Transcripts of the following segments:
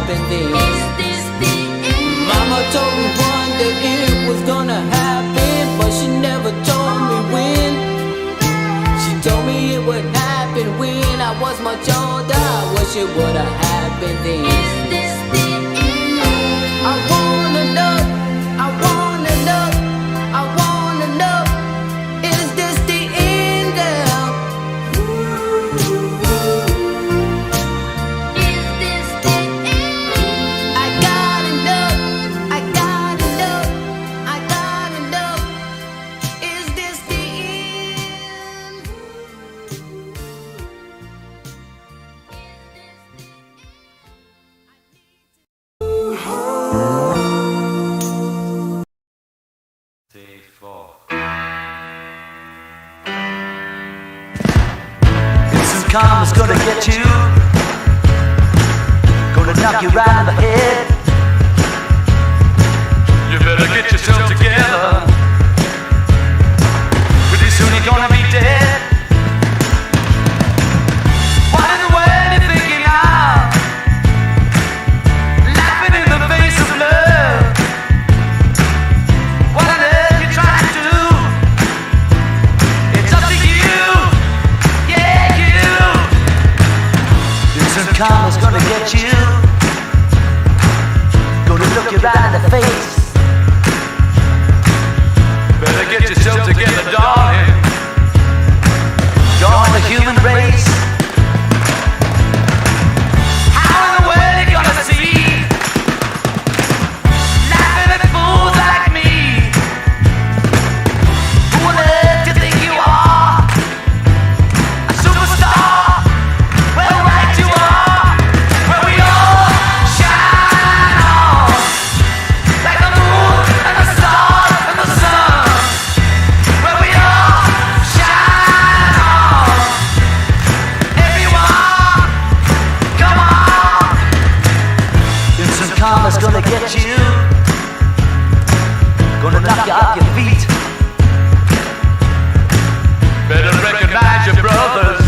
happen then? Mama told me one day it was gonna happen, but she never told me when. She told me it would happen when I was much older. I wish it would have happened then. I wanna know, I wanna know, I wanna know, is this the end, girl? Is this the end? I gotta know, I gotta know, I gotta know, is this the end? Karma's gonna get you, gonna knock you right in the head. You better get yourself together, pretty soon you're gonna be dead. What in the world you thinking of? Laughing in the face of love. What on earth you trying to do? It's up to you. Karma's gonna get you, gonna look you right in the face. Better get yourself together, darling. Join the human race. How in the world you gonna see? Laughing at fools like me. Who on earth do you think you are? A superstar? Well, right you are. Karma's gonna get you, gonna knock you off your feet. Better recognize your brothers.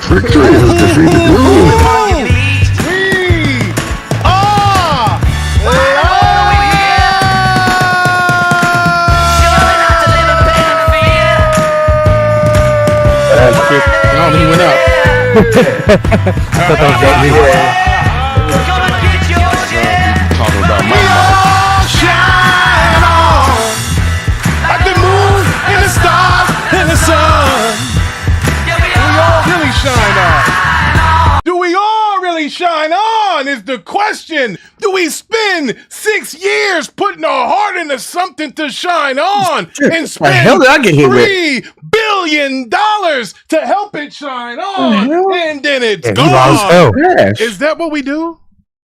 Victory has defeated you. Oh, he went up. I thought that was that. Talking about my shine on like the moon and the stars and the sun. Do we all really shine on? Do we all really shine on is the question. Do we spend 6 years putting our heart into something to shine on and spend $3 billion to help it shine on, and then it's gone? Is that what we do?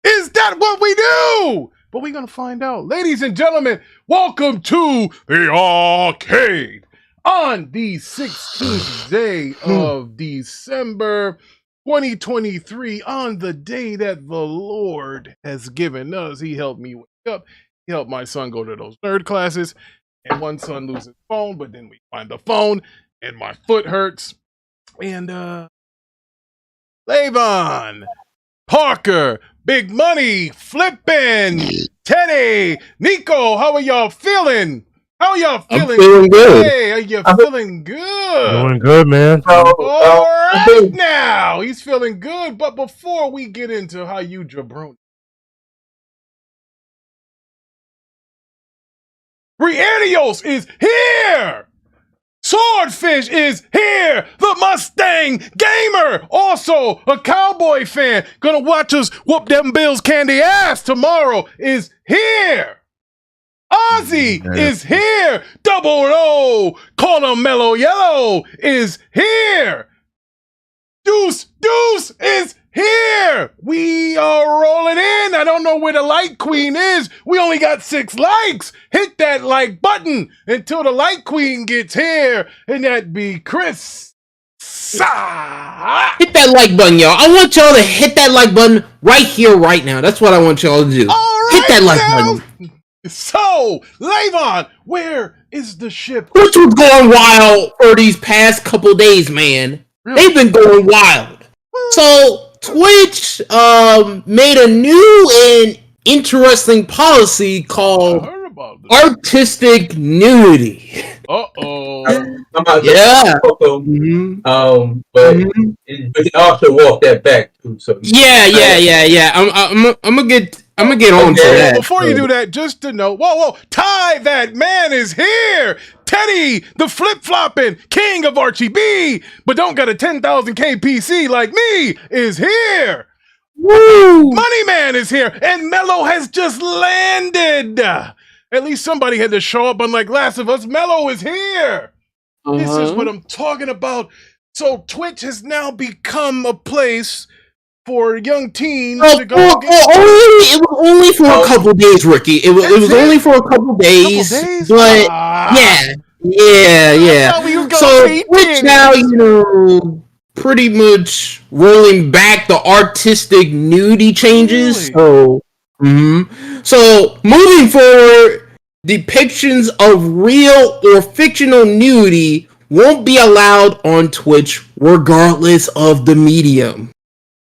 Is that what we do? But we're going to find out. Ladies and gentlemen, welcome to the arcade on the 16th day of December 2023, on the day that the Lord has given us. He helped me wake up. He helped my son go to those nerd classes. And one son loses his phone, but then we find the phone and my foot hurts. And Lavon, Parker, Big Money, Flippin', Teddy, Nico, how are y'all feeling? How are y'all feeling? I'm feeling good. Hey, are you feeling good? Doing good, man. All right now, he's feeling good. But before we get into how you jabroni, Brianios is here! Swordfish is here! The Mustang Gamer! Also, a cowboy fan, gonna watch us whoop them Bills candy ass tomorrow, is here! Ozzy is here! Double O! Call him Mellow Yellow is here! Deuce is here! We are rolling in. I don't know where the Light Queen is. We only got 6 likes. Hit that like button until the Light Queen gets here. And that'd be Chris. Hit that like button, y'all. I want y'all to hit that like button right here, right now. That's what I want y'all to do. Hit that like button. So, Lavon, where is the ship? Which was going wild for these past couple days, man. Really? They've been going wild. So, Twitch made a new and interesting policy called artistic nudity. Uh-oh. Yeah. But he also walked that back too. So Yeah. I'm gonna get on to that. Before you do that, just to know, whoa, Ty, that man is here. Teddy, the flip-flopping king of Archie B, but don't got a 10,000 KPC like me, is here. Woo! Money Man is here, and Mello has just landed. At least somebody had to show up, unlike Last of Us. Mello is here. This is what I'm talking about. So Twitch has now become a place for young teens to go. It was only for a couple days, Ricky. It was only for a couple days. But yeah. So Twitch now, pretty much rolling back the artistic nudity changes. Really? So moving forward, depictions of real or fictional nudity won't be allowed on Twitch regardless of the medium.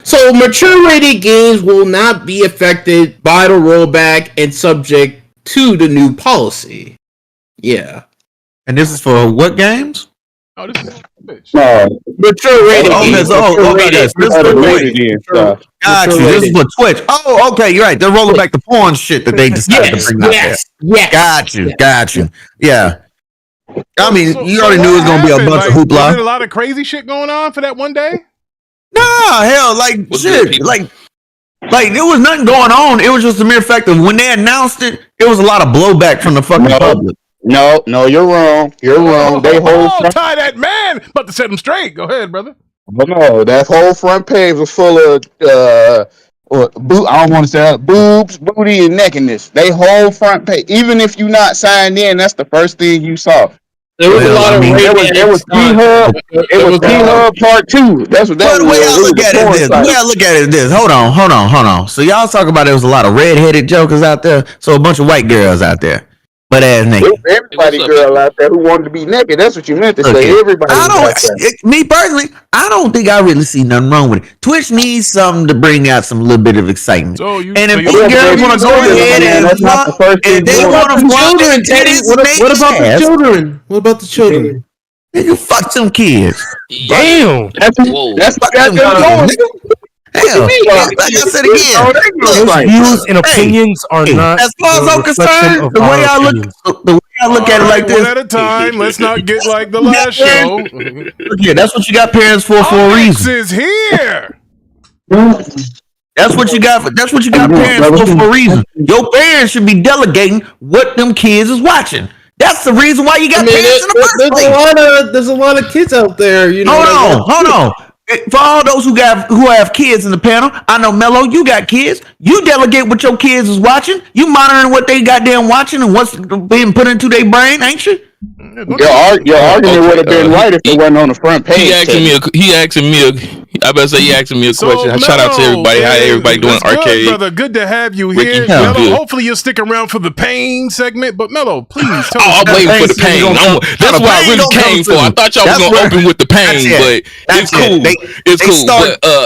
So mature rated games will not be affected by the rollback and subject to the new policy. Yeah. And this is for what games? Oh, this is bitch. Mature rated games. This is for Twitch. Got you. This is for Twitch. Oh, okay, you're right. They're rolling back the porn shit that they decided to bring out there. Yes. Got you. Yeah. I mean, you already knew it was going to be a bunch of hoopla. Was there a lot of crazy shit going on for that one day? Nah, hell, shit. Like there was nothing going on. It was just a mere fact of when they announced it, it was a lot of blowback from the fucking public. No, you're wrong. You're wrong. They Tie that man, about to set him straight. Go ahead, brother. But no, that whole front page was full of I don't want to say boobs, booty, and nakedness. They whole front page. Even if you not signed in, that's the first thing you saw. There was a lot of there was P-Hub. It was P-Hub part 2. That's what that was. The way I look at it is this. Hold on. So y'all talk about there was a lot of redheaded jokers out there. So a bunch of white girls out there. But ass naked. Everybody girl out there who wanted to be naked. That's what you meant to say. Everybody. Me personally, I don't think I really see nothing wrong with it. Twitch needs something to bring out some little bit of excitement. If these girls want to go ahead and they want to what about the children? What about the children? You fuck some kids. Damn. That's what got them going. Hell, like I said again, views and opinions are not. As far as I'm concerned, the way I look at it like this. One at a time. Let's not get like the last show. Yeah, that's what you got parents for a reason. Is here. That's what you got. That's what you got parents for a reason. Your parents should be delegating what them kids is watching. That's the reason why you got parents in the first place. There's a lot of kids out there. Hold on. For all those who have kids in the panel, I know Mello, you got kids. You delegate what your kids is watching. You monitoring what they goddamn watching and what's being put into their brain, ain't you? Your argument would have been right if it wasn't on the front page. He asking me a question. Shout out to everybody. How everybody doing? Arcade, brother. Good to have you here. Ricky, Mello, hopefully you'll stick around for the pain segment. But Mello, please tell us. I'm waiting for the pain. That's what I really came for. I thought y'all was gonna open with the pain, but it's cool. It's cool.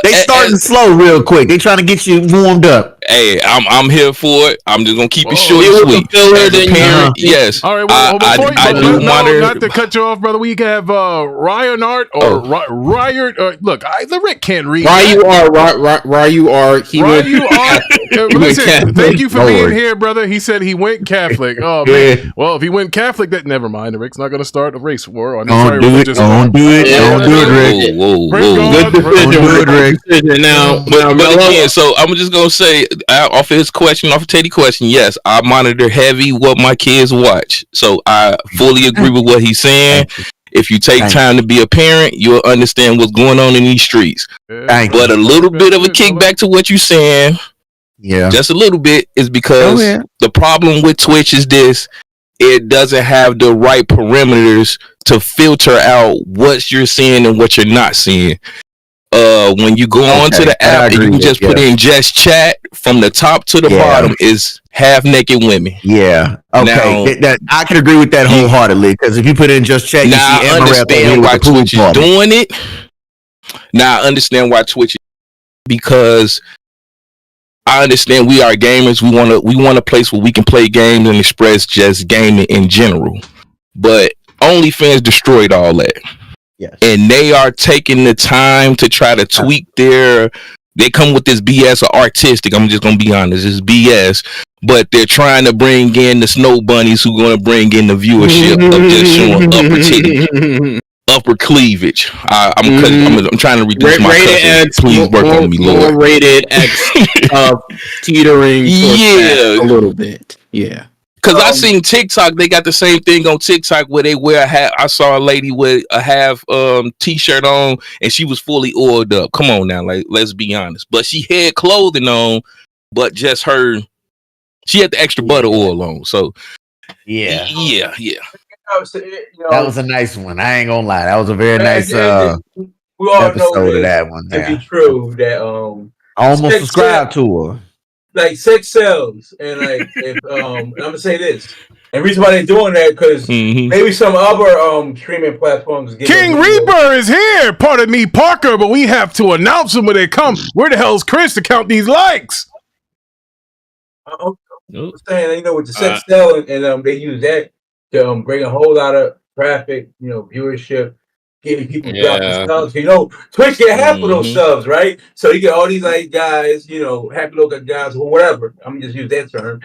They starting slow real quick. They trying to get you warmed up. Hey, I'm here for it. I'm just gonna keep it short and sweet. As a parent, yes. All right. Well, I do monitor. Not to cut you off, brother. We can have Ryanart or Ryard. Look, the Rick can't read. Listen, thank you for being here, brother. He said he went Catholic. Oh man. Well, if he went Catholic, that never mind. Rick's not gonna start a race war. Don't do it, Rick. Whoa. Good, Rick. Now, but again, so I'm just gonna say, off of his question, off of Teddy's question, yes, I monitor heavy what my kids watch. So I fully agree with what he's saying. If you take time to be a parent, you'll understand what's going on in these streets. But a little bit of a kickback to what you're saying, just a little bit, is because the problem with Twitch is this: it doesn't have the right parameters to filter out what you're seeing and what you're not seeing. When you go onto the app and you just put in just chat, from the top to the bottom is half naked women. Yeah. Okay. Now, I can agree with that wholeheartedly, because if you put in just chat, now I understand why Twitch is doing it. Now I understand why Twitch because I understand we are gamers. We want a place where we can play games and express just gaming in general. But OnlyFans destroyed all that. Yes. And they are taking the time to try to tweak they come with this BS or artistic. I'm just gonna be honest, it's BS. But they're trying to bring in the snow bunnies who gonna bring in the viewership of just showing upper titty, upper cleavage. I'm trying to reduce my cussing. Please work on me, Lord. More rated X teetering a little bit. Yeah. Cause I seen TikTok, they got the same thing on TikTok where they wear a hat. I saw a lady with a half t-shirt on and she was fully oiled up. Come on now, like let's be honest. But she had clothing on, but just she had the extra butter oil on. So yeah. That That was a nice one. I ain't gonna lie. That was a very nice we all episode know of that one. to be true that I almost subscribed to her. like sex sells, and like if I'm gonna say this, and the reason why they're doing that because maybe some other streaming platforms. King Reaper is here. Pardon me, Parker, but we have to announce him when they come. Where the hell's Chris to count these likes? I'm saying, with the sex sell, and they use that to bring a whole lot of traffic, viewership, getting people dropping subs. Twitch get half of those subs, right? So you get all these like guys, happy looking guys or whatever. I'm gonna just use that term.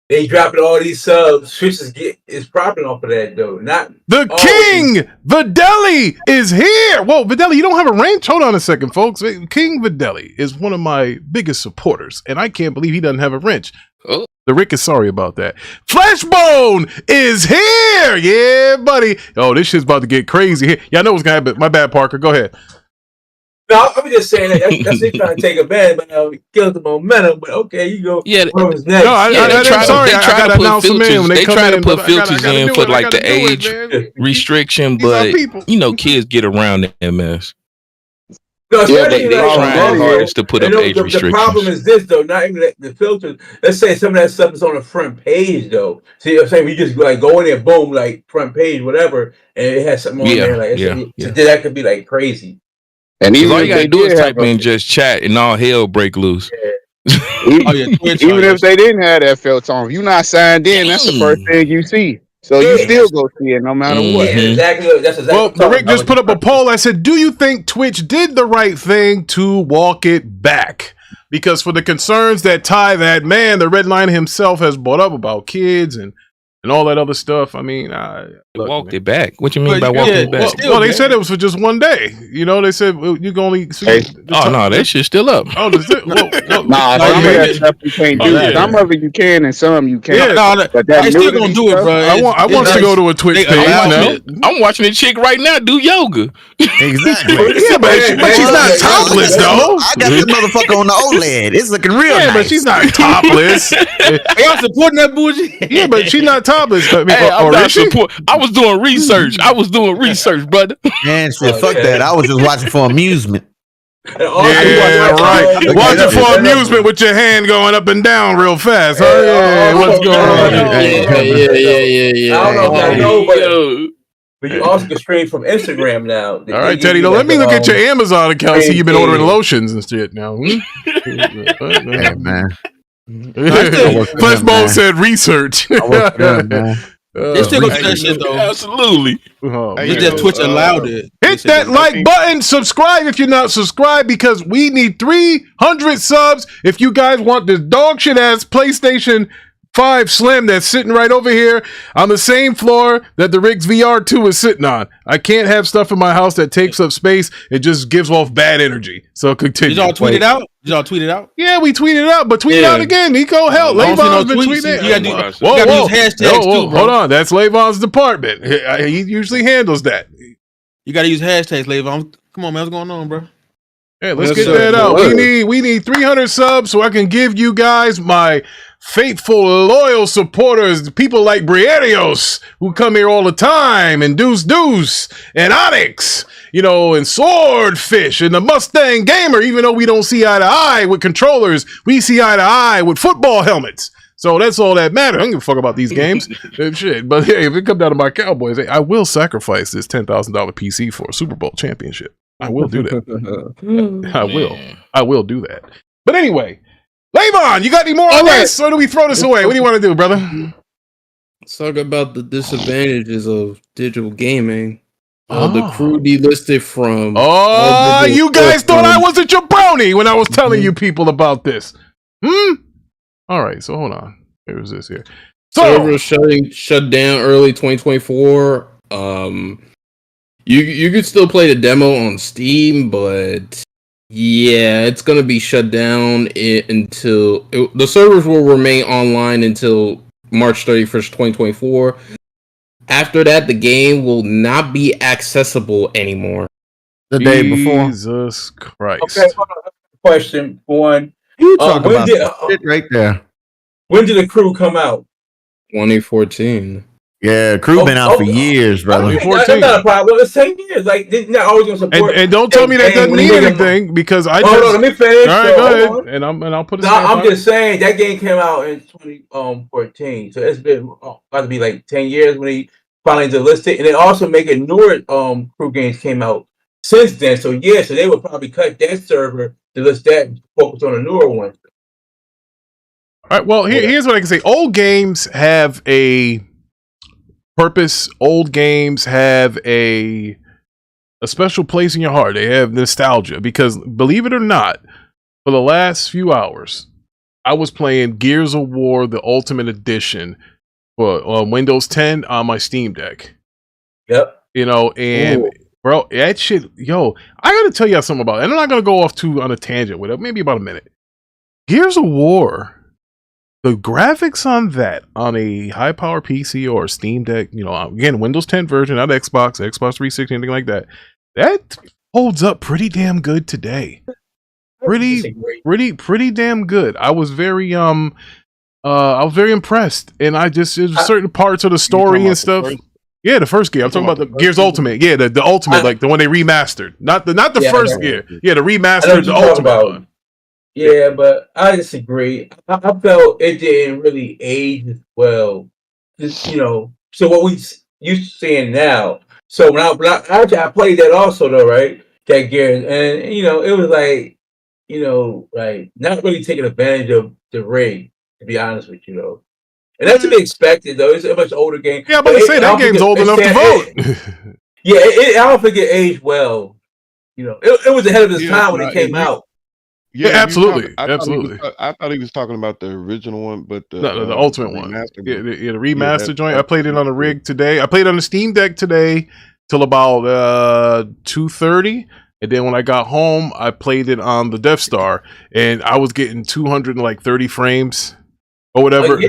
They dropping all these subs. Twitch is profiting off of that though. Not the King Videli is here. Whoa, Videli, you don't have a range? Hold on a second, folks. King Videli is one of my biggest supporters, and I can't believe he doesn't have a wrench. Oh. The Rick is sorry about that. Fleshbone is here. Yeah, buddy. Oh, this shit's about to get crazy here. Yeah, I know what's gonna happen. My bad, Parker. Go ahead. No, I'm just saying that's it trying to take advantage, but kill the momentum. But okay, you go. Yeah, no, I'm sorry. They try to put filters. They try to put filters in for like the age restriction, but kids get around that mess. No, they trying hardest to put up age restrictions. The problem is this though, not even the filters. Let's say some of that stuff is on the front page though. See, I'm saying we just like go in there, boom, like front page, whatever, and it has something on there. Like so that could be like crazy. And even all you gotta do is type in just chat and all hell break loose. Even if they didn't have that filter on, if you're not signed in, that's the first thing you see. So you still go see it no matter what. Yeah, exactly. That's exactly. Well, the Rick just put up a poll. I said, do you think Twitch did the right thing to walk it back? Because for the concerns that that man, the red line himself, has brought up about kids and all that other stuff. I mean, walked it back. What you mean by walking it back? Well, they said it was for just one day. They said you can only see. No, that shit's still up. Oh, some of that stuff you can't do. Some of it you can, and some you can't. But that still gonna do it, bro. I want to go to a Twitch page now. I'm watching a chick right now do yoga. Exactly. Yeah, but she's not topless though. I got this motherfucker on the OLED. It's looking real nice. But she's not topless. Y'all supporting that bullshit? Yeah, but she's not topless. I mean, I was doing research. Brother. Man, shit, fuck that. I was just watching for amusement. Yeah, right. Watching for amusement with your hand going up and down real fast. Oh, yeah. What's going on? Yeah. I don't know, but you also can stream from Instagram now. All right, Teddy. Let me look at your Amazon account. See, you've been ordering lotions and shit now. Hey, man. Fleshbone said research. They still gonna do that shit though. Absolutely. It's just Twitch allowed it. Hit that like button. Subscribe if you're not subscribed, because we need 300 subs if you guys want this dog shit ass PlayStation 5 Slim that's sitting right over here on the same floor that the Riggs VR2 is sitting on. I can't have stuff in my house that takes up space. It just gives off bad energy. So continue. Did y'all tweet it out? Yeah, we tweeted out, but tweet it out again. Nico, hell, Levon's been tweeting it. You gotta use hashtags too, bro. Hold on, that's Levon's department. He usually handles that. You gotta use hashtags, Levon. Come on, man, what's going on, bro? Hey, let's get that out. We need 300 subs so I can give you guys my faithful, loyal supporters, people like Brierios, who come here all the time, and Deuce, and Onyx, and Swordfish, and the Mustang Gamer. Even though we don't see eye to eye with controllers, we see eye to eye with football helmets. So that's all that matters. I don't give a fuck about these games. Shit. But hey, if it comes down to my Cowboys, I will sacrifice this $10,000 PC for a Super Bowl championship. I will do that. I will do that. But anyway, Layvon, you got any more on this, or do we throw this away? What do you want to do, brother? Let's talk about the disadvantages of digital gaming. The crew delisted from. Oh, you guys thought I was a jabroni when I was telling you people about this. All right, so hold on. Here's this here. Server shut down early 2024. You could still play the demo on Steam, but yeah, it's gonna be shut down until the servers will remain online until March 31st, 2024. After that, the game will not be accessible anymore. The day before. Jesus Christ. Okay, hold on. Question one. You talk about shit right there. When did the crew come out? 2014. Yeah, crew been out for years, brother. That's not a problem. It's 10 years. Like, they're not always going to support. And don't tell me that doesn't mean anything because I just. Hold on, let me finish. All right, go ahead. And I'll put it. No, I'm just saying that game came out in 2014, so it's been about to be like 10 years when he finally delisted, and they also making newer crew games came out since then. So yeah, so they would probably cut that server to list that, and focus on a newer one. All right. Well, here's what I can say. Old games have a purpose. Old games have a special place in your heart. They have nostalgia because, believe it or not, for the last few hours, I was playing Gears of War, the Ultimate Edition, for Windows 10 on my Steam Deck. Yep. You know, and Ooh. bro, that shit, yo, I gotta tell you something about it. And I'm not gonna go off on a tangent with it. Maybe about a minute. Gears of War. The graphics on that, on a high-power PC or Steam Deck, you know, again, Windows 10 version, not Xbox 360, anything like that, that holds up pretty damn good today. Pretty damn good. I was very impressed, and there's certain parts of the story and stuff. Yeah, the first Gear. I'm talking about the Gears Ultimate. Yeah, the Ultimate, like the one they remastered, not the first Gear. Yeah, the remastered, the Ultimate one. Yeah, but I disagree. I felt it didn't really age as well. Just, you know, so what we used to seeing now. So when I played that also though, right? That Gears, and you know, it was like, you know, like not really taking advantage of the rig, to be honest with you though. And that's to be expected though. It's a much older game. Yeah, but say that game's old enough to vote. Yeah, I don't think it aged well. You know, it was ahead of its time when it came out. Yeah, absolutely, absolutely. I thought he was talking about the original one, but the ultimate one. Yeah, the remaster joint. I played it on the rig today. I played it on the Steam Deck today till about 2:30, and then when I got home, I played it on the Death Star, and I was getting 230 frames or whatever.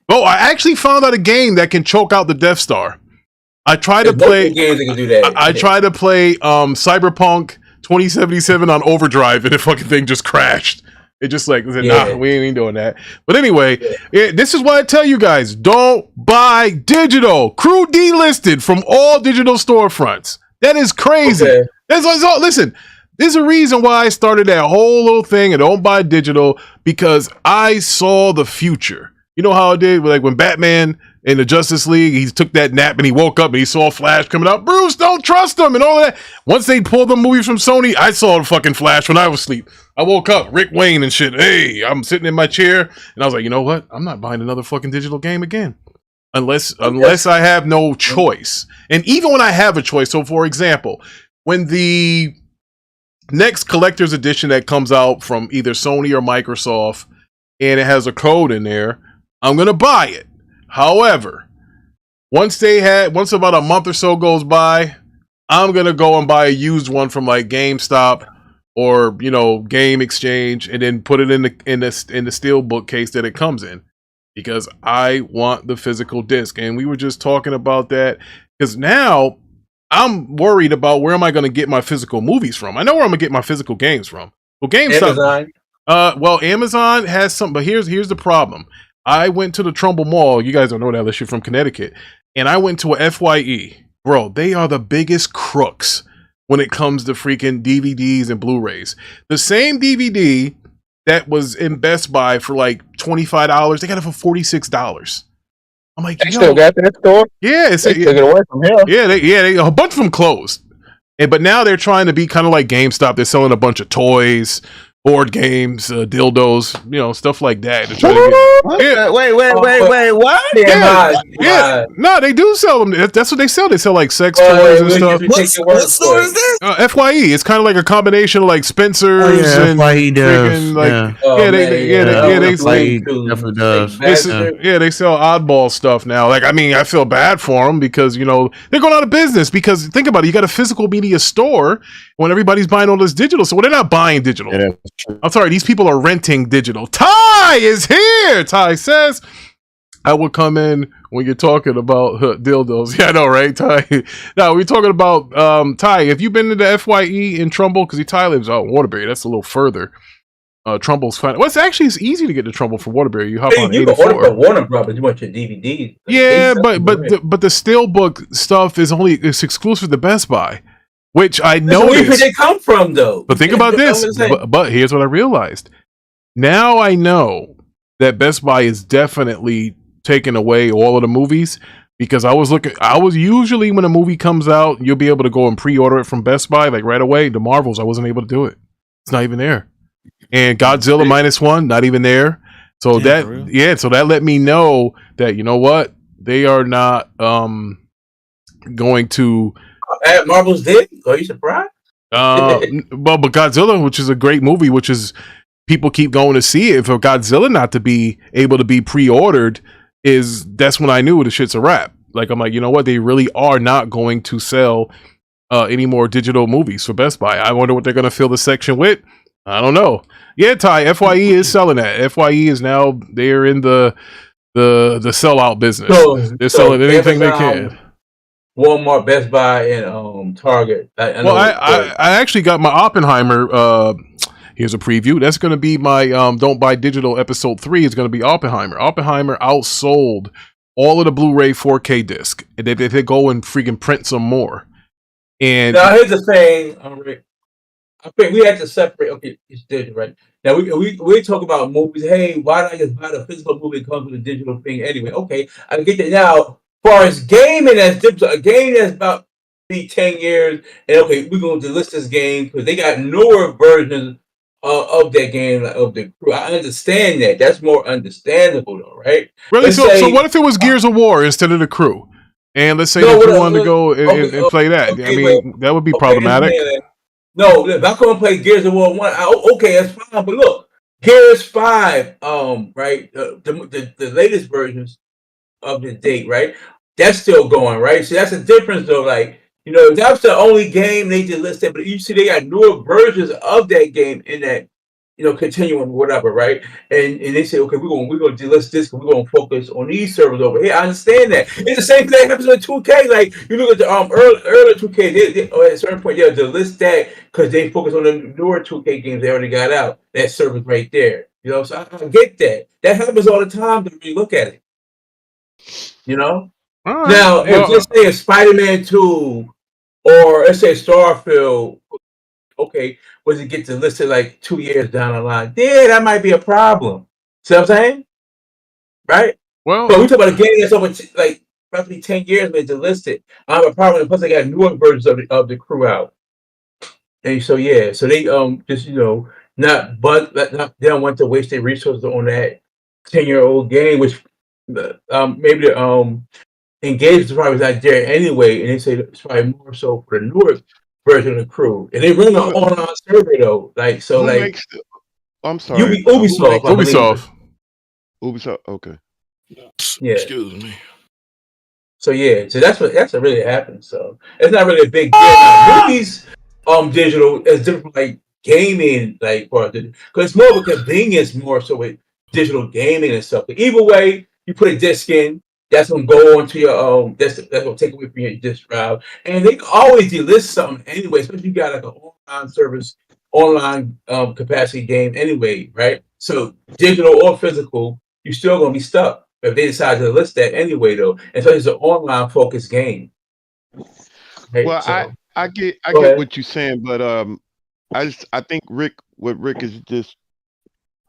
Oh, I actually found out a game that can choke out the Death Star. I tried to play. Games that can do that. I tried to play Cyberpunk 2077 on overdrive, and the fucking thing just crashed. It just like said, nah, we ain't doing that. But anyway, this is why I tell you guys, don't buy digital. Crew delisted from all digital storefronts. That is crazy. Okay. Listen, there's a reason why I started that whole little thing and don't buy digital, because I saw the future. You know how I did, like when Batman in the Justice League, he took that nap and he woke up and he saw Flash coming out. Bruce, don't trust him and all that. Once they pulled the movies from Sony, I saw the fucking Flash when I was asleep. I woke up, Rick Wayne and shit. Hey, I'm sitting in my chair and I was like, you know what? I'm not buying another fucking digital game again. Unless I have no choice. And even when I have a choice, so for example, when the next collector's edition that comes out from either Sony or Microsoft and it has a code in there, I'm going to buy it. However, once about a month or so goes by, I'm going to go and buy a used one from like GameStop or, you know, Game Exchange, and then put it in the steel bookcase that it comes in, because I want the physical disc. And we were just talking about that because now I'm worried about where am I going to get my physical movies from. I know where I'm going to get my physical games from. Well, GameStop. Amazon. Amazon has some, but here's the problem. I went to the Trumbull Mall. You guys don't know that unless you're from Connecticut. And I went to a FYE. Bro, they are the biggest crooks when it comes to freaking DVDs and Blu-rays. The same DVD that was in Best Buy for like $25, they got it for $46. I'm like, they still got that store? Yeah, they took it away from here. Yeah, a bunch of them closed. But now they're trying to be kind of like GameStop. They're selling a bunch of toys, board games, dildos, stuff like that. They're trying to get, Wait, what? yeah. No, they do sell them. That's what they sell. They sell like sex toys and stuff. What store is this? FYE. It's kind of like a combination of like Spencer's and FYE does. they sell oddball stuff now. Like, I mean, I feel bad for them because they're going out of business. Because think about it, you got a physical media store when everybody's buying all this digital. So they're not buying digital. Yeah. I'm sorry, these people are renting digital. Ty is here. Ty says, I will come in when you're talking about dildos. Yeah, I know, right, Ty? Now, we're talking about, Ty, have you been to the FYE in Trumbull? Because Ty lives out in Waterbury. That's a little further. Trumbull's fine. Well, it's easy to get to Trumbull from Waterbury. You hop on 84. You can order from Warner Brothers. You want your DVDs. Yeah, but the Steelbook stuff is exclusive to Best Buy. Which I know where they come from, though. But think about this. But here's what I realized. Now I know that Best Buy is definitely taking away all of the movies because I was usually when a movie comes out, you'll be able to go and pre-order it from Best Buy like right away. The Marvels, I wasn't able to do it. It's not even there. And Godzilla -1, not even there. So so that let me know that what they are not going to. Marvel's did? Are you surprised? But Godzilla, which is a great movie, which is people keep going to see it. For Godzilla not to be able to be pre-ordered, that's when I knew the shit's a wrap. Like I'm like, you know what? They really are not going to sell any more digital movies for Best Buy. I wonder what they're going to fill the section with. I don't know. Yeah, Ty, FYE is selling that. FYE is now they're in the sellout business. They're selling anything they can. Walmart, Best Buy, and Target. I actually got my Oppenheimer. Here's a preview. That's going to be my Don't Buy Digital episode 3. It's going to be Oppenheimer. Oppenheimer outsold all of the Blu-ray 4K disc. And they go and freaking print some more. And now here's the thing, Rick. I think we have to separate. Okay, it's digital, right? Now we talk about movies. Hey, why don't I just buy the physical movie? It comes with a digital thing anyway. Okay, I get that now. As far as gaming, that's different. A game that's about to be 10 years, and okay, we're going to list this game because they got newer versions of that game, like of the crew. I understand that. That's more understandable, though, right? Really? So what if it was Gears of War instead of the crew? And let's say that you wanted to go and play that. Okay, I mean, that would be problematic. No, if I couldn't play Gears of War 1, okay, that's fine. But look, Gears 5, right, the latest versions of the date, right? That's still going, right? So that's a difference, though. Like, that's the only game they just listed, but you see they got newer versions of that game in that, continuum, whatever, right? And they say, okay, we're gonna delist this because we're gonna focus on these servers over here. I understand that. It's the same thing that happens with 2K. Like you look at the earlier 2K, they at a certain point, delist that because they focus on the newer 2K games they already got out. That server's right there. So I get that. That happens all the time when you look at it. Right. Now, if let's say a Spider-Man 2 or let's say Starfield, okay, was it get delisted like 2 years down the line? Yeah, that might be a problem. See what I'm saying? Right? Well, so we talk about a game that's over like roughly 10 years been delisted. I have a problem. Plus, they got newer versions of the crew out. And so they just they don't want to waste their resources on that 10-year-old game, which maybe the engagement probably not there anyway, and they say it's probably more so for the newer version of the crew, and they run an online server though. Like so, who like makes I'm sorry, Ubisoft. Ubisoft. Okay. Yeah. Excuse me. So so that's what really happened. So it's not really a big deal. Now, movies, digital is different from like gaming, like because it's more of a convenience, more so with digital gaming and stuff. But either way, you put a disc in. That's gonna go onto your that's gonna take away from your disk drive, and they can always delist something anyway. Especially if you got like an online service, online capacity game anyway, right? So digital or physical, you're still gonna be stuck if they decide to list that anyway, though. And so it's an online focused game. Right? Well, so, I get what you're saying, but I think what Rick is just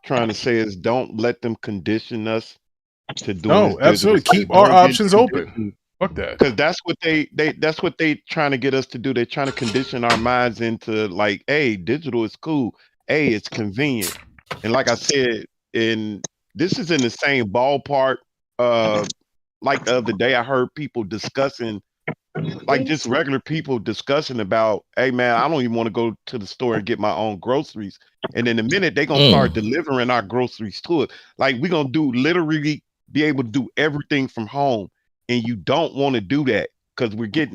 trying to say is don't let them condition us to do. No, absolutely. Keep our options open. Fuck that. Because that's what they trying to get us to do. They're trying to condition our minds into like, hey, digital is cool. Hey, it's convenient. And like I said, this is in the same ballpark. Like the other day, I heard people discussing, like just regular people discussing about, hey man, I don't even want to go to the store and get my own groceries. And in a minute, they're gonna start delivering our groceries to it. Like we're gonna literally be able to do everything from home. And you don't want to do that because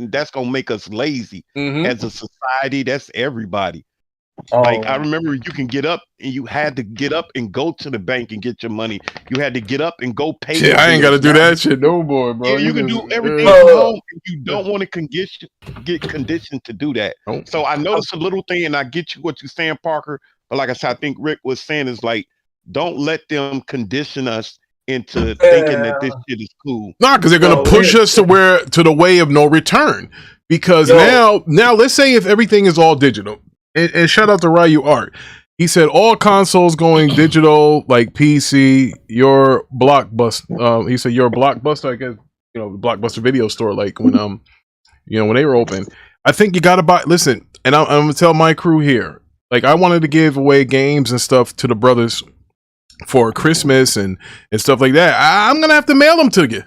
that's gonna make us lazy as a society. That's everybody. Like I remember you can get up and you had to get up and go to the bank and get your money. You had to get up and go pay. Shit, I ain't gotta do that shit no more, bro. Yeah, you can do everything from home and you don't want to get conditioned to do that. So I noticed a little thing and I get you what you're saying, Parker. But like I said, I think Rick was saying is like, don't let them condition us into thinking that this shit is cool. Nah, because they're gonna push us to the way of no return. Because now let's say if everything is all digital, and shout out to Ryu Art, he said all consoles going digital, like PC, your Blockbuster. He said your Blockbuster, I guess, Blockbuster Video Store, like when when they were open. I think you gotta buy. Listen, and I'm gonna tell my crew here, like I wanted to give away games and stuff to the brothers for Christmas and stuff like that. I'm gonna have to mail them to you.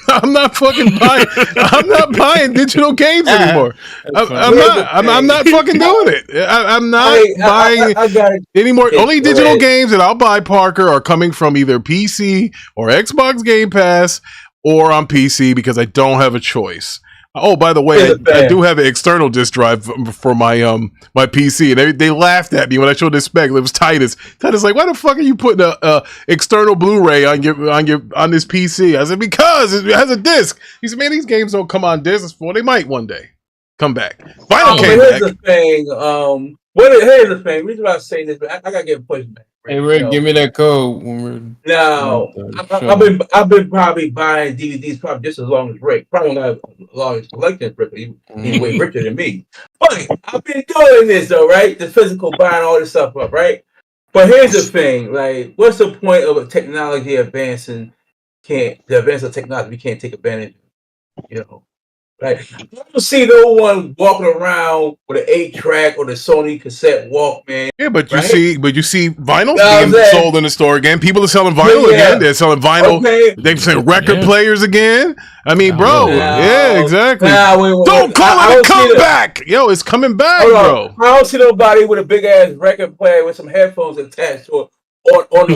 I'm not fucking buying. I'm not buying digital games anymore. I'm not fucking doing it. I'm not buying anymore. Only digital games that I'll buy, Parker, are coming from either PC or Xbox Game Pass or on PC because I don't have a choice. Oh, by the way, I do have an external disk drive for my my PC, and they laughed at me when I showed the spec. It was Titus. Titus like, why the fuck are you putting a external Blu-ray on this PC? I said because it has a disc. He said, man, these games don't come on discs. Well, they might one day come back. Vinyl came back. Here's the thing. Here's the thing. Reason why I say this, but I gotta get pushed back. Hey Rick, give me that code when we're no. I've been probably buying DVDs probably just as long as Rick. Probably not as long as collecting Rick. He's way richer than me. But I've been doing this though, right? The physical buying all this stuff up, right? But here's the thing, like, what's the point of a technology advancing? The advance of technology we can't take advantage of, Right. I don't see no one walking around with an 8-track or the Sony cassette Walkman. Yeah, but you see vinyl being sold in the store again. People are selling vinyl again. They're selling vinyl. They're selling record players again. I mean, bro. Yeah, exactly. Don't call it a comeback. Yo, it's coming back, bro. I don't see nobody with a big ass record player with some headphones attached to it. On the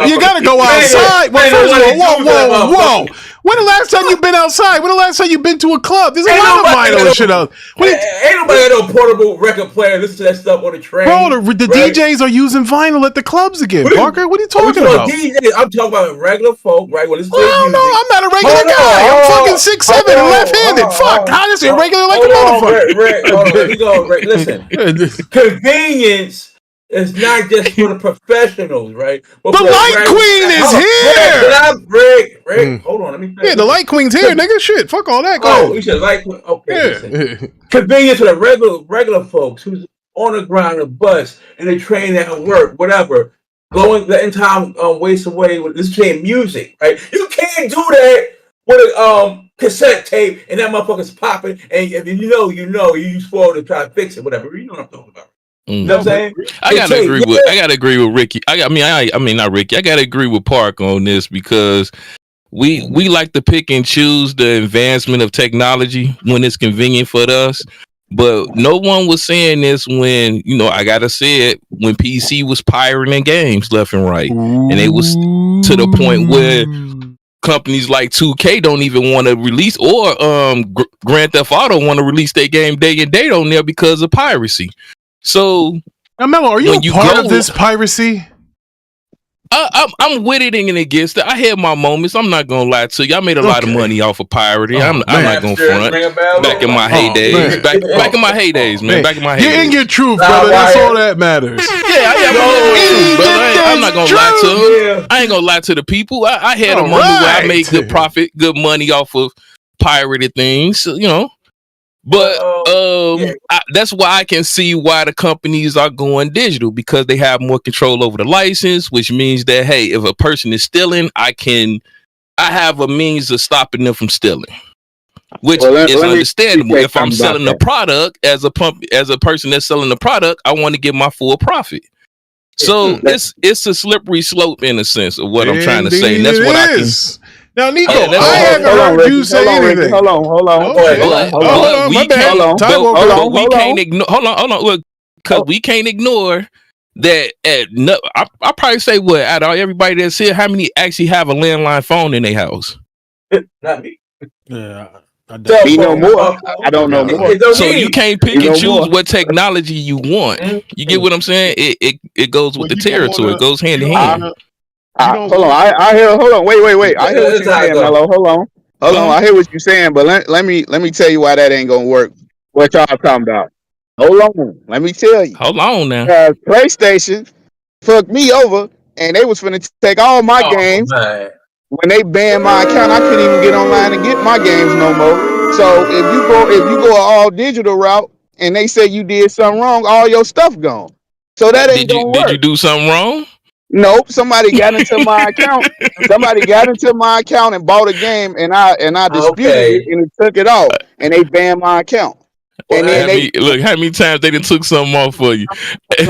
you gotta go outside. Well, first of all, whoa. When the last time you've been outside? When the last time you've been to a club? There's a lot of vinyl and shit out. Ain't nobody got no portable record player. Listen to that stuff on the train. Bro, the DJs are using vinyl at the clubs again. Parker, what are you talking about? DJs, I'm talking about regular folk, right? Well, no, I'm not a regular guy. I'm fucking 6'7" and left-handed. Fuck, how is it irregular like a motherfucker? Listen, convenience. It's not just for the professionals, right? But the Light Queen is here! Rick, hold on, let me. Yeah, the Light Queen's here, nigga. Shit, fuck all that. Go. You said Light Queen. Okay, yeah. Convenience for the regular folks who's on the ground, a bus, and they train at work, whatever. Letting time waste away with listening to music, right? You can't do that with a cassette tape and that motherfucker's popping, and if you spoil to try to fix it, whatever. You know what I'm talking about. You know what I'm saying? I gotta agree with Ricky. I mean not Ricky. I gotta agree with Park on this because we like to pick and choose the advancement of technology when it's convenient for us. But no one was saying this when, I gotta say it, when PC was pirating games left and right. And it was to the point where companies like 2K don't even want to release, or Grand Theft Auto want to release their game day and date on there because of piracy. So now, Mello, are you a part of this piracy? I'm with it and against it. I had my moments. I'm not gonna lie to you. I made a lot of money off of pirating. I'm not gonna front. Back in my heydays, back in my heydays, man. Back in my heydays. You're in your truth, brother. That's all that matters. Yeah, I'm not gonna lie to them. I ain't gonna lie to the people. I had a moment where I made good money off of pirated things. But that's why I can see why the companies are going digital, because they have more control over the license, which means that, hey, if a person is stealing, I can I have a means of stopping them from stealing, which Well, let is me understandable. say If I'm something about selling the that. product as a person that's selling the product, I want to get my full profit. So it's a slippery slope in a sense of what I'm trying to say, and that's Indeed what it I can. is. Now, Nico, Yeah, that's I what- haven't Hold on, heard Ricky. you say anything. Hold on. Okay. But Hold on, we my bad. can't. Ty Walker. But we can't ignore. Hold on. Because we can't ignore that. I probably say what out of everybody that's here, how many actually have a landline phone in their house? Not me. Yeah. He know more. I don't know more. So you can't pick You and know choose more. what technology you want. You get what I'm saying? It goes with Well, the you don't territory. wanna- It goes hand in you don't hand. wanna- Hold on. I hear. Hold on. Wait. I hear what you're saying, Mello. Hold on. I hear what you're saying, but let me tell you why that ain't gonna work. What y'all talking about? Hold on. Let me tell you. Hold on now. PlayStation fucked me over, and they was finna take all my games. Man. When they banned my account, I couldn't even get online and get my games no more. So if you go an all digital route and they say you did something wrong, all your stuff gone. So that ain't gonna work. Did you do something wrong? Nope. Somebody got into my account. Somebody got into my account and bought a game, and I disputed it, and it took it off, and they banned my account. And then How many times they done took something off for you? I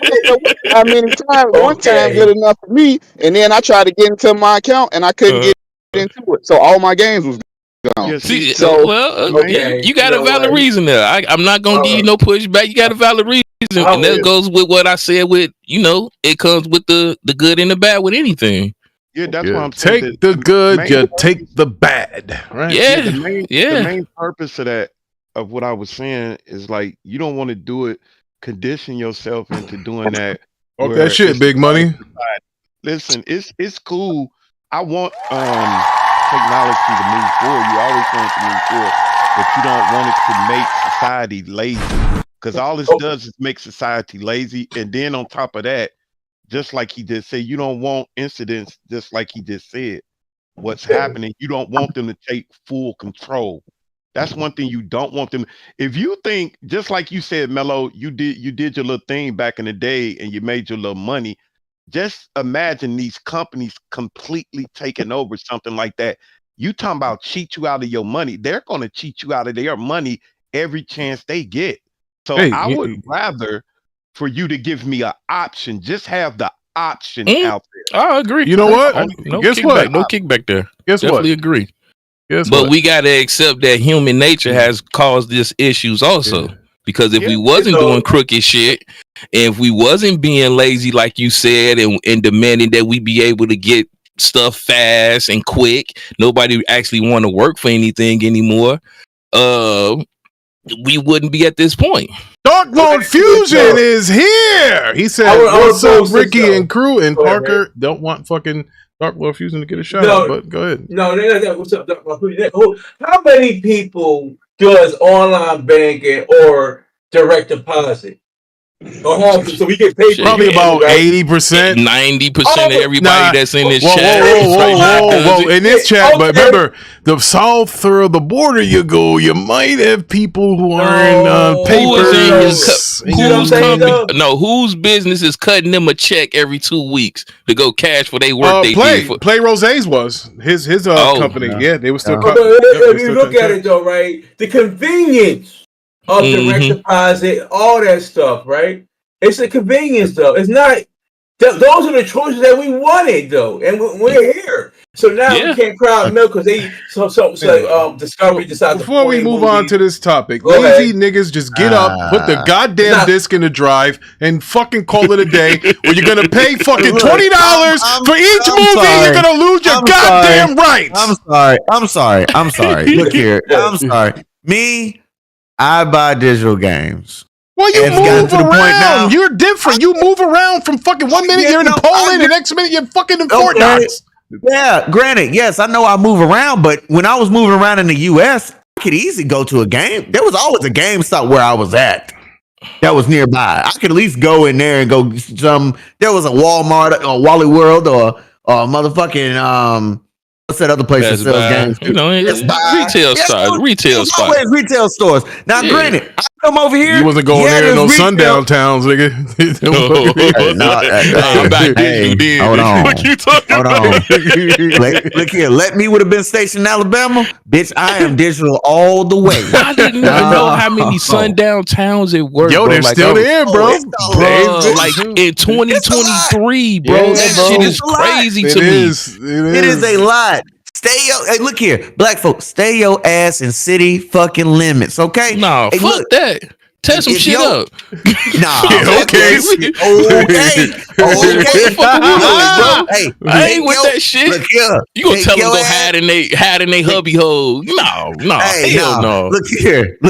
don't know how many times. One time good enough for me, and then I tried to get into my account, and I couldn't get into it. So all my games was gone. Yeah, see, You got a valid reason there. I'm not gonna give you no pushback. You got a valid reason, and that goes with what I said. With it comes with the good and the bad with anything. Yeah, that's why I'm saying. Take the good, you take the bad. Right? Yeah, The main purpose of that, of what I was saying, is like you don't want to do it. Condition yourself into doing that. Fuck that shit, big money. Listen, it's cool. I want technology to move forward. You always want it to move forward, but you don't want it to make society lazy. Because all this does is make society lazy. And then on top of that, just like he did say, you don't want incidents, just like he just said. What's happening, you don't want them to take full control. That's one thing you don't want them. If you think, just like you said, Mello, you did your little thing back in the day and you made your little money. Just imagine these companies completely taking over something like that. You talking about cheat you out of your money. They're going to cheat you out of their money every chance they get. So I would rather for you to give me an option. Just have the option out there. I agree. You know what? Guess kickback, what? No kickback there. Guess Definitely what? agree. Guess but what? we got to accept that human nature has caused these issues also. Yeah. Because if we wasn't doing crooked shit, and if we wasn't being lazy, like you said, and demanding that we be able to get stuff fast and quick, nobody actually want to work for anything anymore. We wouldn't be at this point. Dark Lord Fusion is here. He said, "What's up, Ricky and crew?" And Parker don't want fucking Dark Lord Fusion to get a shout out, but go ahead. No, what's up, Dark Lord Fusion? How many people does online banking or direct deposit? Or have so we get paid probably about 80%, 90% of everybody that's in this chat. Whoa, in this chat, but remember, the south or the border you go, you might have people who are in papers. Whose business is cutting them a check every 2 weeks to go cash for their work they did? Play Rosé's was his company. Yeah, they were still. If you look at it though, right, the convenience of direct deposit, all that stuff, right? It's the convenience, though. It's not. Those are the choices that we wanted, though, and we're here. So now we can't crowd milk because Discovery decided. Before we move on to this topic, lazy niggas just get up, put the goddamn disc in the drive, and fucking call it a day. Where you're gonna pay fucking $20 for each movie, and you're gonna lose your goddamn rights. I'm sorry. Look here, I'm sorry. I buy digital games. Well, you move around. You're different. You move around from fucking 1 minute you're in Poland, the next minute you're fucking in Fort Knox. Yeah, granted, yes, I know I move around, but when I was moving around in the US, I could easily go to a game. There was always a GameStop where I was at that was nearby. I could at least go in there and go there was a Walmart or Wally World or motherfucking what's that other place that sells games? Retail stores. Always retail stores. Now, granted, I come over here. You wasn't going there in there's no retail. sundown towns, nigga. Hold on. What you talking Hold about? on. Look here. Let me would have been stationed in Alabama. Bitch, I am digital all the way. I didn't even know how many sundown towns it were. Yo, bro. they're still there, bro. Bro, like in 2023, bro. Yeah, that bro. shit is crazy to me. It is a lot. Hey, look here, black folks, stay your ass in city fucking limits, okay? Nah, hey, fuck that. Tear some shit up. Nah, okay. Bro. Hey, I ain't with that shit. Look here. You gonna tell them your go ass- hide in they hubby hole? No, Hey, hell no. Look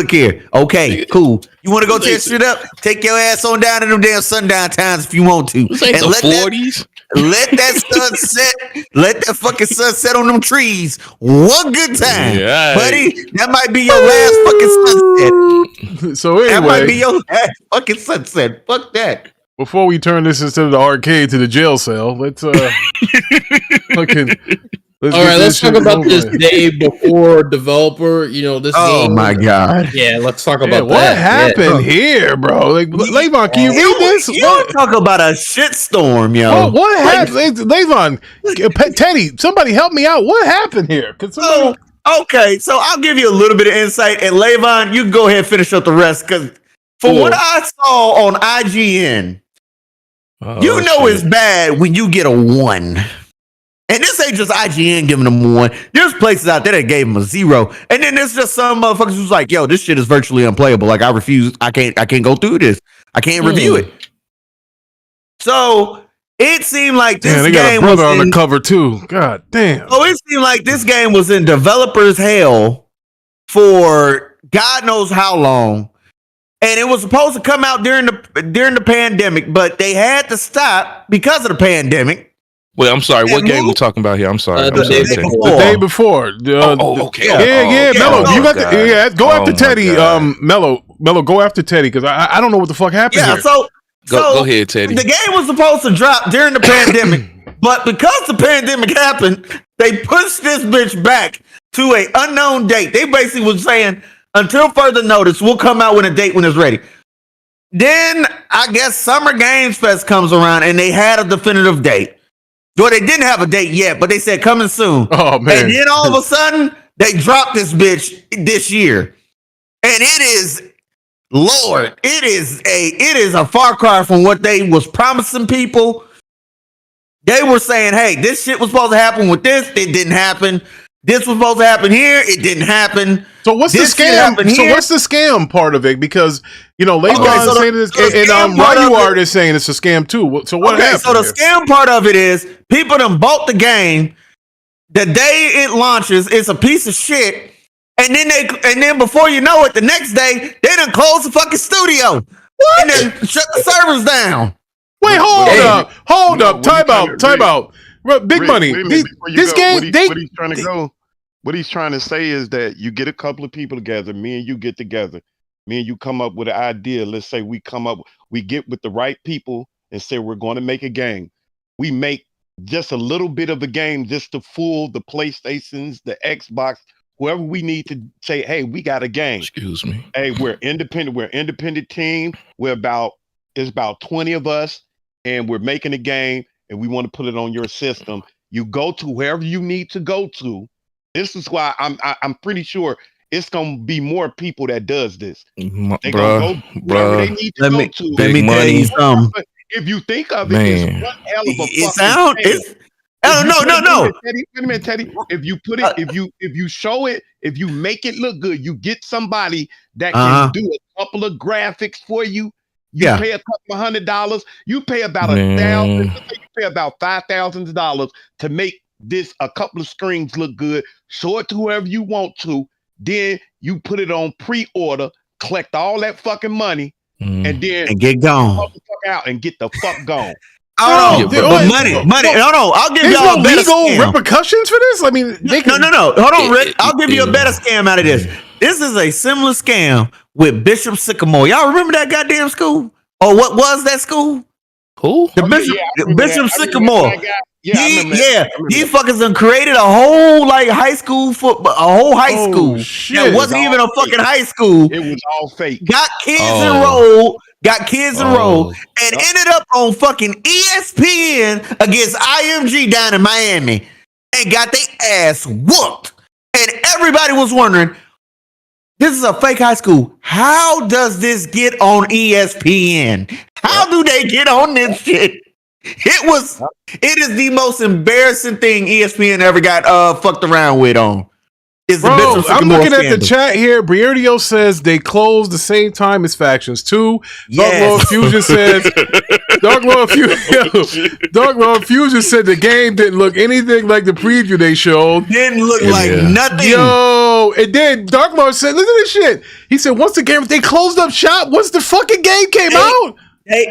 here. Okay, cool. You want to go tear shit up? Take your ass on down to them damn sundown towns if you want to. This ain't the 40s. Let that sun set. Let that fucking sun set on them trees. One good time, Yeah, buddy. That might be your last fucking sunset. So That might be anyway, your last fucking sunset. Fuck that. before we turn this instead of the arcade to the jail cell, let's fucking. All right, let's talk about this day before developer. You know this. Oh game. my god. Yeah, let's talk Yeah, about what that. happened here, bro? Like, Levon, can you read this? You talk about a shitstorm, yo. What happened, Levon? Teddy, somebody help me out. What happened here? Can somebody? Okay, so I'll give you a little bit of insight, and Levon, you can go ahead and finish up the rest. Because from what I saw on IGN, you know it's bad when you get a 1. And this ain't just IGN giving them a 1. There's places out there that gave them a 0. And then there's just some motherfuckers who's like, yo, this shit is virtually unplayable. Like, I refuse. I can't go through this. I can't review it. So it seemed like this Damn, they game got a brother was on the cover too. God damn. So it seemed like this game was in developers' hell for God knows how long. And it was supposed to come out during the pandemic, but they had to stop because of the pandemic. Wait, I'm sorry. What game we talking about here? I'm sorry. The day Teddy. before. The day before. Okay. Yeah, Mello. You got God. go after my Teddy. God. Mello, go after Teddy because I don't know what the fuck happened Yeah, here. so Go ahead, Teddy. The game was supposed to drop during the pandemic, but because the pandemic happened, they pushed this bitch back to an unknown date. They basically was saying, until further notice, we'll come out with a date when it's ready. Then I guess Summer Games Fest comes around and they had a definitive date. Well, they didn't have a date yet, but they said coming soon. Oh man! And then all of a sudden, they dropped this bitch this year, and it is, Lord, it is a far cry from what they was promising people. They were saying, "Hey, this shit was supposed to happen with this. It didn't happen. This was supposed to happen here. It didn't happen." So what's This the shit scam? happened So here. wit's the scam part of it? Because Levon so saying this, the and scam part of YUR is saying it's a scam too. So what happened? So the here? scam part of it is people done bought the game. The day it launches, it's a piece of shit. And then before you know it, the next day they done close the fucking studio. What? And then shut the servers down. Wait, hold up, time out. Big Rick, money. wait a minute, before you This go, game, what he's trying to say is that you get a couple of people together, me and you get together, me and you come up with an idea. Let's say we get with the right people and say we're going to make a game. We make just a little bit of a game just to fool the PlayStations, the Xbox, whoever we need to say, hey, we got a game. Excuse me. Hey, we're independent. We're an independent team. It's about 20 of us, and we're making a game, and we want to put it on your system. You go to wherever you need to go to. This is why I'm pretty sure it's gonna be more people that does this. They gonna go wherever they need to go to. Let me tell you something. If you think of it, Man. it's one hell of a It fucking sound thing. it's no. Teddy, wait a minute, Teddy. If you put it, if you show it, if you make it look good, you get somebody that can do a couple of graphics for you. You pay a couple of $100. You pay about $1,000. You pay about $5,000 to make this a couple of screens look good. Show it to whoever you want to. Then you put it on pre-order, collect all that fucking money, and then get gone. Fuck out and get the fuck gone. Oh, but money. Hold on. I'll give There's y'all no a better legal scam. repercussions for this. I mean, No. Hold on, Rick. I'll give you a better scam out of this. This is a similar scam with Bishop Sycamore. Y'all remember that goddamn school? Or what was that school? Who? The Bishop, Bishop Sycamore. Yeah, These fuckers done created a whole like high school football, a whole high school that wasn't even a fucking high school. It was all fake. Got kids enrolled, and ended up on fucking ESPN against IMG down in Miami, and got their ass whooped. And everybody was wondering, this is a fake high school. How does this get on ESPN? How do they get on this shit? It is the most embarrassing thing ESPN ever got fucked around with on. Bro, I'm looking at the chat here. Briardio says they closed the same time as Factions 2. Dark Lord Fusion says Dark Lord Fusion said the game didn't look anything like the preview they showed. Didn't look like nothing. Yo, it did. Dark Lord said, listen to this shit. He said once the game, they closed up shop once the fucking game came out. They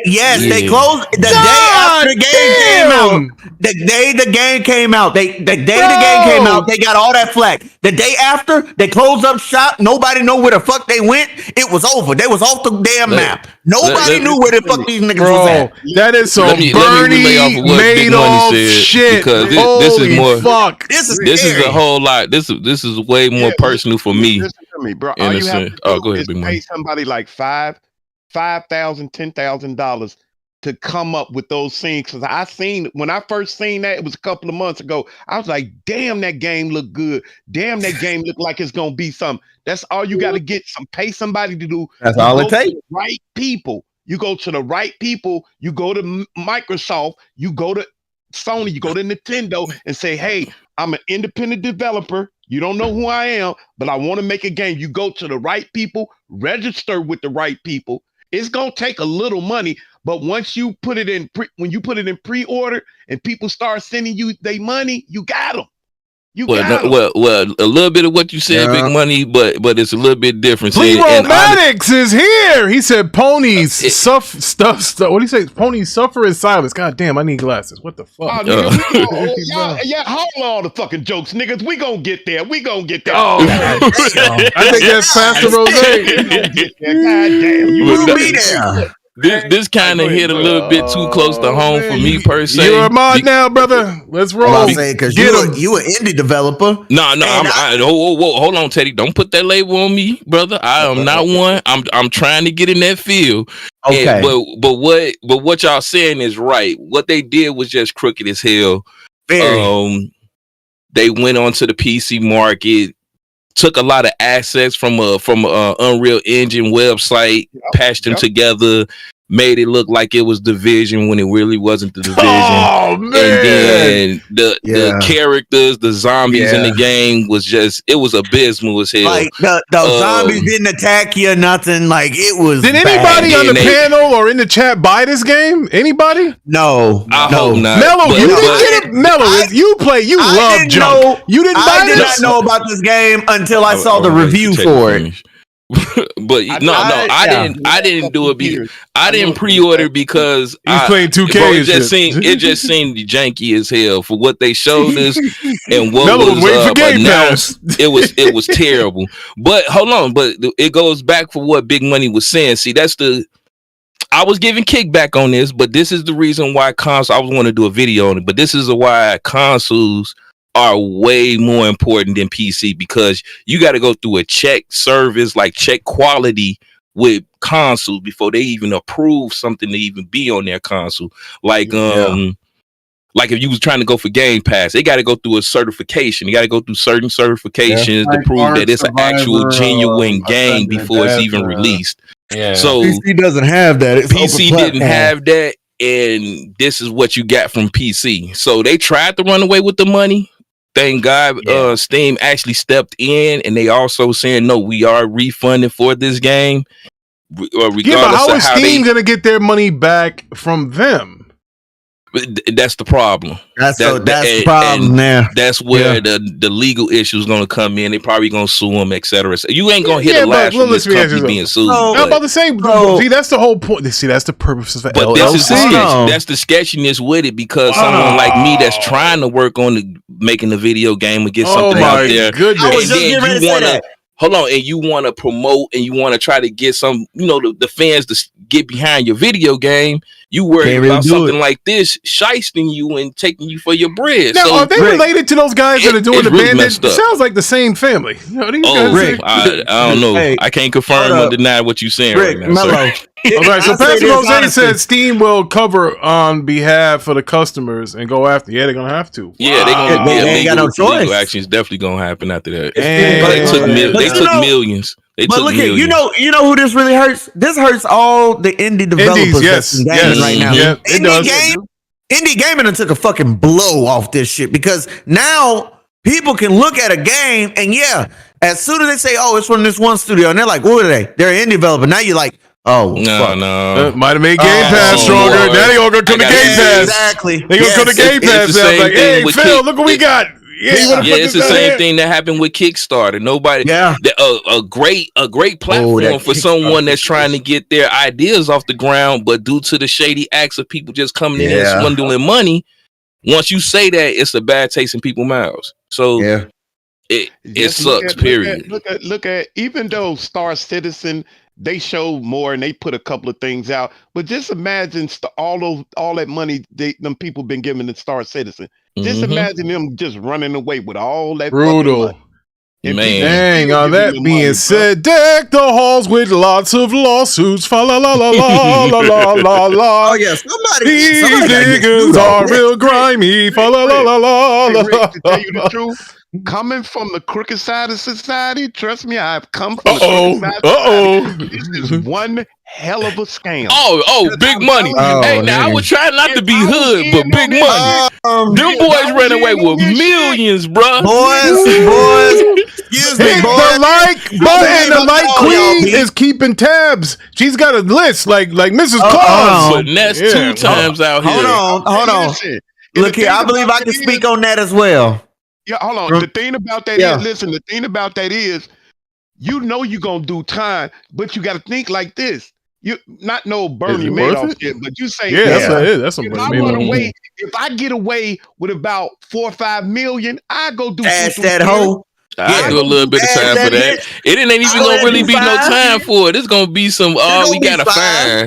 closed the day after the game came out. The day the game came out, the game came out, they got all that flack. The day after, they closed up shop. Nobody know where the fuck they went. It was over. They was off the damn map. Nobody knew where the fuck these niggas was at. That is some Bernie Madoff shit. Because this is more. Fuck. This is a whole lot. This is way more personal for me. Listen to me, bro. All you have to do go ahead, is Big pay Money. somebody like $5,000, $10,000 to come up with those scenes. Because when I first seen that, it was a couple of months ago. I was like, damn, that game looked good. Damn, that game looked like it's gonna be something. That's all you got to get. Pay somebody to do. That's all it takes. Right people. You go to the right people. You go to Microsoft. You go to Sony. You go to Nintendo and say, hey, I'm an independent developer. You don't know who I am, but I want to make a game. You go to the right people, register with the right people. It's gonna take a little money, but once you put it in, when you put it in pre-order and people start sending you their money, you got them. Well, a little bit of what you said, Big Money, but it's a little bit different. Romantics is here. He said ponies stuff. What do you say? Ponies suffer in silence. God damn, I need glasses. What the fuck? Yeah, hold on the fucking jokes, niggas. We gonna get there. Oh, I think that's Pastor Rose. God damn, you will be there. This kind of hit a little bit too close to home for me per se. You're a mod now, brother. Let's roll. I'm saying because you an indie developer. No. Hold on, Teddy. Don't put that label on me, brother. I am not one. I'm trying to get in that field. Okay. But what y'all saying is right. What they did was just crooked as hell. Very. They went onto the PC market. Took a lot of assets from a Unreal Engine website, patched them together, made it look like it was Division when it really wasn't the Division. Oh man! And then the characters, the zombies in the game it was abysmal as hell. Like the zombies didn't attack you or nothing. Like it was. Did anybody on the panel or in the chat buy this game? Anybody? No. I hope not. Mello, you didn't get it. Mello, you love junk. You didn't buy this? I did not know about this game until I saw the review for it. But I didn't do it because I didn't pre-order because I played 2K. It just seemed janky as hell for what they showed us and what Mello was waiting for Game Pass. It was terrible. But hold on, but it goes back for what Big Money was saying. See, I was giving kickback on this, but this is the reason why I was want to do a video on it. But this is why consoles are way more important than PC, because you got to go through a check service, like check quality with consoles before they even approve something to even be on their console. Like if you was trying to go for Game Pass, they got to go through a certification. You got to go through certain certifications to prove that it's an actual genuine game before it's even released. Yeah. So PC doesn't have that. PC didn't have that, and this is what you got from PC. So they tried to run away with the money. Thank God, Steam actually stepped in, and they also saying, no, we are refunding for this game. Regardless but how of is Steam going to get their money back from them? That's the problem. That's the problem there. That's where the legal issue is going to come in. They probably going to sue them, etc. So you ain't going to hit a lash from this company being sued. I'm about to say, see, that's the whole point. See, that's the purpose of LLC. That's the sketchiness with it, because someone like me that's trying to work on making a video game and get something out there. Goodness. I was just getting ready to say that. Hold on, and you want to promote and you want to try to get some, the fans to get behind your video game. You worry Can't really about do something it. like this shysting you and taking you for your bread. Now, so are they related to those guys that are doing it's the really bandit? messed It up. sounds like the same family. You know, these Oh, guys. I don't know. Hey, I can't confirm hold or up. deny what you're saying Rick, right now. Mello. Sir. All right, so I'll say Pastor this Jose honestly. said Steam will cover on behalf of the customers and go after. Yeah, they're gonna have to. Yeah, they're gonna They be ain't got no choice. legal action is definitely gonna happen after that. And- They took But they you took know- millions. They But took look millions. at you know who this really hurts? This hurts all the indie developers Indies, that's in yes, gaming yes, right now. yeah, it does. Indie gaming done took a fucking blow off this shit because now people can look at a game and as soon as they say, "Oh, it's from this one studio," and they're like, "What are they? They're an indie developer." Now you're like, "Oh, fuck. No. Might have made Game Pass stronger. Lord. Now they all gonna come to I Game got Pass. Exactly. They gonna come to Game It's Pass the now. same Like, thing hey, with Phil, Kick- look what we got. Yeah, you wanna Yeah, put it's this the out same here? thing that happened with Kickstarter. Nobody, Yeah. a great platform that for someone that's trying to get their ideas off the ground, but due to the shady acts of people just coming in and Yeah. swindling money, once you say that, it's a bad taste in people's mouths. So it Just look sucks. at- Period. Look at even though Star Citizen, they showed more and they put a couple of things out, but just imagine all that money them people been giving to Star Citizen. Just Mhm. imagine them just running away with all that fucking Brutal. money. And Man. people Dang, still on giving that them being money, bro. said, deck the halls with lots of lawsuits. Fa la la la la la la la la. Oh yeah, somebody These gotta get niggas screwed are off. real grimy. Fa la la la la Hey, la. Rick, to tell you the truth, coming from the crooked side of society, trust me, I've come from the crooked side of society. This is one hell of a scam. Oh, big money. Oh, Hey, now I man. was trying not to If be I was hood, in but on big this money. Them if boys I was ran away in on with this shit, millions, bruh. Boys, excuse me, Hit boys. the like button. The like all y'all queen be- is keeping tabs. She's got a list like Mrs. Uh-oh. Claus. But that's Yeah. 2 times out here. Hold on. Listen, and Look the here, thing I believe about I can that speak is- on that as well. Yeah, hold on. The thing about that is, Yeah. listen, the thing about that is, you know you're gonna do time, but you gotta think like this. You not no Bernie it worth Madoff it? shit, but you say, Yeah, that's what it is. That's some if Bernie I Madoff. run away, if I get away with about 4 or 5 million, I go do Dash some that shit. hoe. I Yeah. do a little bit of Add time that for that. bitch. It ain't even I gonna let really you be no fine. time for it. It's gonna be some. gonna We be got a fine.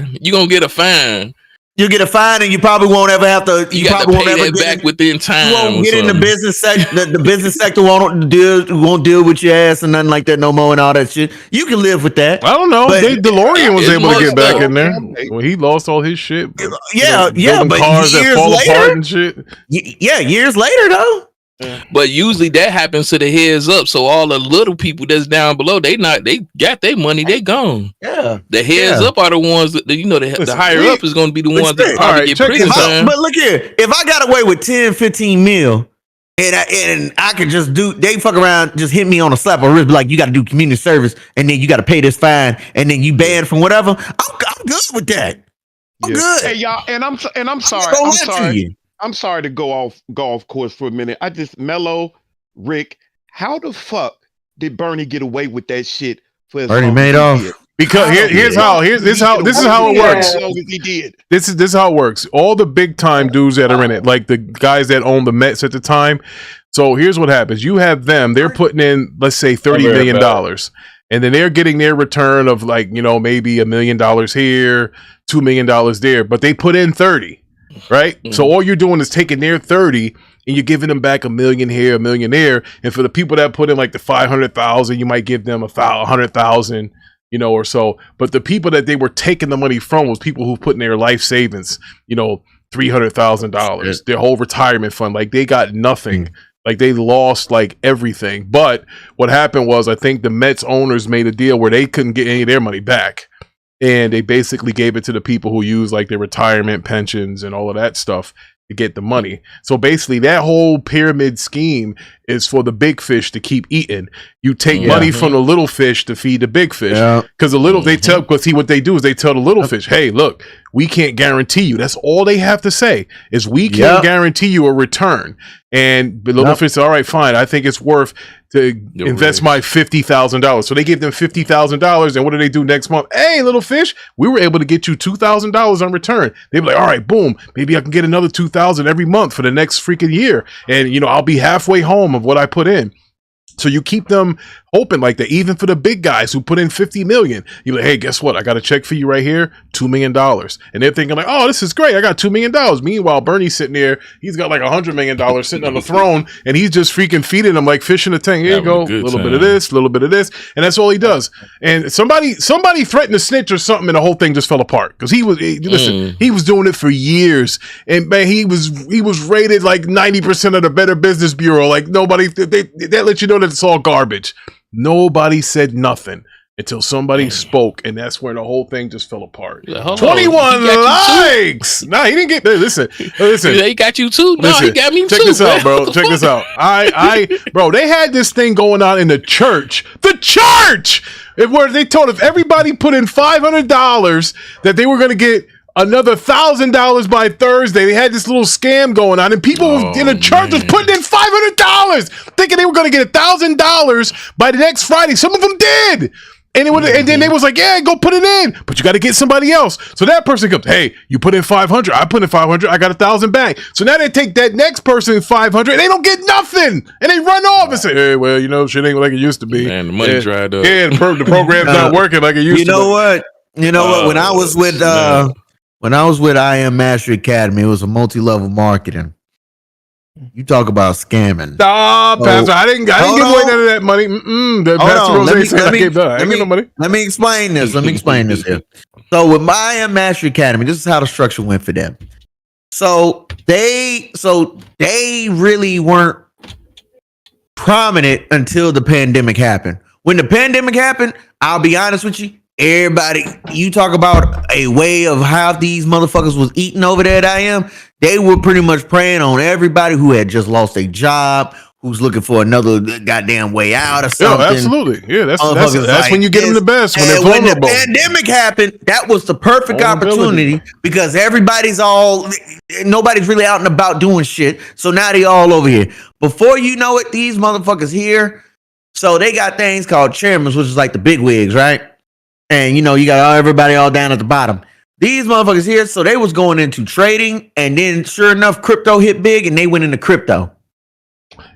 fine. You gonna get a fine. You get a fine, and you probably won't ever have to. You got to probably won't pay ever that get back in, within time. You won't or get in the something. business sector. The business sector won't deal with your ass and nothing like that no more and all that shit. You can live with that. I don't know. But- DeLorean was It's able to get messed back up. in there when he lost all his shit. Yeah, Building but cars that years fall later, apart and shit. years later though. But usually that happens to the heads up. So all the little people that's down below, they got their money, they gone. Yeah. The heads Yeah. up are the ones that the Listen, higher we- up is going to be the ones that Listen, probably alright, get check prison this out. time. But look here, if I got away with 10, 15 mil, and I could just they fuck around, just hit me on a slap or wrist, be like, you got to do community service, and then you got to pay this fine, and then you banned from whatever. I'm good with that. I'm Yeah. good. Hey y'all, and I'm sorry. gonna I'm lie to sorry. you. I'm sorry to go off course for a minute. I just Mello, Rick, how the fuck did Bernie get away with that shit for as Bernie long as he Madoff. did? Because this is how it works. As long as he did. This is how it works. All the big time dudes that are in it, like the guys that owned the Mets at the time. So here's what happens: you have them; they're putting in, let's say, $30 million, and then they're getting their return of like maybe $1 million here, $2 million there, but they put in 30, right? So all you're doing is taking their 30. And you're giving them back $1 million here, $1 million there. And for the people that put in like the 500,000, you might give them 100,000, or so. But the people that they were taking the money from was people who put in their life savings, $300,000, their whole retirement fund. Like they got nothing. Like they lost like everything. But what happened was, I think the Mets owners made a deal where they couldn't get any of their money back. And they basically gave it to the people who use like their retirement pensions and all of that stuff to get the money. So basically that whole pyramid scheme is for the big fish to keep eating. You take money from the little fish to feed the big fish. Because the little what they do is they tell the little fish, hey, look, we can't guarantee you. That's all they have to say is we can't guarantee you a return. And the little fish said, all right, fine. I think it's worth to invest my $50,000. So they gave them $50,000. And what do they do next month? Hey, little fish, we were able to get you $2,000 on return. They'd be like, all right, boom, maybe I can get another $2,000 every month for the next freaking year. And, I'll be halfway home of what I put in. So you keep them hoping like that, even for the big guys who put in 50 million. You're like, hey, guess what? I got a check for you right here, $2 million. And they're thinking like, oh, this is great. I got $2 million. Meanwhile, Bernie's sitting there. He's got like $100 million sitting on the throne, and he's just freaking feeding them like fish in a tank. Here you go, a little bit of this, a little bit of this, and that's all he does. And somebody threatened to snitch or something, and the whole thing just fell apart because he was doing it for years, and man, he was rated like 90% of the Better Business Bureau. Like nobody, that lets you know that it's all garbage. Nobody said nothing until somebody spoke, and that's where the whole thing just fell apart. 21 likes. Nah, he didn't get there. Listen. He got you too. No, he got me too. Check this out, bro. Check this out. Bro, they had this thing going on in the church. The church, where they told if everybody put in $500 that they were going to get another $1,000 by Thursday. They had this little scam going on, and people in the church was putting in $500, thinking they were going to get $1,000 by the next Friday. Some of them did, and then they was like, "Yeah, go put it in, but you got to get somebody else." So that person comes, "Hey, you put in 500. I put in 500. I got 1,000 back." So now they take that next person 500, and they don't get nothing, and they run off and say, "Hey, well, shit ain't like it used to be. Man, the money dried up. Yeah, the program's not working like it used to." You know what? When I was with I Am Mastery Academy, it was a multi-level marketing. You talk about scamming. Stop, Pastor. I didn't give away none of that money. Pastor Rose said I gave that. I ain't get no money. Let me explain this. Here. So with my I Am Mastery Academy, this is how the structure went for them. So they really weren't prominent until the pandemic happened. When the pandemic happened, I'll be honest with you, everybody, you talk about a way of how these motherfuckers was eating over there at I Am. They were pretty much preying on everybody who had just lost a job, who's looking for another goddamn way out or something. Yeah, absolutely. Yeah, that's like when you get them the best. When they're vulnerable. When the pandemic happened, that was the perfect opportunity because nobody's really out and about doing shit. So now they all over here. Before you know it, these motherfuckers here. So they got things called chairmans, which is like the big wigs, right? And you got everybody all down at the bottom. These motherfuckers here, so they was going into trading, and then sure enough, crypto hit big, and they went into crypto.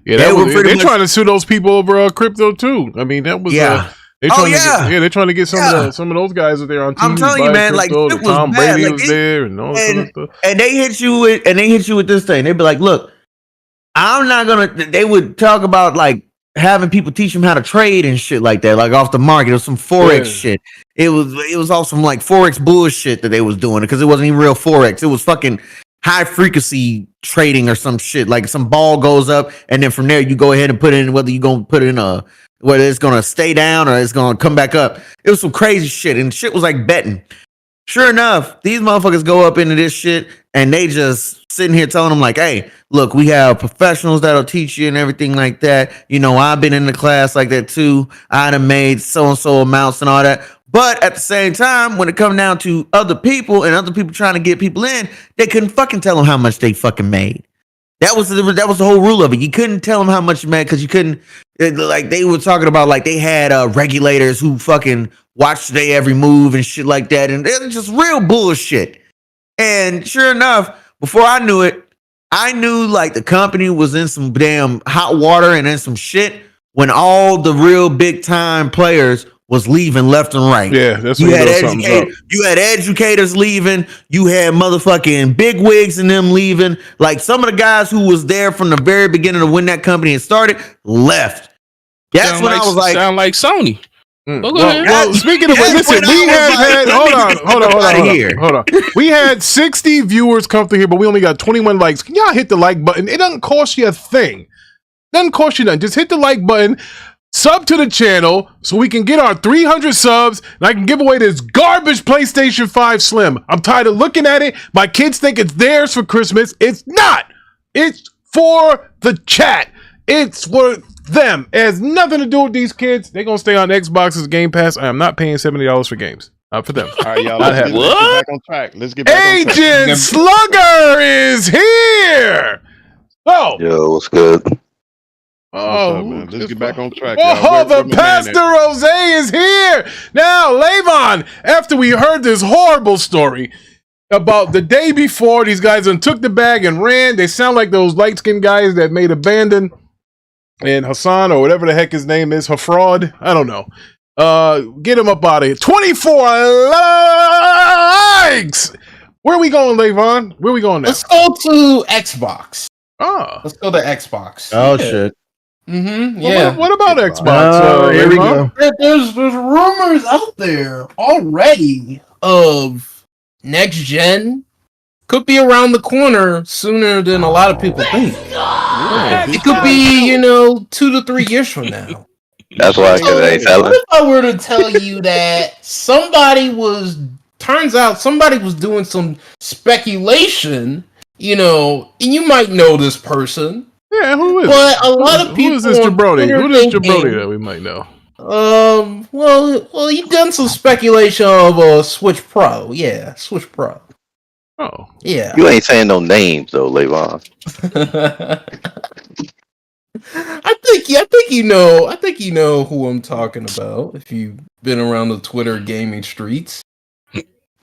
Yeah, they're trying to sue those people over crypto too. I mean, that was they're trying to get some of those guys that they're on TV. I'm telling you, man, like it was Tom bad. Brady was there, and all that stuff. And they hit you with this thing. They'd be like, "Look, I'm not gonna." They would talk about like having people teach them how to trade and shit like that, like off the market. It was some Forex shit. It was all some like Forex bullshit that they was doing because it wasn't even real Forex. It was fucking high frequency trading or some shit. Like some ball goes up, and then from there you go ahead and put in whether you're gonna put in whether it's gonna stay down or it's gonna come back up. It was some crazy shit, and shit was like betting. Sure enough, these motherfuckers go up into this shit, and they just sitting here telling them like, "Hey, look, we have professionals that'll teach you and everything like that. I've been in the class like that too. I done made so-and-so amounts and all that." But at the same time, when it come down to other people and other people trying to get people in, they couldn't fucking tell them how much they fucking made. That was the whole rule of it. You couldn't tell them how much you made because you couldn't. Like they were talking about, like they had regulators who fucking watched their every move and shit like that, and it was just real bullshit. And sure enough, before I knew it, I knew like the company was in some damn hot water and in some shit when all the real big time players was leaving left and right. Yeah, that's what you had educators leaving. You had motherfucking big wigs and them leaving. Like some of the guys who was there from the very beginning of when that company had started left. That's when I was like, sound like Sony. Well, speaking of listen, we had hold on. We had 60 viewers come through here, but we only got 21 likes. Can y'all hit the like button? It doesn't cost you a thing. Doesn't cost you nothing. Just hit the like button. Sub to the channel so we can get our 300 subs and I can give away this garbage PlayStation 5 Slim. I'm tired of looking at it. My kids think it's theirs for Christmas. It's not. It's for the chat. It's for them. It has nothing to do with these kids. They're going to stay on Xbox's Game Pass. I am not paying $70 for games. Not for them. All right, y'all. Let's get back on track. Let's get back on track. Agent Slugger is here. Oh. Yo, what's good? Oh, man? Let's get back on track. Oh, the Pastor Rose is here. Now, Levon, after we heard this horrible story about the day before, these guys took the bag and ran. They sound like those light-skinned guys that made Abandon. and Hassan or whatever the heck his name is, Hafraud. I don't know. Get him up out of here. 24 likes. Where are we going, Levon? Where are we going now? Let's go to Xbox. Oh, let's go to Xbox. Oh shit. Mm-hmm. Well, Yeah. what about Xbox? Here we go. There's rumors out there already of next gen could be around the corner sooner than a lot of people think. It could be 2 to 3 years from now. That's why I said they tell What if I were to tell you that turns out somebody was doing some speculation, and you might know this person. Yeah, who is? But a lot of people. Who is this jabroni? Who is thinking, jabroni that we might know? Well, you've done some speculation of a Switch Pro. Yeah, Switch Pro. Oh, yeah. You ain't saying no names though, Levon. I think you know. I think you know who I'm talking about if you've been around the Twitter gaming streets.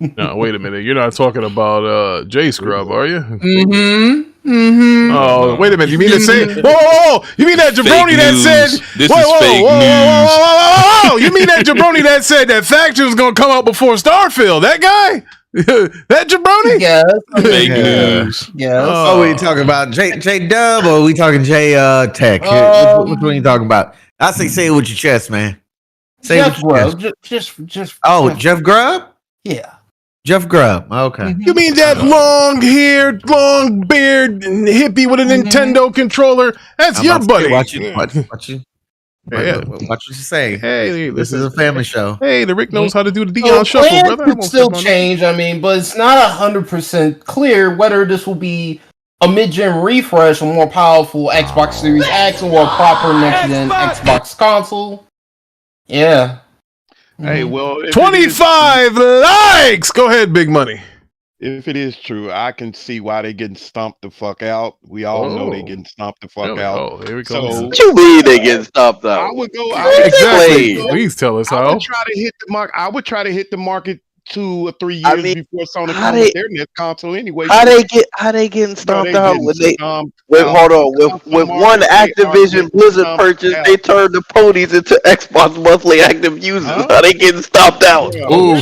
No, wait a minute. You're not talking about J Scrub, are you? Mm-hmm. Mm-hmm. Oh, wait a minute. You mean to say? Whoa! You mean that jabroni that said? This is fake news. Whoa! You mean that jabroni that said that Faction was gonna come out before Starfield? That guy? That jabroni? Yeah. Fake news. Yeah. Oh, we talking about J Dub or we talking J Tech? Which one you talking about? I say it with your chest, man. Say Jeff it with your Grubb. chest. Just. Jeff Grubb? Yeah. Jeff Grubb. Okay. You mean that long-haired, long-beard hippie with a Nintendo controller? That's your buddy. Watch you. Watch you. Yeah. Watch what you say. Hey, this is a family show. Hey, the Rick knows how to do the Dion Shuffle, Plans brother. could still change. But it's not 100% clear whether this will be a mid-gen refresh, a more powerful Xbox Series X, or a proper next-gen Xbox console. Yeah. Hey, well, 25 likes. Go ahead, Big Money. If it is true, I can see why they getting stomped the fuck out. We all know they getting stomped the fuck out. Oh, here we go. So, What you mean they getting stopped out? I would go. Exactly. Please tell us I how. would try to hit the market. I would try to hit the market 2 or 3 years before Sony comes with their next console. Anyway, How they getting stomped out with one Activision Blizzard purchase? They turned the ponies into Xbox monthly active users. How they getting stomped out? Ooh.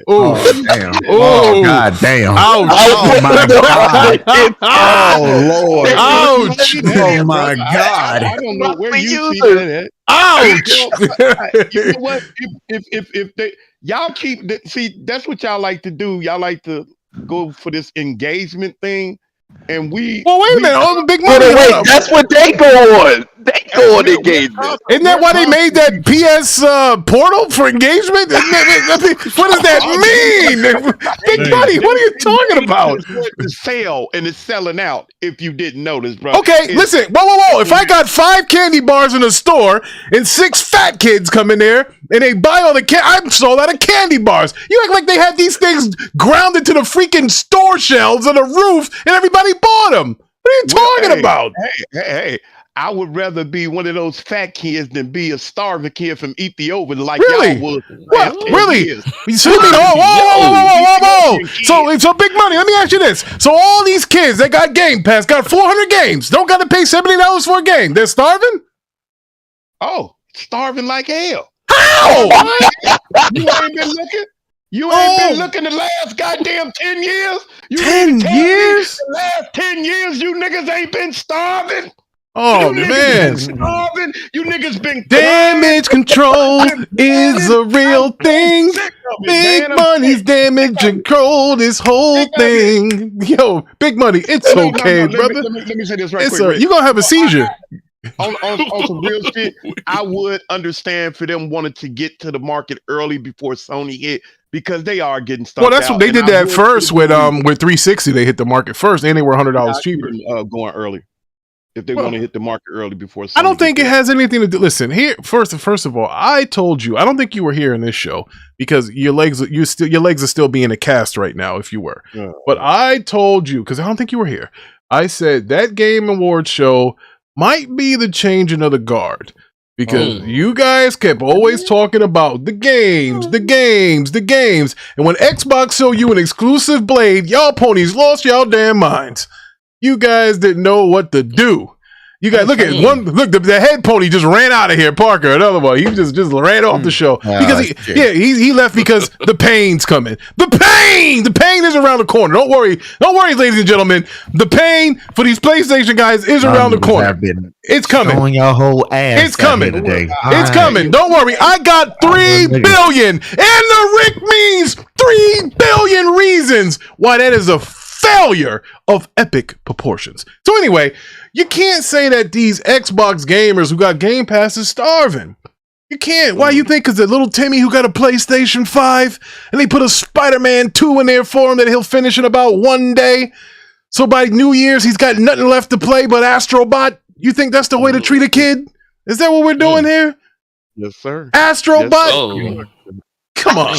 Oh, damn. Oh, God damn. Ouch. Oh, my God. Oh, Lord. Ouch. Oh, my God. I don't know where you see that at. Ouch. You know what? If they y'all see, that's what y'all like to do. Y'all like to go for this engagement thing, and we. Well, wait a minute. Oh, the Big Money. Wait, that's what they go on. They go on engagement. Isn't that why they made that PS portal for engagement? What does that mean? Big Money, what are you talking about? It's sale and it's selling out. If you didn't notice, bro. Okay, listen. Whoa. If I got 5 candy bars in a store and 6 fat kids come in there and they buy all the I'm sold out of candy bars. You act like they had these things grounded to the freaking store shelves on the roof and everybody bought them. What are you talking about? Hey. I would rather be one of those fat kids than be a starving kid from Ethiopia like Really? y'all would. What? Really? So you mean, whoa. So Big Money, let me ask you this. So all these kids that got Game Pass, got 400 games, don't got to pay $70 for a game. They're starving? Oh, starving like hell. How? You ain't been looking? You ain't been looking the last goddamn 10 years? 10 years? The last 10 years, you niggas ain't been starving? Oh, you man. Starving. You niggas been damage control is a real thing. Big Money's damage control this whole thing. Yo, Big Money, it's okay, brother. Let me say this right quick. You're going to have a seizure. On some real shit, I would understand for them wanting to get to the market early before Sony hit because they are getting stuff. Well, that's what they did that first with 360. They hit the market first and they were $100 cheaper. Going early. If they want to hit the market early before Sony. I don't think it has anything to do. Listen, here first of all, I told you. I don't think you were here in this show because your legs are still being a cast right now. If you were, but I told you because I don't think you were here. I said that Game Awards show might be the changing of the guard because you guys kept always talking about the games, and when Xbox showed you an exclusive Blade, y'all ponies lost y'all damn minds. You guys didn't know what to do. You got look at one. Look, the head pony just ran out of here. Parker, another one. He just ran off the show because he left because the pain's coming. The pain is around the corner. Don't worry, ladies and gentlemen. The pain for these PlayStation guys is around the corner. It's coming. Showing your whole ass. It's coming today. It's coming. Don't worry. I got 3 billion, and the Rick means 3 billion reasons why that is a failure of epic proportions. So anyway, you can't say that these Xbox gamers who got Game Pass is starving. You can't. Why you think? Because the little Timmy who got a PlayStation 5 and they put a Spider-Man 2 in there for him that he'll finish in about 1 day. So by New Year's, he's got nothing left to play but Astrobot. You think that's the way to treat a kid? Is that what we're doing here? Yes, sir. Astrobot? Yes, Oh, come on.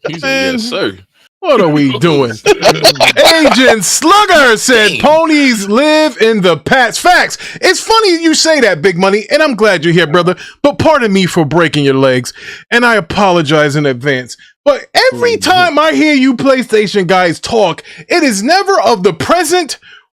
he said, yes, sir. What are we doing? Agent Slugger said ponies live in the past. Facts. It's funny you say that, Big Money, and I'm glad you're here, brother. But pardon me for breaking your legs, and I apologize in advance. But every time I hear you PlayStation guys talk, it is never of the present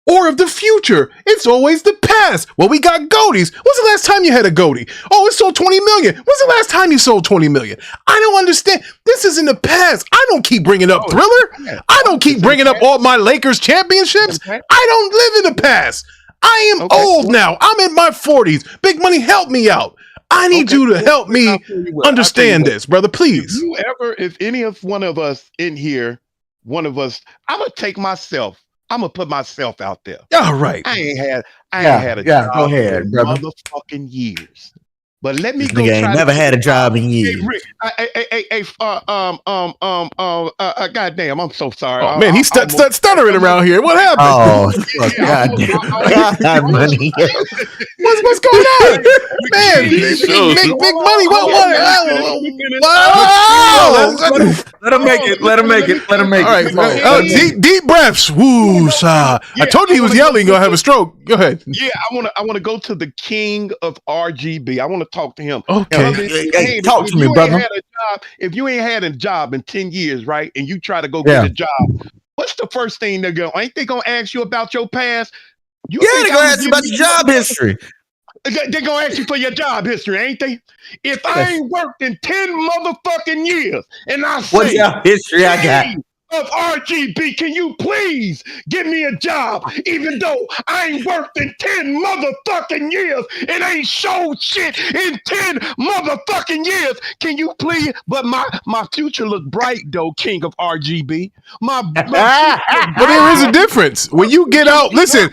or of the future. It's always the past. Well, we got goatees. When's the last time you had a goatee? Oh, it sold 20 million. When's the last time you sold 20 million? I don't understand. This is in the past. I don't keep bringing up Thriller. I don't keep bringing up all my Lakers championships. I don't live in the past. I am old now. I'm in my 40s. Big Money, help me out. I need you to help me understand this, brother, please. If any of one of us in here, I'm going to take myself. I'm gonna put myself out there. All right. I ain't had a job go ahead, in brother. motherfucking years. But let me This go. nigga ain't never had a job in years. Goddamn, I'm so sorry. Oh man, he's stuttering around here. What happened? Oh, goddamn. Money. What's going on, man? Big Money. Let him make it. Let him make it. Let him make it. All right, deep breaths. Woo, I told you he was yelling. Gonna have a stroke. Go ahead. Yeah, I want to go to the king of RGB. I want to talk to him. Okay. Hey, talk to me, brother. If you ain't had a job in 10 years, right, and you try to go get a job, what's the first thing they're going? Ain't they gonna ask you about your past? They're gonna ask you about your job history. They're gonna ask you for your job history, ain't they? If I ain't worked in 10 motherfucking years, and I say, what job history I got? Of RGB, can you please give me a job, even though I ain't worked in 10 motherfucking years and ain't showed shit in 10 motherfucking years? Can you please? But my future look bright though, king of RGB. But there is a difference when you get out. Listen,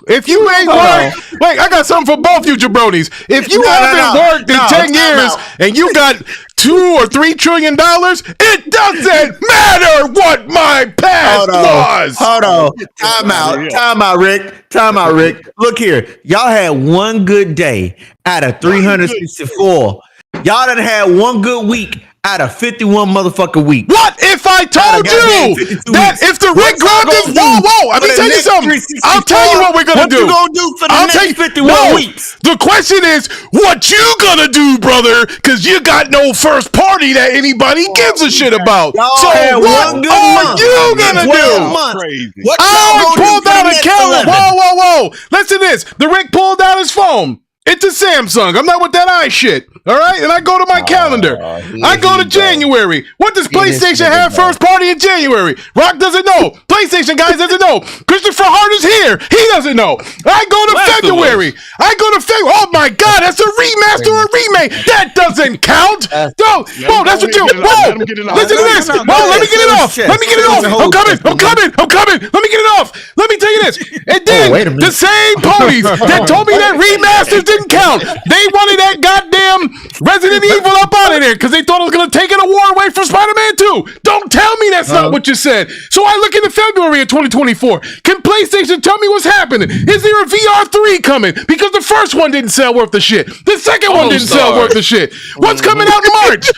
if you ain't worked, wait, I got something for both you jabronis. If you haven't worked in 10 years and you got $2 or $3 trillion, it doesn't matter what my past was. Hold on. Time out, Rick. Look here. Y'all had one good day out of 364. Y'all done had one good week out of 51 motherfucking weeks. What if I told you that if the Rick grabbed this? Whoa! Let me tell you something. I'll tell you what we're gonna do. What you gonna do for the next 51 weeks? The question is, what you gonna do, brother? Because you got no first party that anybody gives a shit about. So what are you gonna do? I pulled out a calendar. Whoa! Listen to this. The Rick pulled out his phone. It's a Samsung. I'm not with that eye shit. All right? And I go to my calendar. I go to January. What does PlayStation have first party in January? Rock doesn't know. PlayStation guys doesn't know. Christopher Hart is here. He doesn't know. I go to February. Oh my God, that's a remaster or a remake. That doesn't count. Whoa, that's what you. Whoa, listen to this. Whoa, let me get it off. I'm coming. Let me get it off. Let me tell you this. And then the same ponies that told me that remasters didn't count. They wanted that goddamn Resident Evil up out of there because they thought it was going to take an award away from Spider-Man 2. Don't tell me that's not what you said. So I look into February of 2024. Can PlayStation tell me what's happening? Is there a VR 3 coming? Because the first one didn't sell worth the shit. The second one didn't sell worth the shit. What's coming out in March?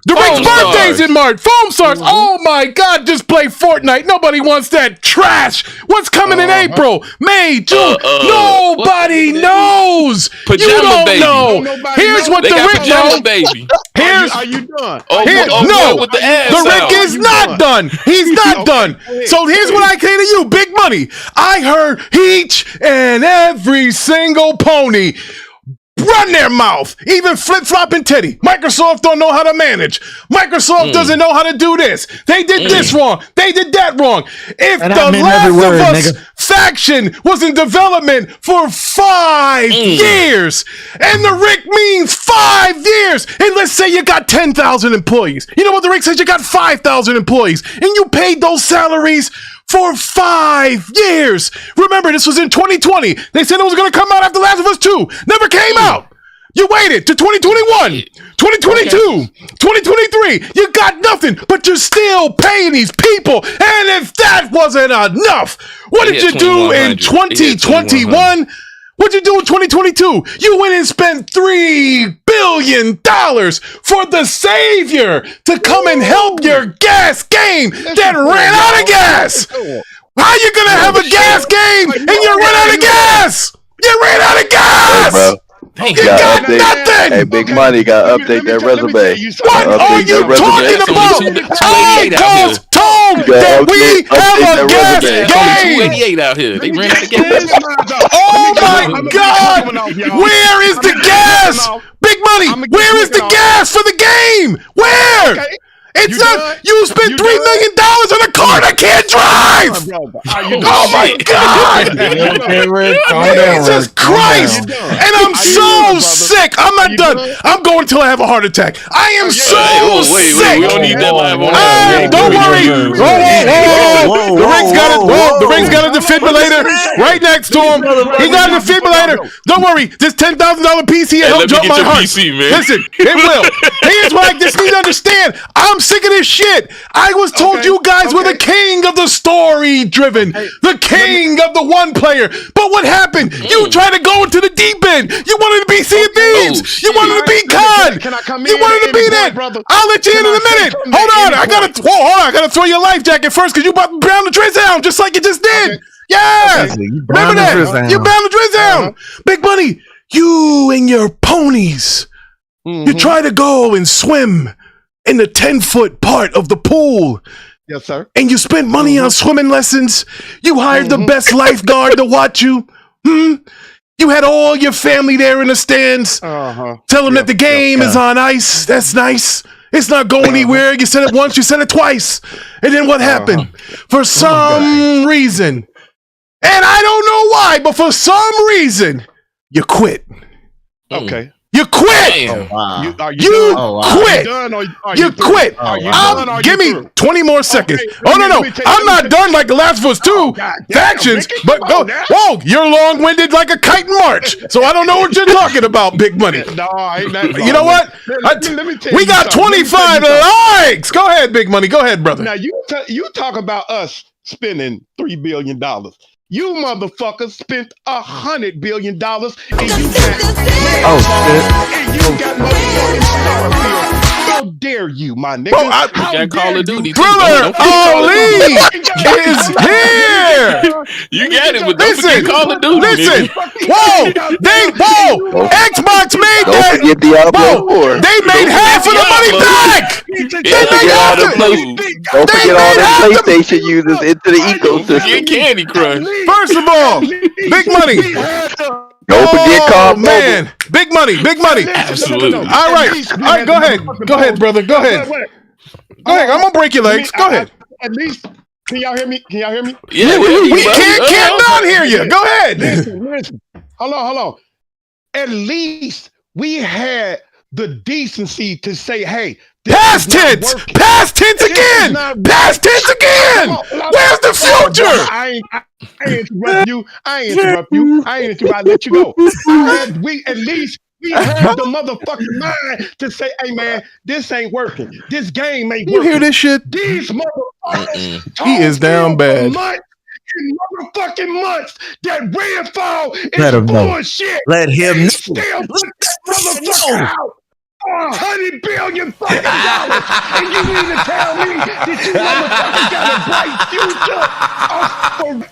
The Rick's birthday's in March. Foam Stars. Oh my God, just play Fortnite. Nobody wants that trash. What's coming in April, May, June? Nobody knows. Pajama you don't baby. know. Here's what the Rick knows. Baby. Here's Are you done? No, with the ass the Rick out. is not done. He's not done. So here's what I say to you, Big Money. I heard each and every single pony run their mouth, even Flip Flop and Teddy. Microsoft don't know how to manage. Microsoft doesn't know how to do this. They did this wrong. They did that wrong. If And The I meant Last every word, of Us nigga. faction was in development for 5 years, and the Rick means 5 years, and let's say you got 10,000 employees. You know what the Rick says? You got 5,000 employees, and you paid those salaries for 5 years. Remember, this was in 2020. They said it was going to come out after Last of Us 2. Never came out. You waited to 2021, 2022, 2023. You got nothing, but you're still paying these people. And if that wasn't enough, what did you do in 2021? What'd you do in 2022? You went and spent $3 billion for the savior to come and help your gas game that ran out of gas. How you gonna have a gas game and you run out of gas? You ran out of gas. Hey, bro. You got nothing! Hey, Big Money, gotta update that resume. What are you talking about? I cause Tone that we have a gas game! 288 out here. They ran out of gas. Oh my God! Where is the gas? Big Money, where is the gas for the game? Where? It's not. You spent $3 million on a car that can't drive. Oh my God! Jesus Christ! And I'm so sick. I'm not done. I'm going till I have a heart attack. I am so sick. We don't need that live on. Don't worry. The Ring's got a defibrillator right next to him. He got a defibrillator. Don't worry. This $10,000 PC helped jump my heart. Listen, it will. Here's what I just need to understand. I'm sick of this shit. I was told you guys were the king of the story driven, the king of the one player. But what happened? You tried to go into the deep end. You wanted to be Sea of Thieves. You wanted to be COD. You wanted to be that. I'll let you in a minute. Hold on. I gotta throw your life jacket first because you about to brown the Driz down just like you just did. Yeah. Remember that? You bound the Driz down. Big Money, you and your ponies. You try to go and swim in the 10-foot part of the pool. Yes, sir. And you spent money on swimming lessons. You hired the best lifeguard to watch you. You had all your family there in the stands. Tell them that the game is on ice. That's nice. It's not going anywhere. You said it once, you said it twice. And then what happened? For some reason, and I don't know why, but for some reason, you quit. Okay. You quit. Oh, wow. You quit. You quit. Give me 20 more seconds. No. I'm not done like The Last of Us 2 factions, but go. Whoa, you're long-winded like a kite in March. So I don't know what you're talking about, Big Money. No, I ain't. You know what? We got 25 likes. Go ahead, Big Money. Go ahead, brother. Now you talk about us spending $3 billion. You motherfuckers spent $100 billion and you got motherfucking Starfield. How dare you, my nigga? Got Call of Duty. Thriller Ali is here. You got it, but don't forget Call of Duty. Listen. Whoa. Xbox made that. They made half of the money back. Don't forget all the PlayStation users into the ecosystem. Get Candy Crush. First of all, Big Money. Don't forget Call man. Big Money. Absolutely. All right, go ahead, brother. Go ahead. I'm gonna break your legs. Go ahead. At least, can y'all hear me? Yeah, we can't not hear you. Go ahead. Listen. Hold on. At least we had the decency to say, hey, past tense again. Past tense again. Where's the future? I ain't interrupt you. I let you go. We had the motherfucking mind to say, hey man, this ain't working. This game ain't working. You hear this shit? These motherfuckers. He is down bad. Motherfucking months that Redfall is bullshit. Let him still put that motherfucker out. $100 billion fucking dollars, and you mean to tell me that you motherfuckers got a bright future in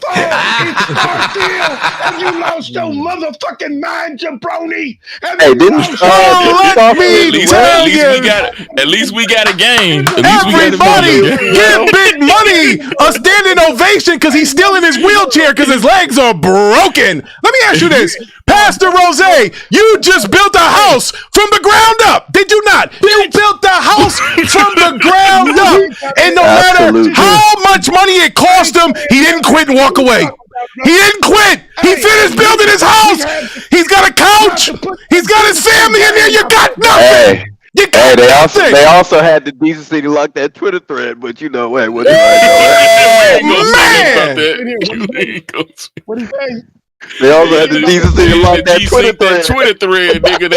Starfield, and you lost your motherfucking mind, jabroni? Hey, didn't at least we got a game. Everybody give Big Money a standing ovation because he's still in his wheelchair because his legs are broken. Let me ask you this, Pastor Rose, you just built a house from the ground up, did you not? You built the house from the ground up, and no matter how much money it cost him, he didn't quit and walk away. He didn't quit. He finished building his house. He's got a couch. He's got his family in there. You got nothing. They also had the decency to lock that Twitter thread, but you know, what do I know? What do you say? They also had the decency to lock that Twitter thread, nigga.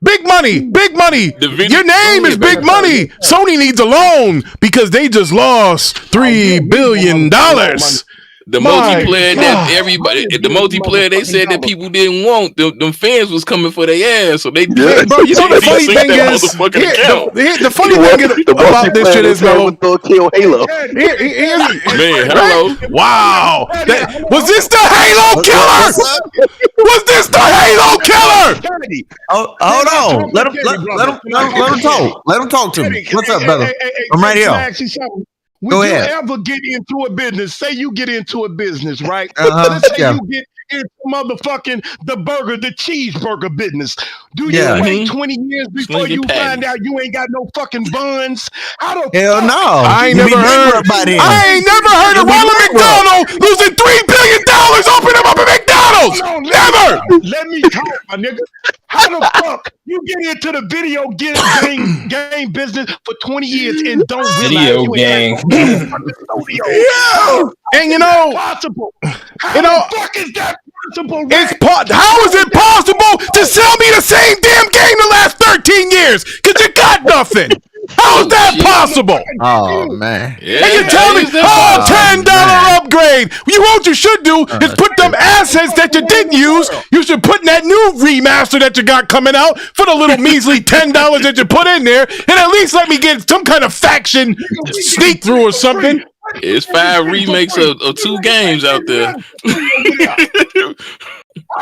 Big money. Your name is Big Money. Sony needs a loan because they just lost $3 billion. The multiplayer that everybody, the multiplayer they said that people didn't want, them fans was coming for their ass, so they. Yeah, bro, you know the funny thing is, the funny thing about this shit is, Melo. Kill Halo. Man, hello. Wow, was this the Halo killer? Was this the Halo killer? Oh, hold on. Let him talk to me. What's up, brother? I'm right here. Would you ever get into a business? Say you get into a business, right? Let's say you get into motherfucking the cheeseburger business. Do you wait 20 years before you find out you ain't got no fucking buns? Hell no. I ain't never heard of Ronald McDonald losing $3 billion opening up a McDonald's. Never. Let me talk, my nigga. How the fuck you get into the video game business for 20 years and don't realize you ain't and you know, possible. How the fuck is that possible? How is it possible to sell me the same damn game the last 13 years? Because you got nothing. How is that possible? Oh man! And you tell me, $10 upgrade. What you should do is put them assets that you didn't use. You should put in that new remaster that you got coming out for the little measly $10 that you put in there, and at least let me get some kind of faction sneak through or something. It's 5 remakes of 2 games out there.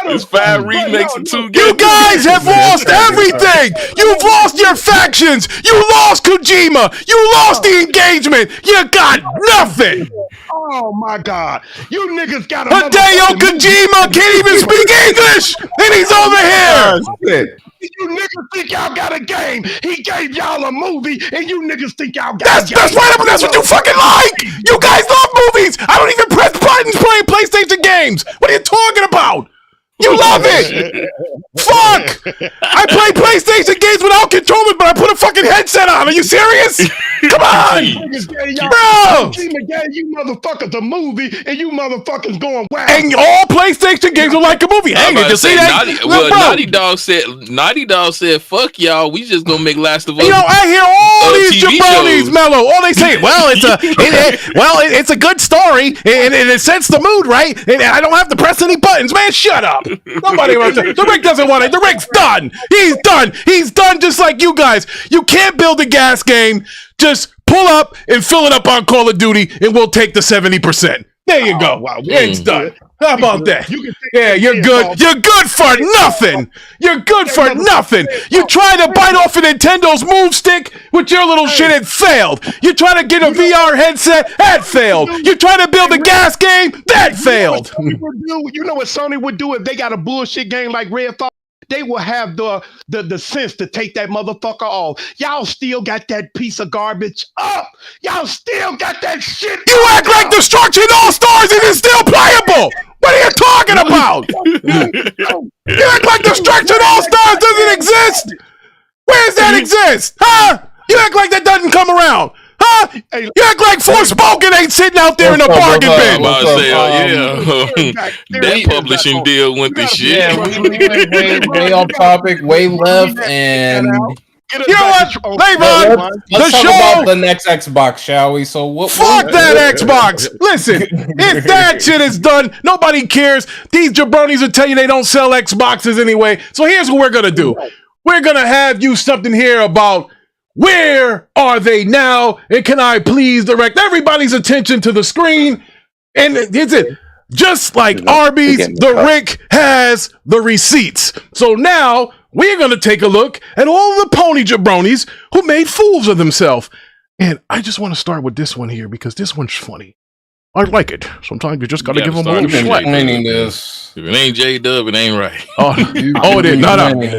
It's 5 remakes of 2 games. You guys have lost everything. You've lost your factions. You lost Kojima. You lost the engagement. You got nothing. Oh my God! You niggas got Hideo Kojima can't even speak English, and he's over here. You niggas think y'all got a game? He gave y'all a movie, and you niggas think y'all got a game. That's right, but that's what you fucking like. You guys love movies. I don't even press buttons playing PlayStation games. What are you talking about? You love it! Fuck! I play PlayStation games without controllers, but I put a fucking headset on. Are you serious? Come on! Bro! You motherfuckers a movie, and you motherfuckers going wild. And all PlayStation games are like a movie. Hey, did you see that? Naughty Dog said, fuck y'all, we just gonna make Last of Us. You know, I hear all these jabronis, Mello. All they say, well, it's a good story, and it sets the mood, right? And I don't have to press any buttons. Man, shut up. Nobody wants it. The Rick doesn't want it. The Rick's done. He's done. He's done just like you guys. You can't build a gas game. Just pull up and fill it up on Call of Duty, and we'll take the 70%. There you go. Wow. It's done. How about that? Yeah, you're good. You're good for nothing. You're good for nothing. You tried to bite off of Nintendo's Move Stick with your little shit. It failed. You tried to get a VR headset. That failed. You tried to build a gas game. That failed. You know what Sony would do if they got a bullshit game like Redfall? They will have the sense to take that motherfucker off. Y'all still got that piece of garbage up. Y'all still got that shit. You act like Destruction All-Stars and it's still playable. What are you talking about? You act like Destruction All-Stars doesn't exist. Where does that exist? Huh? You act like that doesn't come around. Huh? You act like Forspoken ain't sitting out there in a bargain bin. That publishing deal went to shit. Yeah, we went way off topic, way left, and You know what, Levon? Let's The talk show. about the next Xbox, shall we? So what? Fuck that Xbox. Listen, if that shit is done, nobody cares. These jabronis will tell you they don't sell Xboxes anyway. So here's what we're gonna do. We're gonna have you something here about where are they now, and can I please direct everybody's attention to the screen? And it's it. Just like Arby's, the Rick has the receipts. So now we're going to take a look at all the pony jabronis who made fools of themselves. And I just want to start with this one here because this one's funny. I like it. Sometimes you just got to give them a little slack. If it ain't J-Dub, it ain't right. Oh, it is. No.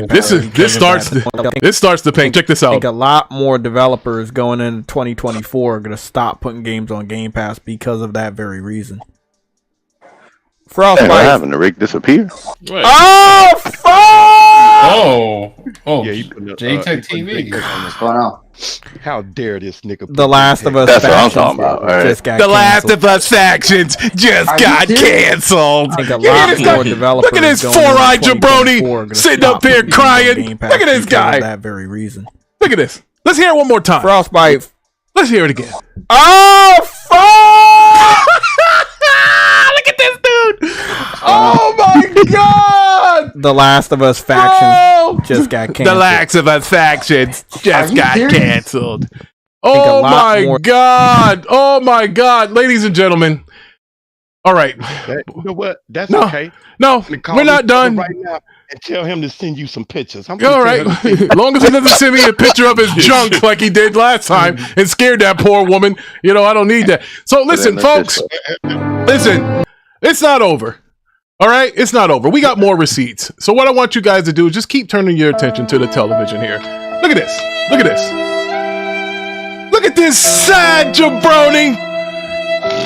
This starts the pain. Check this I out. think a lot more developers going into 2024 are going to stop putting games on Game Pass because of that very reason. What happened? The Rick disappeared? Right. Oh, fuck! Oh, Yeah, he putting up, JTech TV. What's going on? How dare this nigga? The Last of Us That's what I'm factions talking about. All right. just got The Last canceled. of Us factions just got canceled. I think a You hear lot this more guy? developers Look at this going into four-eyed 2024 are jabroni gonna sitting stop up there putting games on crying. Game Pass Look at this because of guy. that very reason. Look at this. Let's hear it one more time. Frostbite. Let's hear it again. Oh, fuck! Look at this dude. Oh my god. The Last of Us faction just got canceled. The Last of Us factions just got canceled. think a Oh lot my more- god. Oh my god. Ladies and gentlemen. All right. You know what? That's No. okay. No, we're not done. Right now, and tell him to send you some pictures. I'm All gonna right. tell him to send you- As long as he doesn't send me a picture of his junk like he did last time and scared that poor woman, I don't need that. So listen, folks. Listen, it's not over. All right? It's not over. We got more receipts. So what I want you guys to do is just keep turning your attention to the television here. Look at this. Look at this. Look at this sad jabroni.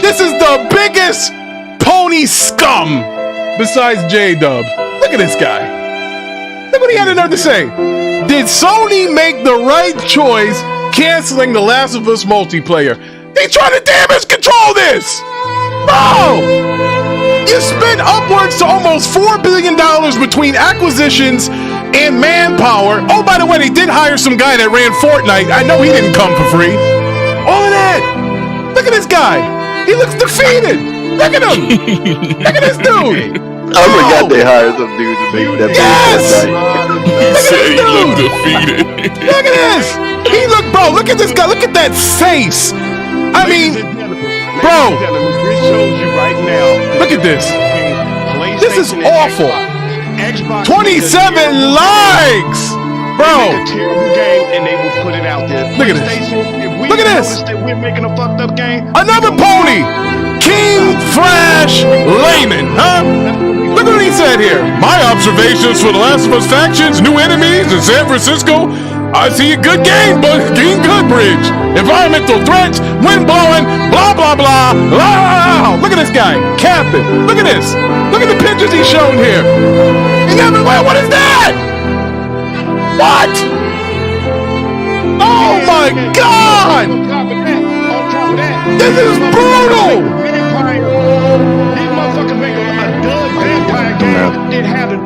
This is the biggest pony scum besides J-Dub. Look at this guy. Look what he had the nerve to say. Did Sony make the right choice canceling The Last of Us multiplayer? They trying to damage control this. Bro! You spent upwards to almost $4 billion between acquisitions and manpower. Oh, by the way, they did hire some guy that ran Fortnite. I know he didn't come for free. All of that. Look at this guy. He looks defeated. Look at him. Look at this dude. I forgot they hired some dude to make that. Yes! He looked defeated. Look at this. He look at this guy. Look at that face. I mean, bro. This shows you right now. Look at this. This is PlayStation and awful. Xbox 27 likes, bro. Make a terrible game and they will put it out there. Look at this. PlayStation, if we Look at this. notice that we're making a fucked up game. Another pony. King Flash Layman, huh? Look what he said here. My observations for The Last of Us factions, new enemies in San Francisco. I see a good game, but King Goodbridge. Environmental threats, wind blowing, blah, blah, blah, blah. Look at this guy, capping. Look at this. Look at the pictures he's shown here. What is that? What? Oh my God! This is brutal!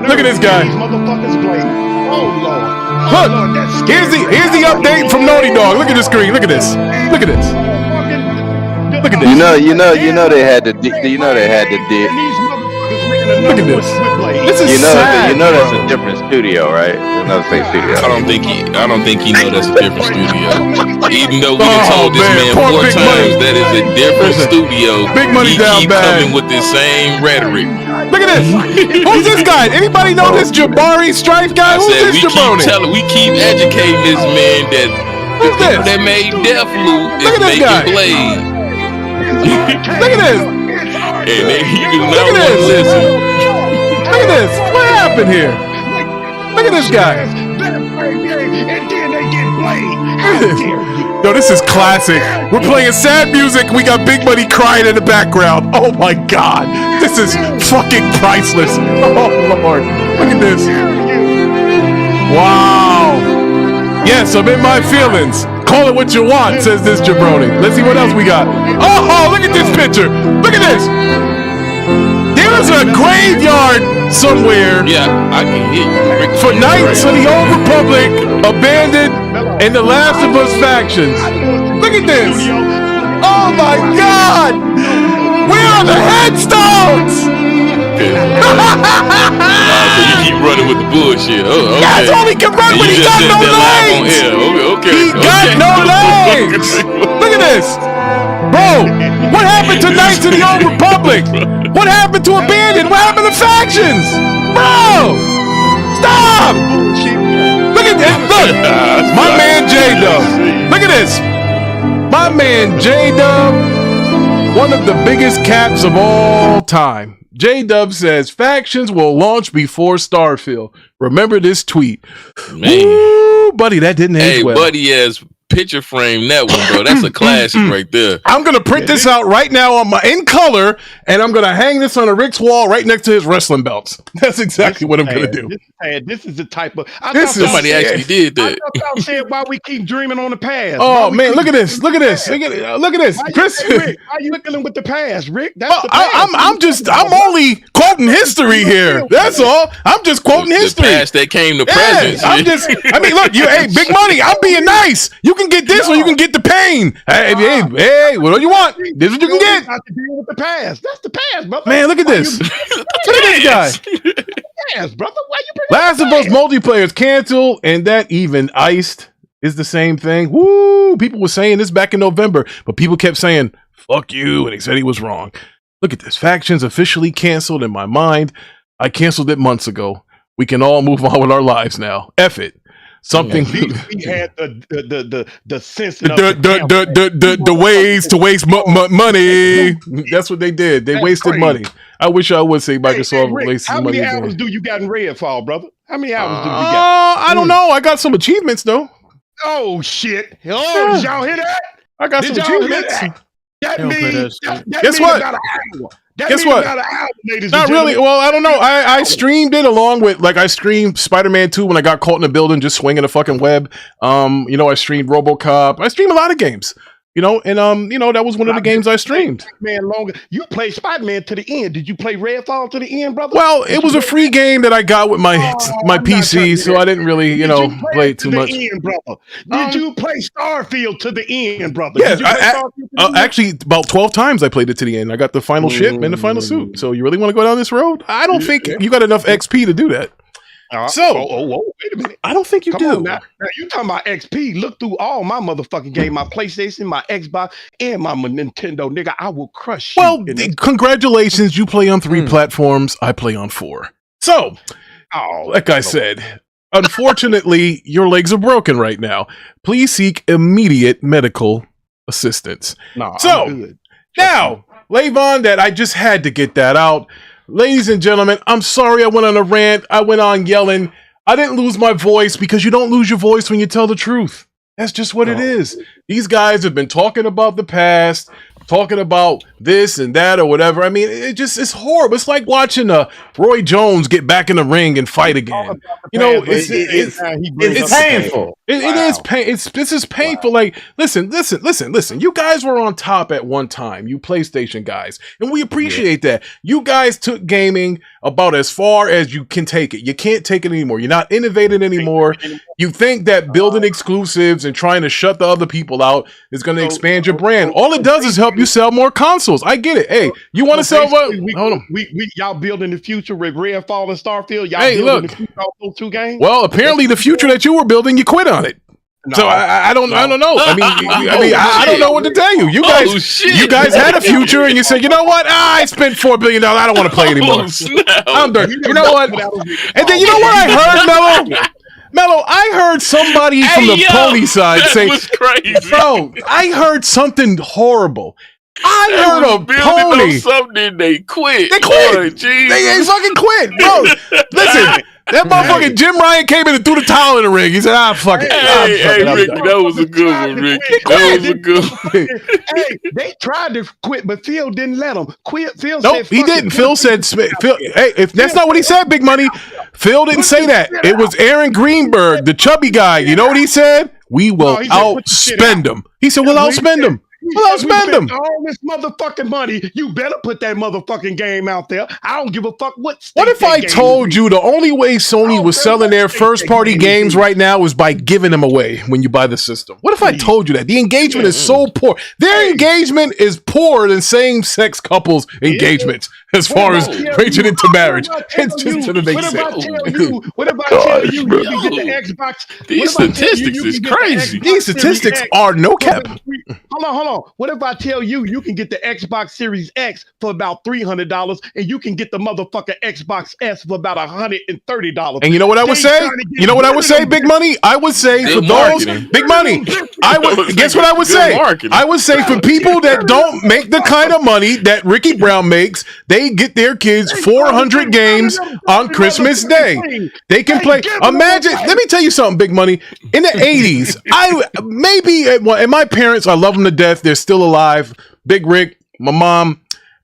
Look at this guy. Look, here's the update from Naughty Dog. Look at the screen. Look at this. Look at this. Look at this. You know they had to. Look at this. This is sad. You know that's a different studio, right? Another same studio. I don't think he know that's a different studio. Even though we done told this man poor 4 Big times Money. that is a different studio. Big Money he down keep bad. coming with the same rhetoric. Look at this. Who's this guy? Anybody know this Jabari Strife guy? I Who's said this we jabroni? keep educating this man that the Who's people this? that made Deathloop Look is at this guy. making Blade. Look at this. And then he do Look not at want to this. listen. Look at this. What happened here? Look at this guy. No, this is classic. We're playing sad music. We got Big Money crying in the background. Oh my God. This is fucking priceless. Oh Lord. Look at this. Wow. Yes, I'm in my feelings. Call it what you want, says this jabroni. Let's see what else we got. Oh, look at this picture. Look at this. There There's a graveyard somewhere. Yeah, I can hear you. Rick, For Knights of the Old Republic, Abandoned, and the Last of Us factions. Look at this. Oh my God! Where are the headstones? So you keep running with the bullshit. Oh, okay. That's all he can run when he got no legs. He got no legs. Look at this. Bro, what happened to Knights of the Old Republic? What happened to Abandoned? What happened to factions? Bro, stop. Look at this. Look, my man J-Dub. Look at this. My man J-Dub, one of the biggest caps of all time. J-Dub says factions will launch before Starfield. Remember this tweet. Man. Woo, buddy, that didn't age well. Buddy has picture frame that one, bro. That's a classic right there. I'm gonna print this out right now on in color, and I'm gonna hang this on a Rick's wall right next to his wrestling belts. That's exactly what I'm gonna do. This is the type of Somebody actually did that. I said why we keep dreaming on the past. Oh man, look at this! Look at this! Look at this, Chris. Rick, why you looking with the past, Rick? That's the past. I'm only quoting history here. That's all. I'm just quoting history. The past that came to present. I mean, look, hey, big money. I'm being nice. You can get this, or you can get the pain. Hey, what do you want? This is what you can get. Have to deal with the past. That's the past, brother. Man, look at this. Look at this guy. Past, brother. Why you bring Last of Us multiplayer is canceled, and that even iced is the same thing. Woo! People were saying this back in November, but people kept saying, fuck you, and he said he was wrong. Look at this. Factions officially canceled in my mind. I canceled it months ago. We can all move on with our lives now. F it. Something we had the sense the ways to waste money. That's what they did. They wasted money. I wish I would say Microsoft wasted money. How many hours do you got in Redfall, brother? How many hours do you got? I don't know. I got some achievements though. Oh shit! Oh, did y'all hear that? I got some achievements. That means guess what? Guess what? Not really. Well, I don't know. I streamed it along with I streamed Spider-Man 2 when I got caught in a building just swinging a fucking web. I streamed RoboCop. I streamed a lot of games. That was one of the games I streamed. You played Spider-Man to the end. Did you play Redfall to the end, brother? Well, it was a free game that I got with my PC, so I didn't really, play it too much. End, brother? Did you play Starfield to the end, brother? Yeah, actually, about 12 times I played it to the end. I got the final ship and the final suit. So you really want to go down this road? I don't think you got enough XP to do that. Wait a minute. I don't think you do. Now you talking about XP? Look through all my motherfucking game, my PlayStation, my Xbox, and my Nintendo, nigga. I will crush you. Well, congratulations. You play on 3 platforms. I play on 4. So, like I said, unfortunately, your legs are broken right now. Please seek immediate medical assistance. Now, Levon, that I just had to get that out. Ladies and gentlemen, I'm sorry I went on a rant. I went on yelling. I didn't lose my voice because you don't lose your voice when you tell the truth. That's just what it is. These guys have been talking about the past, talking about this and that or whatever. I mean, it's horrible. It's like watching Roy Jones get back in the ring and fight again. It's painful. It is pain. This is painful. Wow. Like, listen. You guys were on top at one time, you PlayStation guys, and we appreciate that. You guys took gaming about as far as you can take it. You can't take it anymore. You're not innovating anymore. You think that building exclusives and trying to shut the other people out is going to expand your brand. All it does is help you sell more consoles. I get it. Hey, you want to sell what? Hold on. Y'all building the future with Redfall and Starfield. Y'all building the future of those 2 games. Well, apparently the future that you were building, you quit on it. No, so I don't know. I don't know what to tell you. You guys had a future, and you said, you know what? I spent $4 billion. I don't want to play anymore. I'm done. You know what? And then you know what I heard, Mello? I heard somebody from the pony side say, "Bro, I heard something horrible. I heard a pony. Something they quit. They quit. They fucking quit, bro. Listen." That motherfucking Jim Ryan came in and threw the towel in the ring. He said, fuck it. Hey, Ricky, that was a good one, Ricky. That was a good one. Hey, they tried to quit, but Phil didn't let them quit. Phil said, he didn't. Phil said, hey, if that's not what he said, Big Money. Phil didn't say that. It was Aaron Greenberg, the chubby guy. You know what he said? We will outspend them. He said, we'll outspend them. Well, I'll spend them. All this motherfucking money, you better put that motherfucking game out there. I don't give a fuck what state. What if I told you the only way Sony was selling their first-party games right now is by giving them away when you buy the system? What if I told you that? The engagement is so poor. Their engagement is poorer than same-sex couples' engagements as far as reaching into marriage. It's just to make sense. What if I tell you you can get the Xbox? These statistics is crazy. These statistics are no cap. Hold on. What if I tell you you can get the Xbox Series X for about $300 and you can get the motherfucking Xbox S for about $130? And you know what I would say? You know what I would say, Big Money? I would say for those Big Money. I would guess what I would say? I would say for people that don't make the kind of money that Ricky Brown makes, they get their kids 400 games on Christmas Day. They can play. Imagine. Let me tell you something, Big Money. In the 80s, and my parents, I love them to death. They're still alive. Big Rick, my mom,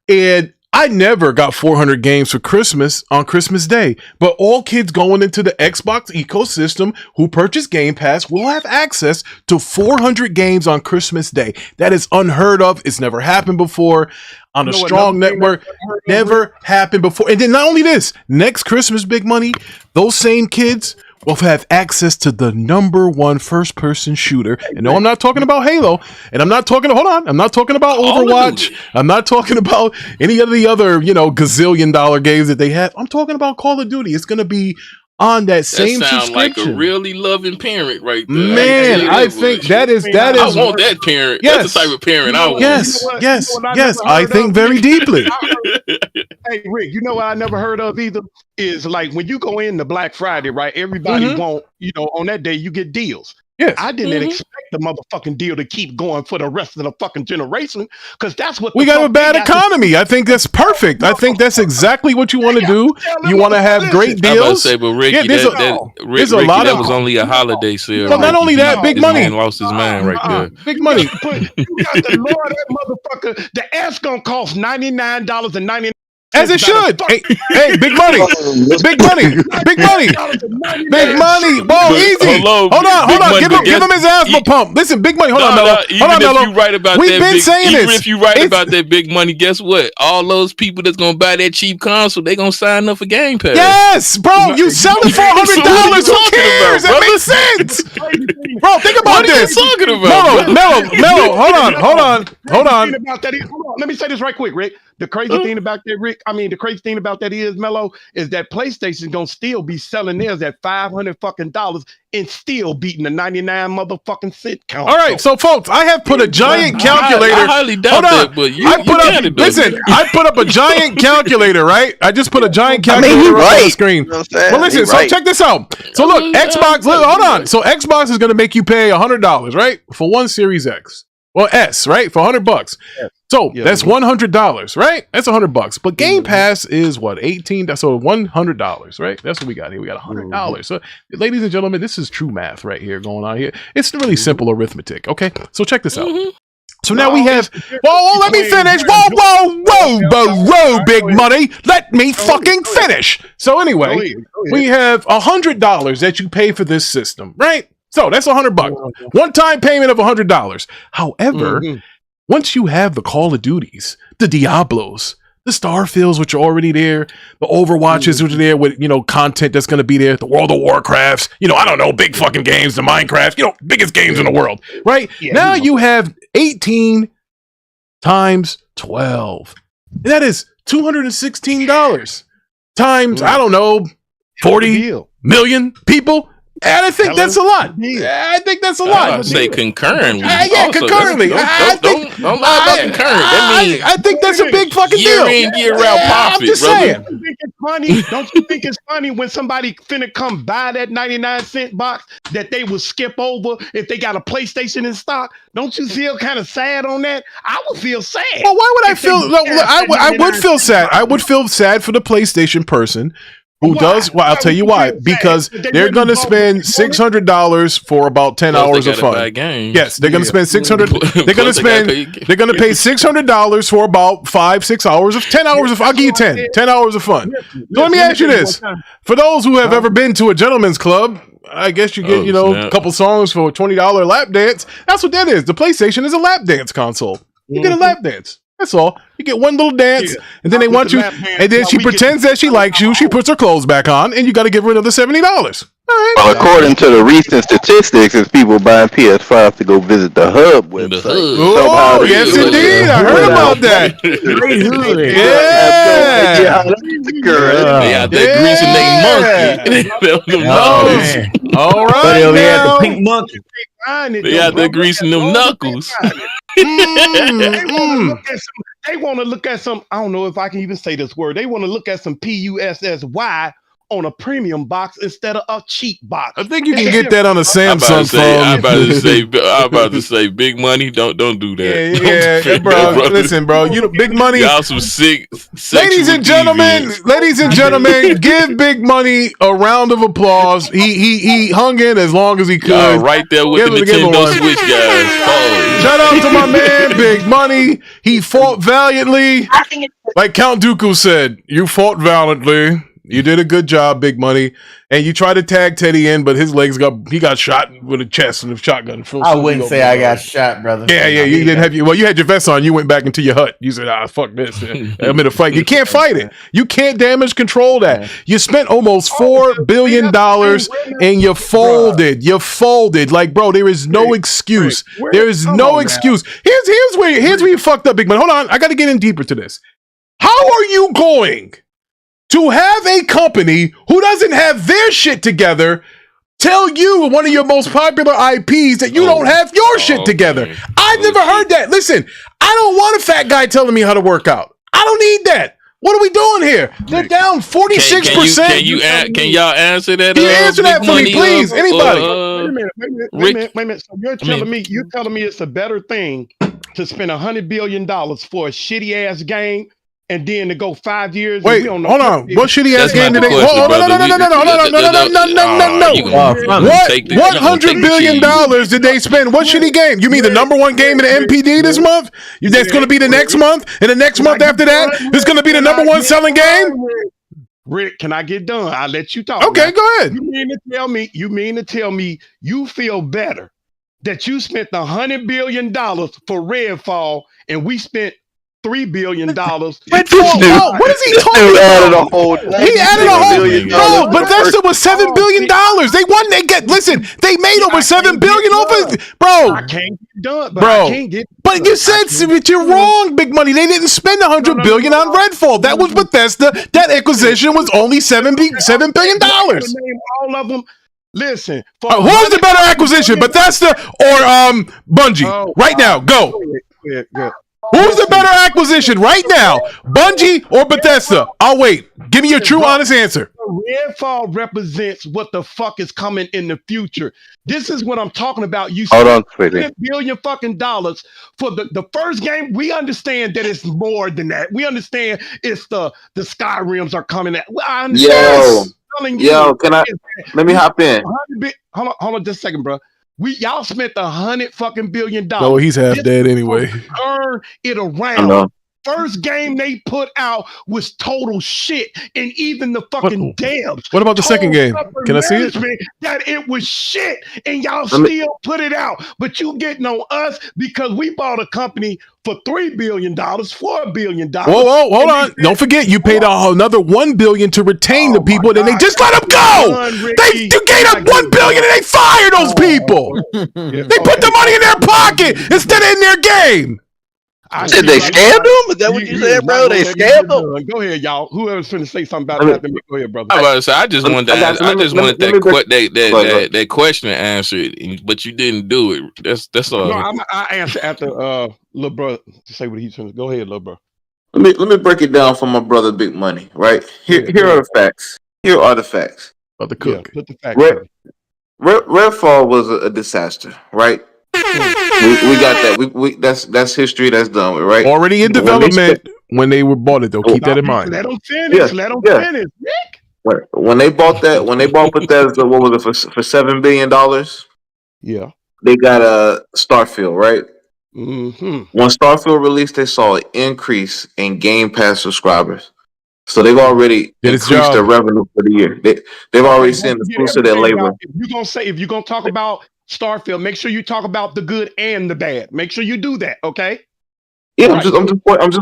and I never got 400 games for Christmas on Christmas Day. But all kids going into the Xbox ecosystem who purchase Game Pass will have access to 400 games on Christmas Day. That is unheard of. It's never happened before on a strong network. Never happened before. And then not only this, next Christmas, Big Money, those same kids will have access to the #1 first-person shooter. And no, I'm not talking about Halo. And I'm not talking about Overwatch. I'm not talking about any of the other, gazillion-dollar games that they have. I'm talking about Call of Duty. It's going to be on that same subscription. Like a really loving parent right there. Man, I think that is. I want that parent. Yes. That's the type of parent I want. Yes. I think very deeply. Hey, Rick, you know what I never heard of either? Is like when you go into Black Friday, right? Everybody want, on that day you get deals. Yes. I didn't expect the motherfucking deal to keep going for the rest of the fucking generation, because that's what we got a bad economy. I think that's perfect. I think that's exactly what you want to do. You want to have great deals. I was about to say, but Ricky, there's a lot that was only a holiday sale. Well, not only that, Big Money lost his mind right there. Big Money. You got to lower that motherfucker. The S gonna cost $99.99. As it should. Hey, Big Money. Whoa, easy. Hold on. Give him his asthma pump. Listen, Big Money. Hold on, Mello. If you right about We've been saying this. Even if you right about that Big Money, guess what? All those people that's gonna buy that cheap console, they gonna sign up for Game Pass. Yes, bro. You sell it for $100. Who cares? That makes sense. Bro, think about this. What are you talking about? Mello. Hold on. Let me say this right quick, Rick. The crazy thing about that is, Mello, is that PlayStation gonna still be selling theirs at $500 fucking and still beating the 99 motherfucking cent count. All right, so folks, I have put a giant calculator. I highly doubt that, but I put up a giant calculator, right? I just put a giant calculator on the screen. Well, listen, so check this out. So look, Xbox, hold on. So Xbox is gonna make you pay $100, right? For one Series X. Well, S, right? For $100. So that's $100, right? That's $100. But Game Pass is what, $18? So $100, right? That's what we got here. We got $100. So, ladies and gentlemen, this is true math right here going on here. It's really simple arithmetic. Okay, so check this out. So now we have. Whoa! Let me finish. Whoa, Big Money. Let me fucking finish. So anyway, we have $100 that you pay for this system, right? So that's $100. One-time payment of $100. However, once you have the Call of Duties, the Diablos, the Starfields, which are already there, the Overwatches, which are there with, content that's going to be there, the World of Warcrafts, I don't know, big fucking games, the Minecraft, biggest games in the world, right? Now you have 18 times 12. That is $216 times, I don't know, 40 million people. And I think that's a lot. I think that's a lot. I say concurrently. Concurrently. Don't lie about concurrent. That means I think that's a big fucking year deal. in, year out profit. I'm just saying. Don't you think it's funny when somebody finna come buy that 99-cent box that they will skip over if they got a PlayStation in stock? Don't you feel kind of sad on that? I would feel sad. Well, why would I feel? I would feel sad. I would feel sad for the PlayStation person. Who does? Well, I'll tell you why. Because they're going to spend $600 for about 10 hours of fun. Yes, they're going to spend $600. They're going to spend. They're going to pay $600 for about 5-6 hours of 10 hours of. I'll give you 10 hours of fun. So let me ask you this: for those who have ever been to a gentleman's club, I guess you get a couple songs for a $20 lap dance. That's what that is. The PlayStation is a lap dance console. You get a lap dance. That's all. You get one little dance, and then they want you, and then she pretends that she likes you. She puts her clothes back on, and you got to give her another $70. Right. Well, according to the recent statistics, it's people buying PS5 to go visit the Hub website. Oh, yes, indeed. I heard about that. Yeah. They out there greasing their monkey. All right. They had the pink monkey. They out there greasing them knuckles. They want to look at some. I don't know if I can even say this word. They want to look at some PUSSY on a premium box instead of a cheap box. I think you can get that on a Samsung phone. I'm about to say, big money. Don't do that. Yeah, bro. Listen, bro. You know, big money. Y'all some sick. Ladies and gentlemen, give Big Money a round of applause. He hung in as long as he could. Y'all right there with the Nintendo Switch guys. Oh. Shout out to my man, Big Money. He fought valiantly. Like Count Dooku said, you fought valiantly. You did a good job, Big Money, and you tried to tag Teddy in, but his legs got shot with a chest and a shotgun. I wouldn't say I got shot, brother. Yeah, you didn't have you had your vest on. You went back into your hut. You said, fuck this. I'm in a fight. You can't fight it. You can't damage control that. You spent almost $4 billion and you folded. You folded. Like, bro, there is no excuse. There is no excuse. Here's where you fucked up, Big Money. Hold on, I got to get in deeper to this. How are you going to have a company who doesn't have their shit together tell you, one of your most popular IPs, that you don't have your shit together? I've never heard that. Listen, I don't want a fat guy telling me how to work out. I don't need that. What are we doing here? They're down 46%. Can y'all answer that? Can you answer that for me, please? Anybody? Wait a minute. So you're telling me it's a better thing to spend $100 billion for a shitty ass game, and then to go 5 years. Wait, hold on. What shitty ass game did they? No. What $100 billion did they spend? What shitty game? You mean the number one game in the MPD this month? That's going to be the next month, and the next month after that, it's going to be the number one selling game. Rick, can I get done? I'll let you talk. Okay, go ahead. You mean to tell me you feel better that you spent $100 billion for Redfall, and we spent $3 billion. What is he talking about? He added a whole. No, but Bethesda was $7 billion. They won. Listen. They made over $7 billion over. Bro, I can't get done. Bro, I can't get. But you said you're wrong, Big Money. They didn't spend $100 billion on Redfall. That was Bethesda. That acquisition was only $7 billion. Name all of them. Listen, who's the better acquisition, Bethesda or Bungie? Right now, go. Who's the better acquisition right now, Bungie or Bethesda? I'll wait. Give me your true, honest answer. Redfall represents what the fuck is coming in the future. This is what I'm talking about. You spent $1 billion fucking dollars for the first game. We understand that it's more than that. We understand it's the Skyrims are coming at. I understand. Let me hop in. Hold on just a second, bro. Y'all spent $100 billion. No, he's half dead anyway. Turn it around. First game they put out was total shit, and even the fucking devs. What about the second game? Can I see it? That it was shit, and y'all still put it out. But you getting on us because we bought a company for $3 billion, $4 billion. Whoa, hold on! Don't forget, you paid another $1 billion to retain the people, and they just let them go. They gave up $1 billion, and they fired those people. They put the money in their pocket instead of in their game. Did they scam them? Is that what you said, bro? They scammed them. Go ahead, y'all. Whoever's finna say something about that, go ahead, brother. I just wanted that question answered, but you didn't do it. That's all. No, I answer after little bro to say what he's finna. Go ahead, little bro. Let me break it down for my brother, Big Money. Right here are the facts. Here are the facts. Of the cook. Put the facts. Redfall was a disaster, right? We got that. That's history. That's done with, right? Already in development when they were bought it, though. Keep that in mind. Let them finish. Let them finish. Rick. When they bought Bethesda, what was it for $7 billion? Yeah. They got a Starfield, right? Mm-hmm. When Starfield released, they saw an increase in Game Pass subscribers. So they've already Did its increased their job. revenue for the year. They've already seen the Get fruits of their everything labor. out. If you're gonna talk about Starfield, make sure you talk about the good and the bad. Make sure you do that, okay? Yeah, I'm just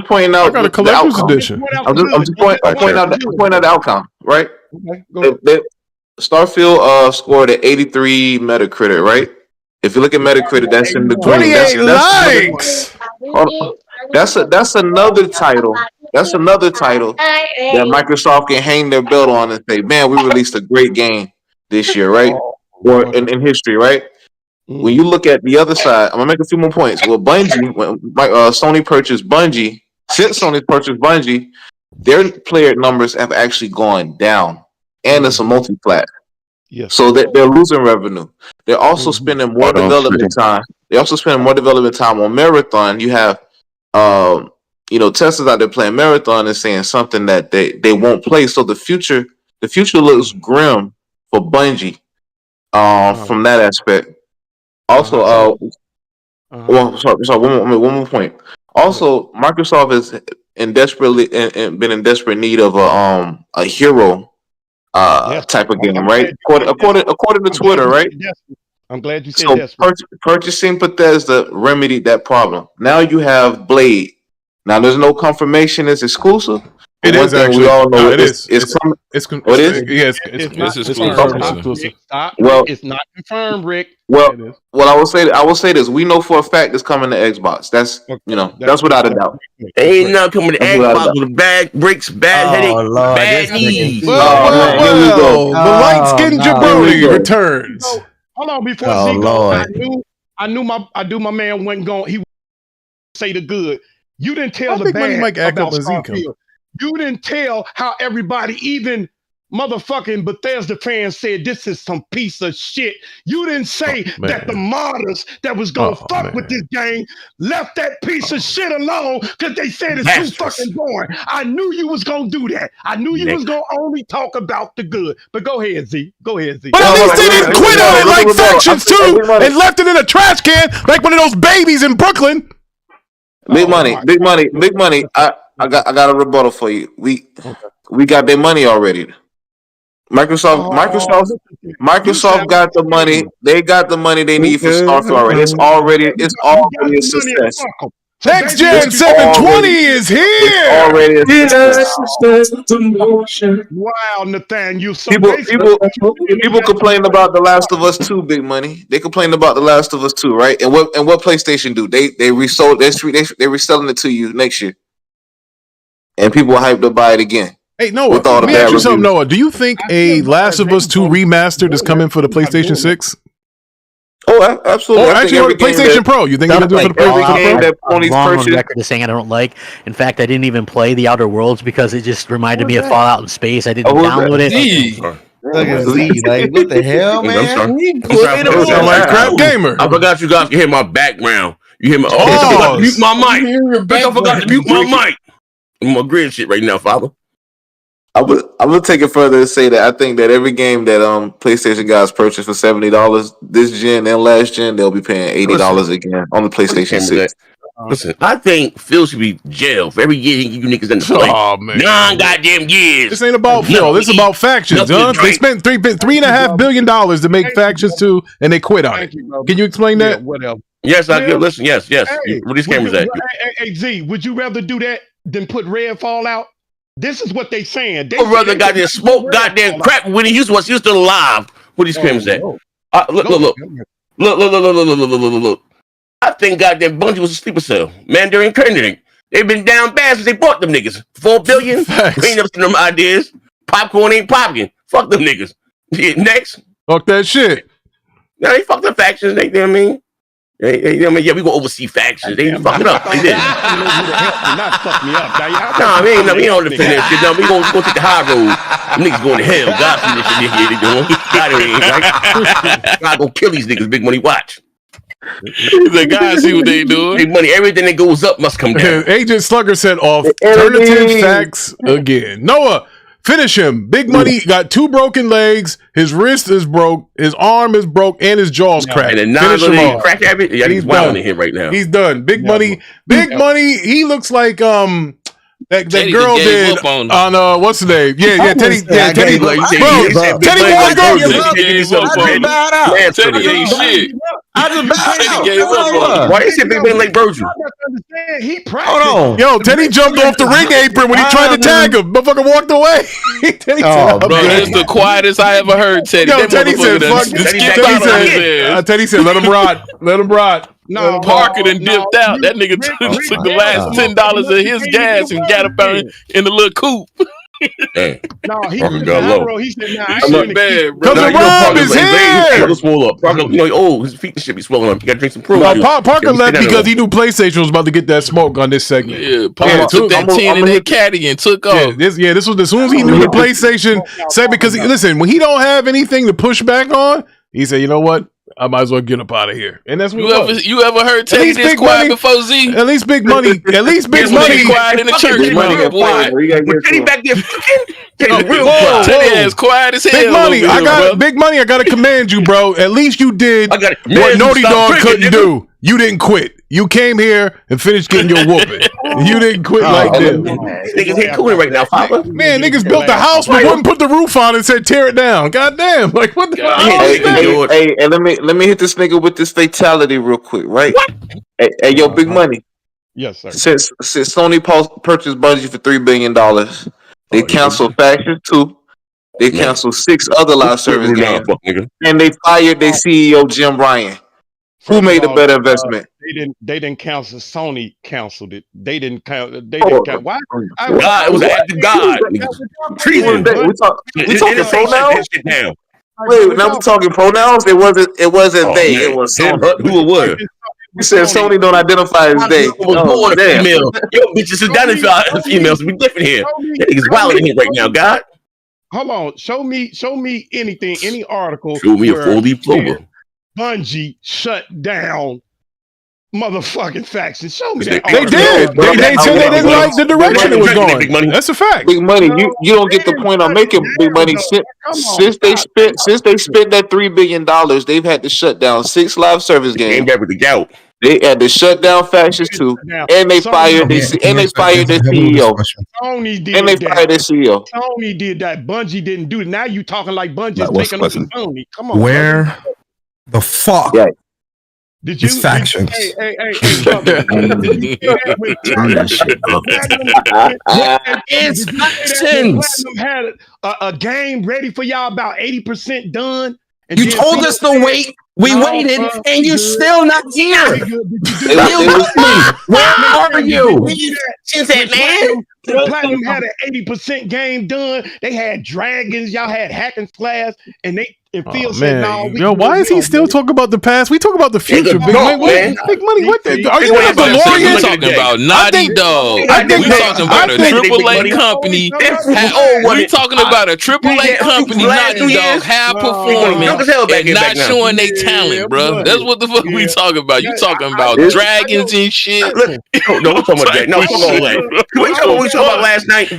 pointing out I got a the collector's outcome. edition. I'm just pointing out the outcome, right? Okay, go Starfield scored an 83 Metacritic, right? If you look at Metacritic, that's in the green. 28 likes. That's another title. That's another title that Microsoft can hang their belt on and say, "Man, we released a great game this year, right? Or in history, right?" When you look at the other side, I'm gonna make a few more points. Well, Bungie, when Sony purchased Bungie, since Sony purchased Bungie, their player numbers have actually gone down, and it's a multi-plat. Yes. So they're losing revenue. They're also spending more development time. They're also spending more development time on Marathon. You have, testers out there playing Marathon and saying something that they won't play. So the future looks grim for Bungie. From that aspect. Also, sorry, one more point. Also, Microsoft is been in desperate need of a hero type of game, right? According to Twitter, right? I'm glad you said desperate. Purchasing Bethesda remedied that problem. Now you have Blade. Now there's no confirmation it's exclusive. It is actually. We all know No, it is. It's confirmed. Yeah, it's not exclusive. Well, it's not confirmed, Rick. Well, I will say this. We know for a fact it's coming to Xbox. That's that's without a doubt. Ain't nothing coming to Xbox with bad bricks, bad headache, bad knees. Well, the light skinned jabroni returns. So, hold on before Z goes. I knew my man wasn't going. He would say the good. You didn't tell the bad about Starfield. You didn't tell how everybody, even motherfucking Bethesda fans, said this is some piece of shit. You didn't say that the modders that was gonna fuck with this game left that piece of shit alone because they said it's too fucking boring. I knew you was gonna do that. I knew you was gonna only talk about the good. But go ahead, Z. Go ahead, Z. But at least they didn't quit on it like Factions 2 and left it in a trash can like one of those babies in Brooklyn. Big money. I got a rebuttal for you. We got their money already. Microsoft got the money. They got the money they need for Starfield already. It's already a success. Nxtgen 720 is here. It's already a success. Wow, Nathan, you so people complain about The Last of Us 2, Big Money. They complained about The Last of Us 2, right? And what PlayStation do? They resold. They're reselling it to you next year, and people are hyped to buy it again. Hey, Noah, let me ask you something, Noah. Do you think a Last of Us 2 remastered is coming for the PlayStation 6? Oh, absolutely. Or actually, PlayStation Pro. You think they're going to do it for the PlayStation Pro? I'm wrong on record to saying I don't like. In fact, I didn't even play The Outer Worlds because it just reminded me of Fallout in space. I didn't download it. Like, what the hell, man? Sound like crap gamer. I forgot you guys can hear my background. You hear me? Oh, I forgot to mute my mic. I forgot to mute my mic. I'm on grid shit right now, Father. I would take it further and say that I think that every game that PlayStation guys purchased for $70 this gen and last gen, they'll be paying $80 again on the PlayStation 6. Listen, I think Phil should be jailed for every year you niggas in the play. Oh man, 9 goddamn years. This ain't about Phil. This is about Factions, huh? They spent $3.5 billion to make Factions 2, and they quit on it. Can you explain that? Whatever. Yes, I can. Listen, yes. Hey, where these cameras at? Hey, Z, would you rather do that than put Redfall out? This is what they saying. I'd rather goddamn smoke goddamn crap when he was still alive. Where these cameras at? Look. I think goddamn Bungie was a sleeper cell. Man, they're incarnating. They've been down bad since they bought them niggas. $4 billion. Ain't never seen them ideas. Popcorn ain't popping. Fuck them niggas. Next. Fuck that shit. No, they fucked the Factions. They, you know what I mean? Yeah, we gonna oversee Factions. They fucking up. They did. Not fuck me up. Nah, we ain't defend that shit. No, we gonna take the high road. Niggas going to hell. God see this shit here they doing. God ain't right. God gonna kill these niggas. Big Money, watch. The guys see what they doing. Big Money, everything that goes up must come down. Agent Slugger said alternative facts again. Noah, finish him. Big Money got 2 broken legs. His wrist is broke. His arm is broke, and his jaw's cracked. And finish him off. Crack he's wild in here right now. He's done. Big Money. He looks like that Teddy girl done gave did up on on what's the name? Yeah, Teddy. Yeah, Teddy. Bro, Teddy won't go. Teddy ain't shit. I just bowed out. Gave up on Why is it been like Virgil? He Hold on. Yo, Teddy jumped off the ring apron when he tried to tag him. Motherfucker walked away. Teddy said, bro, that's the quietest I ever heard Teddy. Yo, That Teddy said, motherfucker fuck. done skipped out on his ass. Teddy said, let him rot. Let him rot. No, Parker done dipped out. That nigga took the last $10 of his gas and got up in the little coupe. No, he Parker got low. he said, nah, I I'm not shouldn't bad, bro. Because the Rob is here. Swole up. Parker, his feet should be swollen up. You gotta drink some Pro. No, Parker left because he knew PlayStation was about to get that smoke on this segment. Yeah, Parker took that 10 in that caddy and took off. This was as soon as he knew the PlayStation segment. Because listen, when he don't have anything to push back on, he said, you know what? I might as well get up out of here. And that's what you ever heard Teddy this quiet before Z? At least big money. At least big money. Quiet in the church, Teddy back there fucking real quiet. Teddy as quiet as hell. Big money. Big money. I gotta command you, bro. At least you did what Naughty Dog couldn't do. You didn't quit. You came here and finished getting your whooping. You didn't quit like this. Niggas ain't cooling right now, Papa. Man, niggas built the house but wouldn't put the roof on and said tear it down. Goddamn. Like what the hell? Hey, let me hit this nigga with this fatality real quick, right? Hey, yo, big money. Yes, sir. Since Sony purchased Bungie for $3 billion, they canceled Faction 2. They canceled 6 other live service games, and they fired their CEO Jim Ryan. Who made the better investment? They didn't cancel. Sony canceled it. They didn't count. They didn't count. Why? God, it was an act of God. Treason. We talking pronouns? Wait, now we talking pronouns? It wasn't they. Man. It was Sony. Who it was? You said Sony don't identify as they. Oh, female. Yo, bitches identify as females. We different here. That nigga's wild in here right now, God. Hold on. Show me anything, any article. Show me a 4-leaf clover. Bungie shut down motherfucking Faction. Show me that. They did. They said they didn't like the direction it was going. That's a fact. Big money. You don't get the point I'm making. Big money. Since they spent that $3 billion, they've had to shut down 6 live service games. They had to shut down Factions 2, and they fired their CEO. Sony did and they fired their CEO. Sony did that. Bungie didn't do it. Now you talking like Bungie is taking up Sony. Come on. Where the fuck did you Factions? Hey, It's Factions. Had a game ready for y'all about 80% done. And you told us to wait. We waited, and you're still not here. Where are you? Platinum had an 80% game done. They had dragons. Y'all had hack and slash, and Phil said, "No." Yo, why is he still talking about the past? We talk about the future. Big money. What the? Are you in a DeLorean? We talking about Naughty Dog. We talking about a AAA company. We talking about a AAA company. Naughty Dog high performing and not showing their talent, bro. That's what the fuck we talking about. You talking about dragons and shit? No, we're talking about that. No, come on, like, we talking about last night.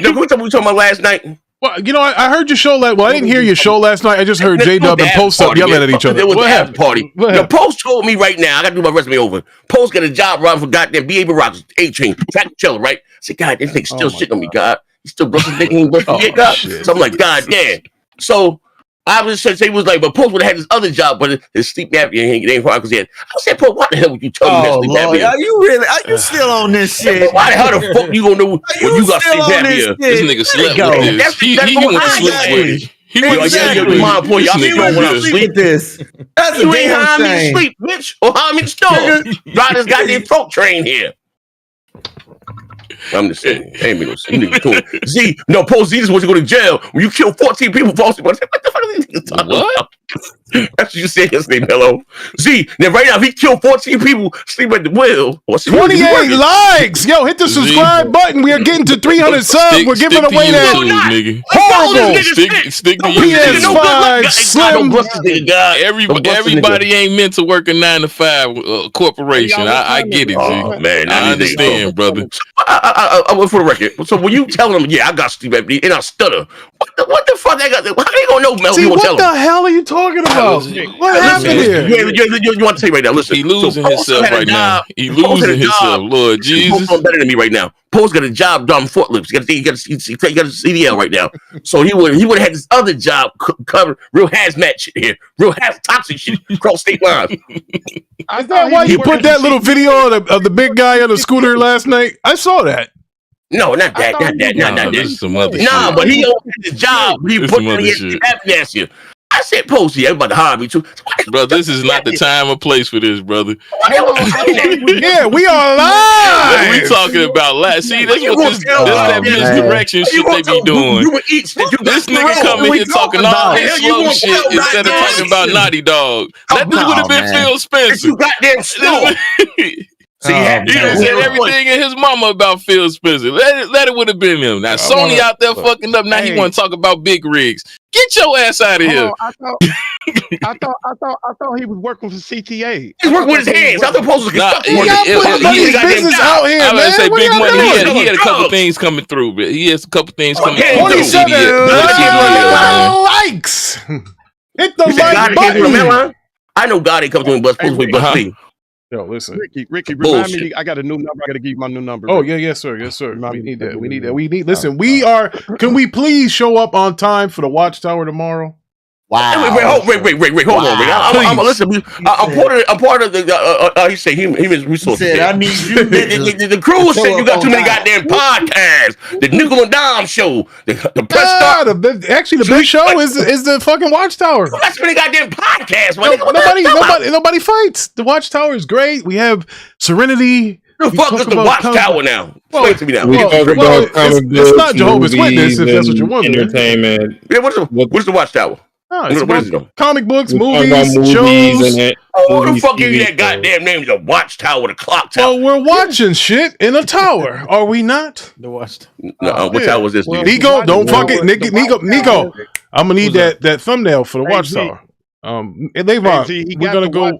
No, we talking about last night. Well, you know, I heard your show. I didn't hear your show last night. I just heard J-Dub and Post up yelling at each other. There was a after party. The Post told me right now, I got to do my resume over. Post got a job running for goddamn B.A. Baracus, A-Chain, track chiller, right? I said, God, this nigga still shitting on me, God. He still brushing dick, he ain't brushing yet, God. So I'm like, God damn. So I was just saying, he was like, but Post would have had his other job, but his sleep apnea ain't hard because he had. I said, Post, why the hell would you tell me that sleep apnea? Are you still on this shit? Why the hell the fuck you gonna know when you got sleep apnea? This nigga slept with this. He went to sleep with it. He went to sleep with my boy. Y'all sleep when I sleep. This. That's you ain't how me sleep, bitch, or how me store. Drive this goddamn throat train here. I'm just saying, ain't me no niggas Z, no, Post Z is when you go to jail when you kill 14 people falsely. What the fuck are these niggas talking about? That's what you said yesterday, Mello. Z, now right now, if he killed 14 people, sleep at the wheel. 28 likes. Yo, hit the subscribe button. We are getting to 300 subs. We're giving away that horrible. Stick to PS5 Slim. Everybody ain't meant to work a 9-to-5 corporation. I get it, Z. Oh, man, I understand, brother. I went for the record. So when you tell them, yeah, I got sleep apnea and I stutter, what the fuck? How they gonna know, Mel? See, what the hell are you talking about? What happened here? You want to tell me right now? Listen, he losing himself right now. He losing himself, Lord Jesus. Post better than me right now. Post got a job driving forklifts. He got a CDL right now. So he would have had this other job cover real hazmat shit here, real toxic shit across state lines. Is that why you put that little video of the big guy on the scooter last night? I saw that. No, not that. Not that. That's some other shit. Nah, but he don't have his job. He That's put some on other his shit. here. I said, Posty, everybody hire me too. Bro, this is not the time or place for this, brother. Yeah, we are live. We talking about last. See, that's what this that misdirection shit they be doing. This nigga coming here talking all this slow shit instead of talking about Naughty Dog. This would have been Phil Spencer. You goddamn slow. See, he done said everything in his mama about Phil Spencer. Let it would have been him. Now Sony out there fucking up. Now he want to talk about big rigs. Get your ass out of here. I thought he was working for CTA. He's working with his hands. I supposed to He got his business out here, I was man. say What big y'all money. doing? He had a couple things coming through, but he has a couple things coming through. 27 likes. Hit the like button. I know God ain't coming to me, but supposed to be but me. Yo, listen, Ricky, remind me. I got a new number. I got to give you my new number. Oh yeah, yes sir. We need that. We need. Listen, we are. Can we please show up on time for the Watchtower tomorrow? Wow. Wait, hold on, Rick. I'm listen. I'm part of the. He said human resources. Said, I need you. The crew said you got too many goddamn podcasts. The Nickel and Dime show. The press start. Actually, the big show is the fucking Watchtower. That's many goddamn podcasts. Nobody fights. The Watchtower is great. We have Serenity. The fuck is the Watchtower now? Explain to me now. We talk about comic books, it's not Jehovah's Witness, if that's what you're wondering. Entertainment. Yeah, what's the Watchtower? No, it's what is it? Comic books, We talk movies, about shows. and Who the fuck gave you that goddamn name? The Watchtower, the clock tower. Well, we're watching shit in a tower, are we not? The Watchtower. No, what tower was this? Nico, don't fuck it. Nico, I'm gonna need that thumbnambell for the Watchtower. Levon, we're gonna go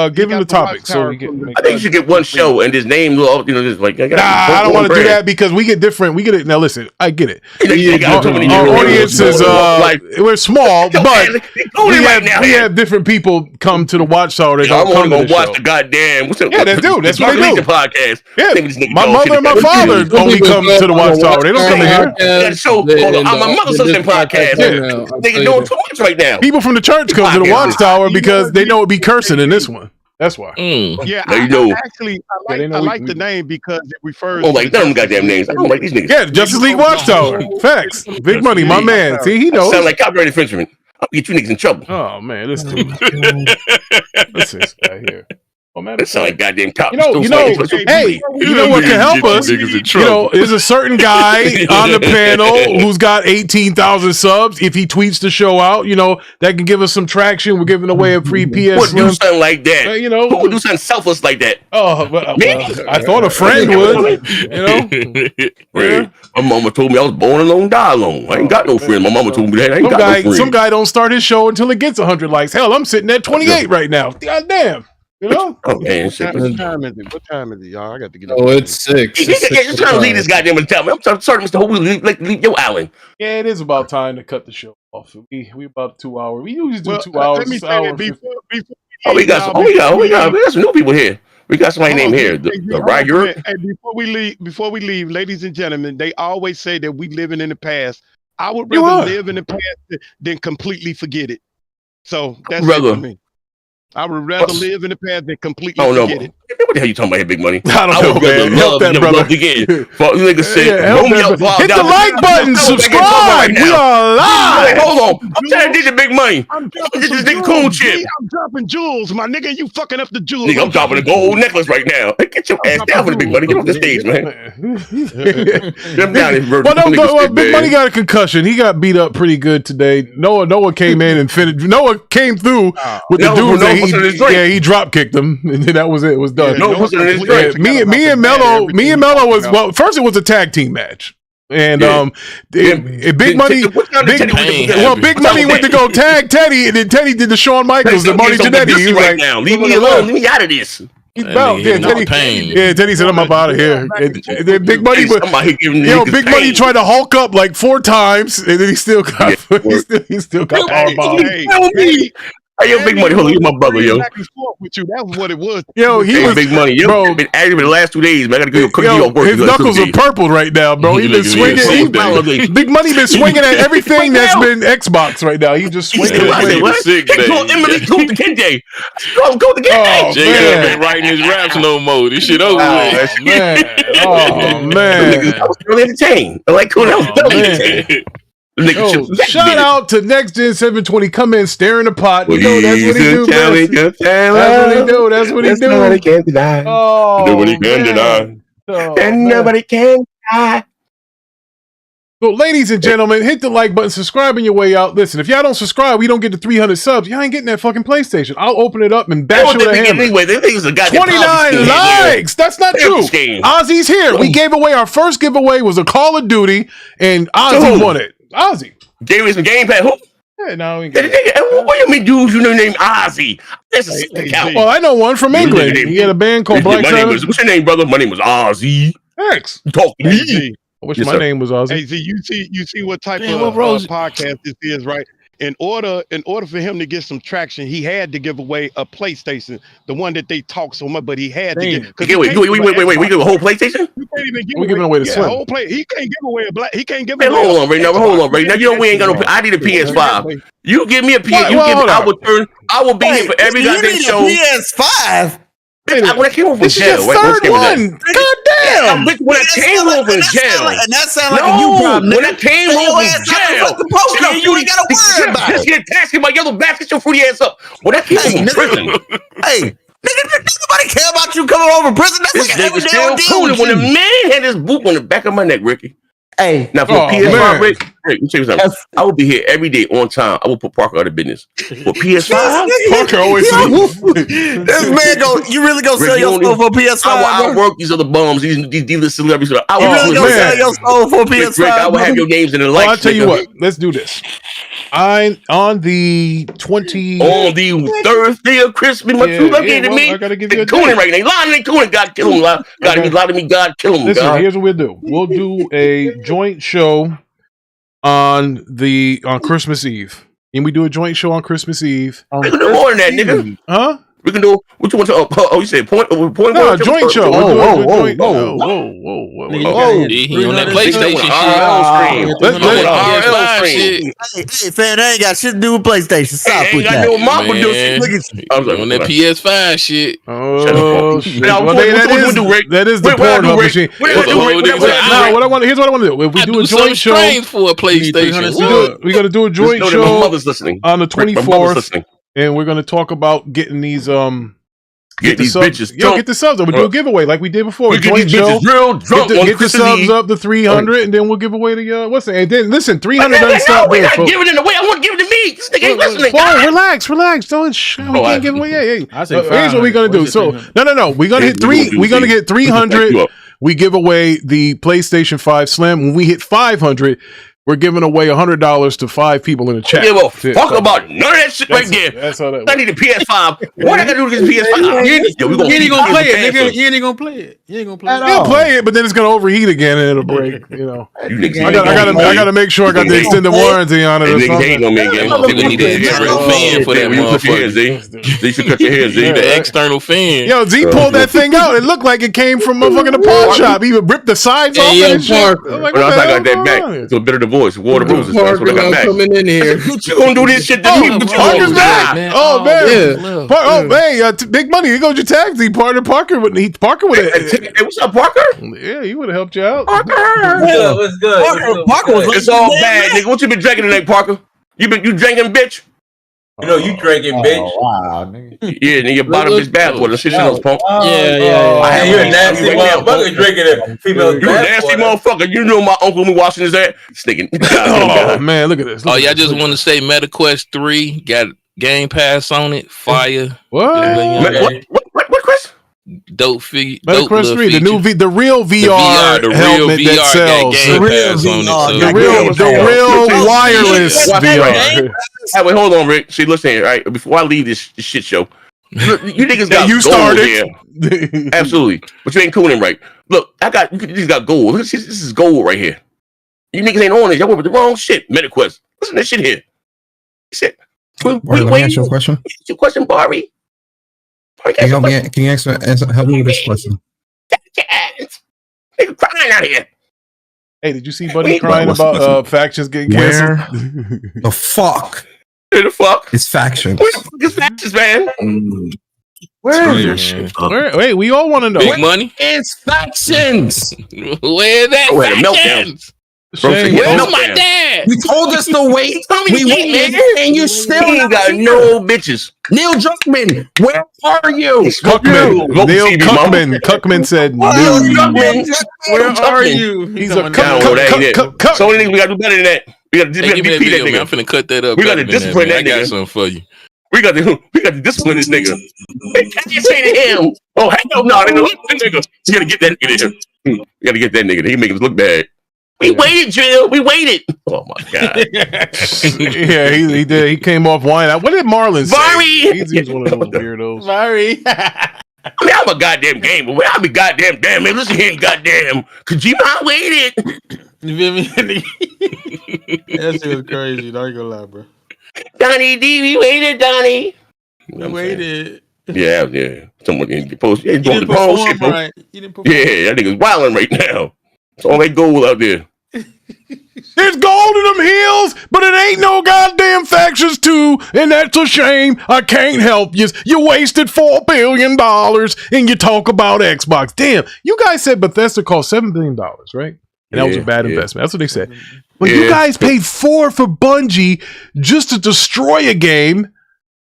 give him the topic. So we get. I think you should get one show and his name. Just like Nah, I don't want to do that because we get different. We get it now. Listen, I get it. Our audience is we're small, but we have different people come to the Watchtower. They don't come to the watch show. the goddamn. Yeah, they do. That's what they do. Podcast. Yeah, my mother and my father only come to the Watchtower. They don't come in here. That show. My mother's listening podcast. Nigga doing too much right now. People from the church come to the Watchtower because they know it'd be cursing in this one. That's why. Yeah, I like the name because it refers. Oh, like none of them goddamn names. I don't like these niggas. Yeah, Justice League Watchtower. Facts. Big money, my man. See, he knows. Sound like copyright infringement. I'll get you niggas in trouble. Oh man, listen. Listen, this guy here. Oh man, that sound like goddamn cops. You know what can help us? Is a certain guy on the panel who's got 18,000 subs. If he tweets the show out, that can give us some traction. We're giving away a free PS. Who would do something like that? Who would do something selfless like that? Oh, well, I thought a friend would. Yeah. My mama told me I was born alone, die alone. I ain't got no friends. My mama told me that. I ain't got no friends. Some guy don't start his show until it gets 100 likes. Hell, I'm sitting at 28 right now. God damn. Oh man, what time is it? What time is it, y'all? I got to get up. Oh, it's 6. Just trying to leave this goddamn and tell me. I'm sorry, Mr. Ho, leave your island. Yeah, it is about time to cut the show off. We about 2 hours. We usually do 2 hours. Let me say that before we got some new people here. We got somebody named here, the Rider. And before we leave, ladies and gentlemen, they always say that we living in the past. I would rather live in the past than completely forget it. So that's it for me. I would rather live in the past than completely forget it. What the hell you talking about here, big money? I don't know, man. Help that brother. Again. Nigga said, hit the like button, subscribe. We are live. Wait, hold on. I'm trying to get the big money. This is the cool shit. I'm dropping jewels, my nigga. You fucking up the jewels. Nigga, I'm dropping a gold necklace right now. Hey, get your ass down for the big money. Get off the stage, man. Get down here, well, Big Money got a concussion. He got beat up pretty good today. Noah came in and finished. Noah came through with the dude. He drop kicked him, and that was it. It was done. Me and Mello was first. It was a tag team match, and Big Money went to go tag Teddy, and then Teddy did the Shawn Michaels, the Marty Jannetty. He was like, leave me alone, leave me out of this. Teddy said, I'm up out of here. And then Big Money, Big Money tried to Hulk up like 4 times, and then he still got powerbomb. Hey, yo, Big Money, hold on, you my brother, yo. with you. That was what it was. Yo, he was big money. Bro, been active in the last 2 days, man. I gotta go cookie on work. His knuckles are purple right now, bro. He's been swinging. Big Money been swinging at everything that's been Xbox right now. He just swinging. Go to KJ. Go to KJ. Jay ain't writing his raps no more. This shit over with. Man. Oh man. I was really entertained. I like cool. I was really entertained. Shout out to Nxtgen 720. Come in, stir in the pot. You know that's what he do. That's what he do. Nobody can deny. Oh, nobody can deny. And nobody can deny. So, ladies and gentlemen, hit the like button, subscribe on your way out. Listen, if y'all don't subscribe, we don't get to 300 subs. Y'all ain't getting that fucking PlayStation. I'll open it up and bash it with a hammer. Anyway, they think it's a goddamn 29 likes. That's not true. Ozzy's here. We gave away our first giveaway was a Call of Duty, and Ozzy won it. Ozzy gave me some Game Pass. Who? Yeah, no, we what do you mean, dude? You know name Ozzy? That's a account. Well, I know one from England. He had a band called Black Sabbath. What's your name, brother? My name was Ozzy. Thanks. Talk to me. I wish my name was Ozzy. Hey, Z, you see what type of podcast this is, right? In order for him to get some traction, he had to give away a PlayStation, the one that they talk so much, but he had to get. Wait, we give a whole PlayStation? You can't even give We're giving away the Slim. whole play. He can't give away a black. He can't give away. Hold on right now. You know we ain't got no. I need a PS5. You give me a PS. I will be here for every goddamn show. PS5. When I came over from jail, third one. Goddamn! When I came over from jail, and that sounds like a you problem. When I came over from jail, you ain't gotta worry about it. Just get tasking my yellow basket, your fruity ass up. When I came from prison, hey, nobody care about you coming over prison. That's like an everyday deal. When the man had his boot on the back of my neck, Ricky. Hey, now for PS5, Rick, let me tell you something. I will be here every day on time. I will put Parker out of business. For PS5, Parker always this man you really gonna sell your soul for PS5? I will work these other bums, these dealer celebrities. I will really gonna sell your soul for PS5? Rick, I will have your names in the lights. I'll tell you what. Let's do this. On the 20 on the Thursday of Christmas, my true love gave to me. I gotta give you a cooning right now. Lying ain't cooning. God kill him. Gotta be lying to me. God kill him. Listen, here's what we'll do. We'll do a joint show on Christmas Eve. And we do a joint show on Christmas Eve. We can do more than that, nigga. Huh? We can do what you want to. You said point. No, joint show. Whoa. He on that PlayStation shit. Hey, fan, I ain't got shit to do with PlayStation. Stop with that. On that PS5 shit. Oh, shit. That is the Pornhub machine. Here's what I want to do. If we do a joint show for a PlayStation, we got to do a joint show on the 24th. And we're gonna talk about getting these get these bitches. Get the subs up. We'll do a giveaway like we did before. We get these bitches real drunk. Get the subs up to 300, and then we'll give away the what's it? And then listen, 300 doesn't stop there. We're not giving it away. I want to give it to me. This nigga ain't listening. Relax. Don't we can't give away. Yeah. Here's what we're gonna do. So no. We're gonna hit We're gonna get 300. We give away the PlayStation 5 Slim. When we hit 500. We're giving away $100 to 5 people in the chat. Give a fuck about none of that shit right there. I need a PS5. What I gotta do to get a PS5? You ain't gonna play it, nigga. You ain't gonna play it. You ain't gonna play it. You'll play it, but then it's gonna overheat again and it'll break. You know. I gotta make sure I got the extended warranty on it. Or something. They need an external fan for that motherfucker. They should cut your hair, Z. The external fan. Yo, Z pulled that thing out. It looked like it came from motherfucking the pawn shop. He even ripped the sides off and shit. I got that back. It's a bit of the voice. Water bruises. That's what I got back. Coming in here. You gonna do this shit to me? Parker's back. Oh man. Hey, Big Money. Here goes your tag team partner, Parker. Hey, what's up, Parker? Yeah, he would have helped you out. Parker. What's good? Parker was it's all bad, nigga. What you been drinking today, Parker? You drinking, bitch? You know you drinking, bitch. Wow, nigga. Yeah, nigga, bottom bitch bathwater. Shit, punk. Yeah. You're a nasty motherfucker drinking it. Female, you a nasty motherfucker. You know my uncle me washing his ass. Sticking. Oh man, look at this. Oh yeah, I just want to say MetaQuest 3 got Game Pass on it. Fire. What, Chris? Dope figure. MetaQuest 3, the real VR helmet that sells. The real wireless VR. Hey, wait, hold on, Rick. See, listen here. All right, before I leave this shit show, you niggas got you gold started here. Absolutely, but you ain't cooling right. Look, you just got gold. This is gold right here. You niggas ain't on this. Y'all went with the wrong shit. MetaQuest. Listen to this shit here. Shit. Let me ask you a question. Your question, Barbie. Can you answer, help me with this question? Nigga crying out here. Hey, did you see Buddy crying about factions getting canceled? The fuck? Where the fuck? It's factions. Where the fuck is factions, man? Where is it? Wait, we all want to know. Big money? It's factions. Where that factions? Where's my dad? You told us to wait. We waited, and you still ain't got no bitches. Neil Druckmann, where are you? Neil Cuckman said, Neil Druckmann, where are you? He's a cuck. So we gotta do better than that. We gotta beat that nigga. I'm finna cut that up. We gotta discipline that nigga. I got something for you. We got to discipline this nigga. They can't say to him, "Oh hell no, they know that nigga." You gotta get that nigga in here. You gotta get that nigga. He making us look bad. We waited, Drill. We waited. Oh my god. Yeah, he did. He came off wine. What did Marlon say? He's one of those weirdos. Vari. I mean, I'm a goddamn gamer. I'll be goddamn damn man. Listen here, goddamn. Kojima waited. You feel me? That shit was crazy. Don't gonna lie, bro. Donnie D, we waited, Donnie. We waited. Yeah. Someone didn't post. Yeah, didn't perform right. Yeah, that nigga's wilding right now. It's all that gold out there. There's gold in them hills, but it ain't no goddamn factions too, and that's a shame. I can't help you. You wasted $4 billion, and you talk about Xbox. Damn, you guys said Bethesda cost $7 billion, right? And that was a bad investment. That's what they said. But you guys paid $4 billion for Bungie just to destroy a game,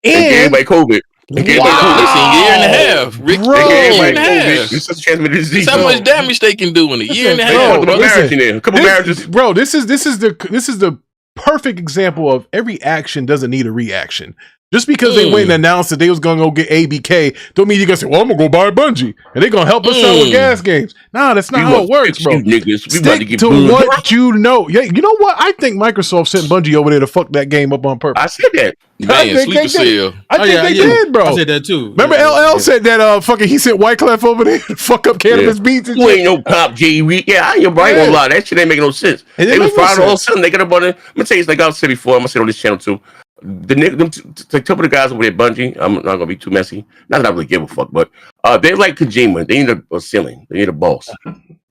and by COVID. Listen, year and a half. Rick, Bro, year and a half. That's how much damage they can do in a year and a half. Bro, this is the perfect example of every action doesn't need a reaction. Just because they went and announced that they was gonna go get ABK, don't mean you gonna say, "Well, I'm gonna go buy Bungie and they're gonna help us out with gas games." Nah, that's not how it works, bro. Stick to what you know. Yeah, you know what? I think Microsoft sent Bungie over there to fuck that game up on purpose. I said that. Man, Sleeper Cell. I think they did, bro. I said that too. Remember, LL said that fucking he sent Wyclef over there to fuck up cannabis beats and you shit. ain't no cop, J. Reed. Yeah, I ain't gonna lie. That shit ain't making no sense. They was fired all of a sudden. They got up on it. I'm gonna tell you, it's like I said before. I'm gonna say it on this channel too. The nigga, couple of the guys over there, Bungie. I'm not gonna be too messy. Not that I really give a fuck, but they like Kojima. They need a ceiling. They need a boss.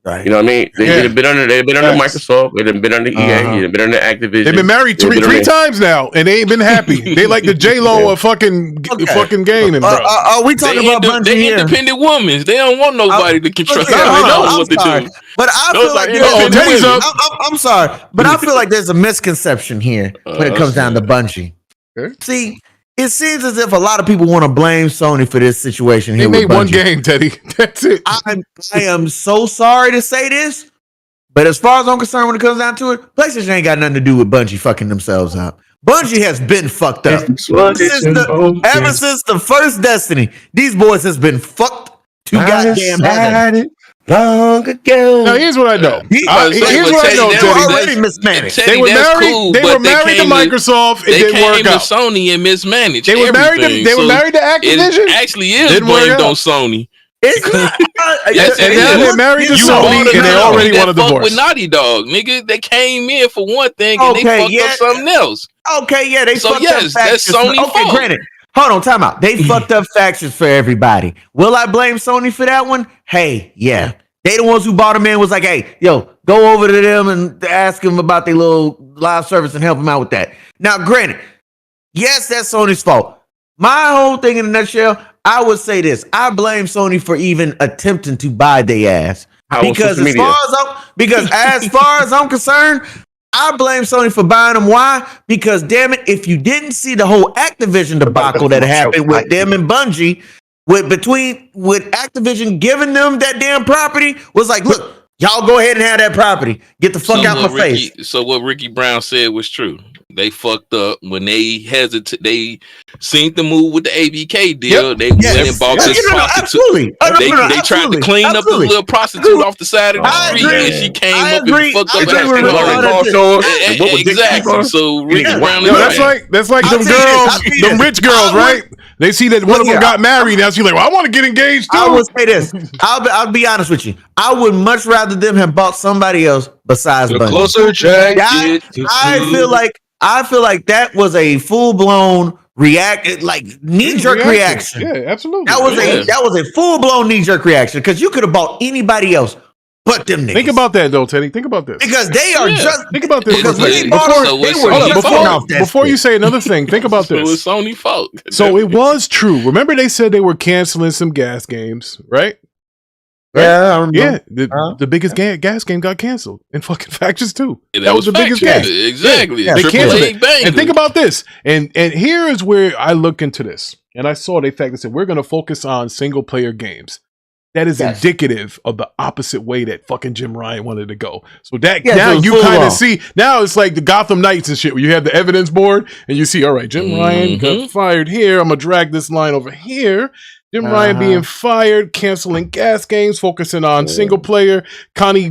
Right. You know what I mean? They've been under Microsoft. They've been under EA. They've been under Activision. They've been married three times now, and they ain't been happy. They like the J-Lo of fucking gaming, bro. Are we talking about Bungie They here? independent women. They don't want nobody to control them. Okay, They know I'm what to sorry. do. But I feel like I'm sorry, but I feel like there's a misconception here when it comes down to Bungie. See, it seems as if a lot of people want to blame Sony for this situation here. They made with one Bungie. game, Teddy. That's it. I am so sorry to say this, but as far as I'm concerned, when it comes down to it, PlayStation ain't got nothing to do with Bungie fucking themselves up. Bungie has been fucked up ever since the first Destiny. These boys has been fucked to goddamn heaven. Long ago. Now here's what I know. Here's what I know, Teddy. Already mismanaged. They were married. Cool, they were married to Microsoft. It didn't work out. Sony and mismanaged. They were married to Activision. It actually is blamed on Sony. It's not. Yes, and now they're married to Sony, and they already want a divorce. With Naughty Dog, nigga, they came in for one thing and they fucked up something else. Okay, yeah, they fucked up factions. That's Sony fault. Okay, granted. Hold on, time out. They fucked up factions for everybody. Will I blame Sony for that one? Hey, yeah. They the ones who bought them in, was like, hey, yo, go over to them and ask them about their little live service and help them out with that. Now, granted, yes, that's Sony's fault. My whole thing in a nutshell, I would say this. I blame Sony for even attempting to buy their ass. Because as far as I'm concerned, I blame Sony for buying them. Why? Because damn it, if you didn't see the whole Activision debacle that happened with them and Bungie, with Activision giving them that damn property, was like, look, y'all go ahead and have that property. Get the fuck out my face. So what Ricky Brown said was true. They fucked up when they hesitated. They seen the move with the ABK deal. They went and bought this prostitute. They tried to clean up the little prostitute off the side of the street, and she came up and fucked up everything. Exactly. So Ricky Brown. That's like them girls, them rich girls, right? They see that one of them got married. Now she's like, well, I want to get engaged too. I will say this. I'll be honest with you. I would much rather them have bought somebody else besides Bungie. Closer check. I feel like that was a full-blown reacted like knee-jerk reaction. Yeah, absolutely. That was a full-blown knee-jerk reaction because you could have bought anybody else but them niggas. Think about that though, Teddy. Think about this. Because they are just think about this. Because when they bought them, they were before you say another thing, think about this. It was Sony fault. So it was true. Remember they said they were canceling some gas games, right? Yeah, I remember. Yeah. The biggest gas game got canceled in fucking Factions 2. Yeah, that was the biggest Factions. game. Exactly. Yeah, they Triple canceled A it. banger. And think about this. And here is where I look into this. And I saw the fact that said we're going to focus on single player games. That is indicative of the opposite way that fucking Jim Ryan wanted to go. So that now you kind of see, now it's like the Gotham Knights and shit where you have the evidence board and you see, all right, Jim Ryan got fired here. I'm going to drag this line over here. Jim Ryan being fired, canceling gas games, focusing on single player. Connie,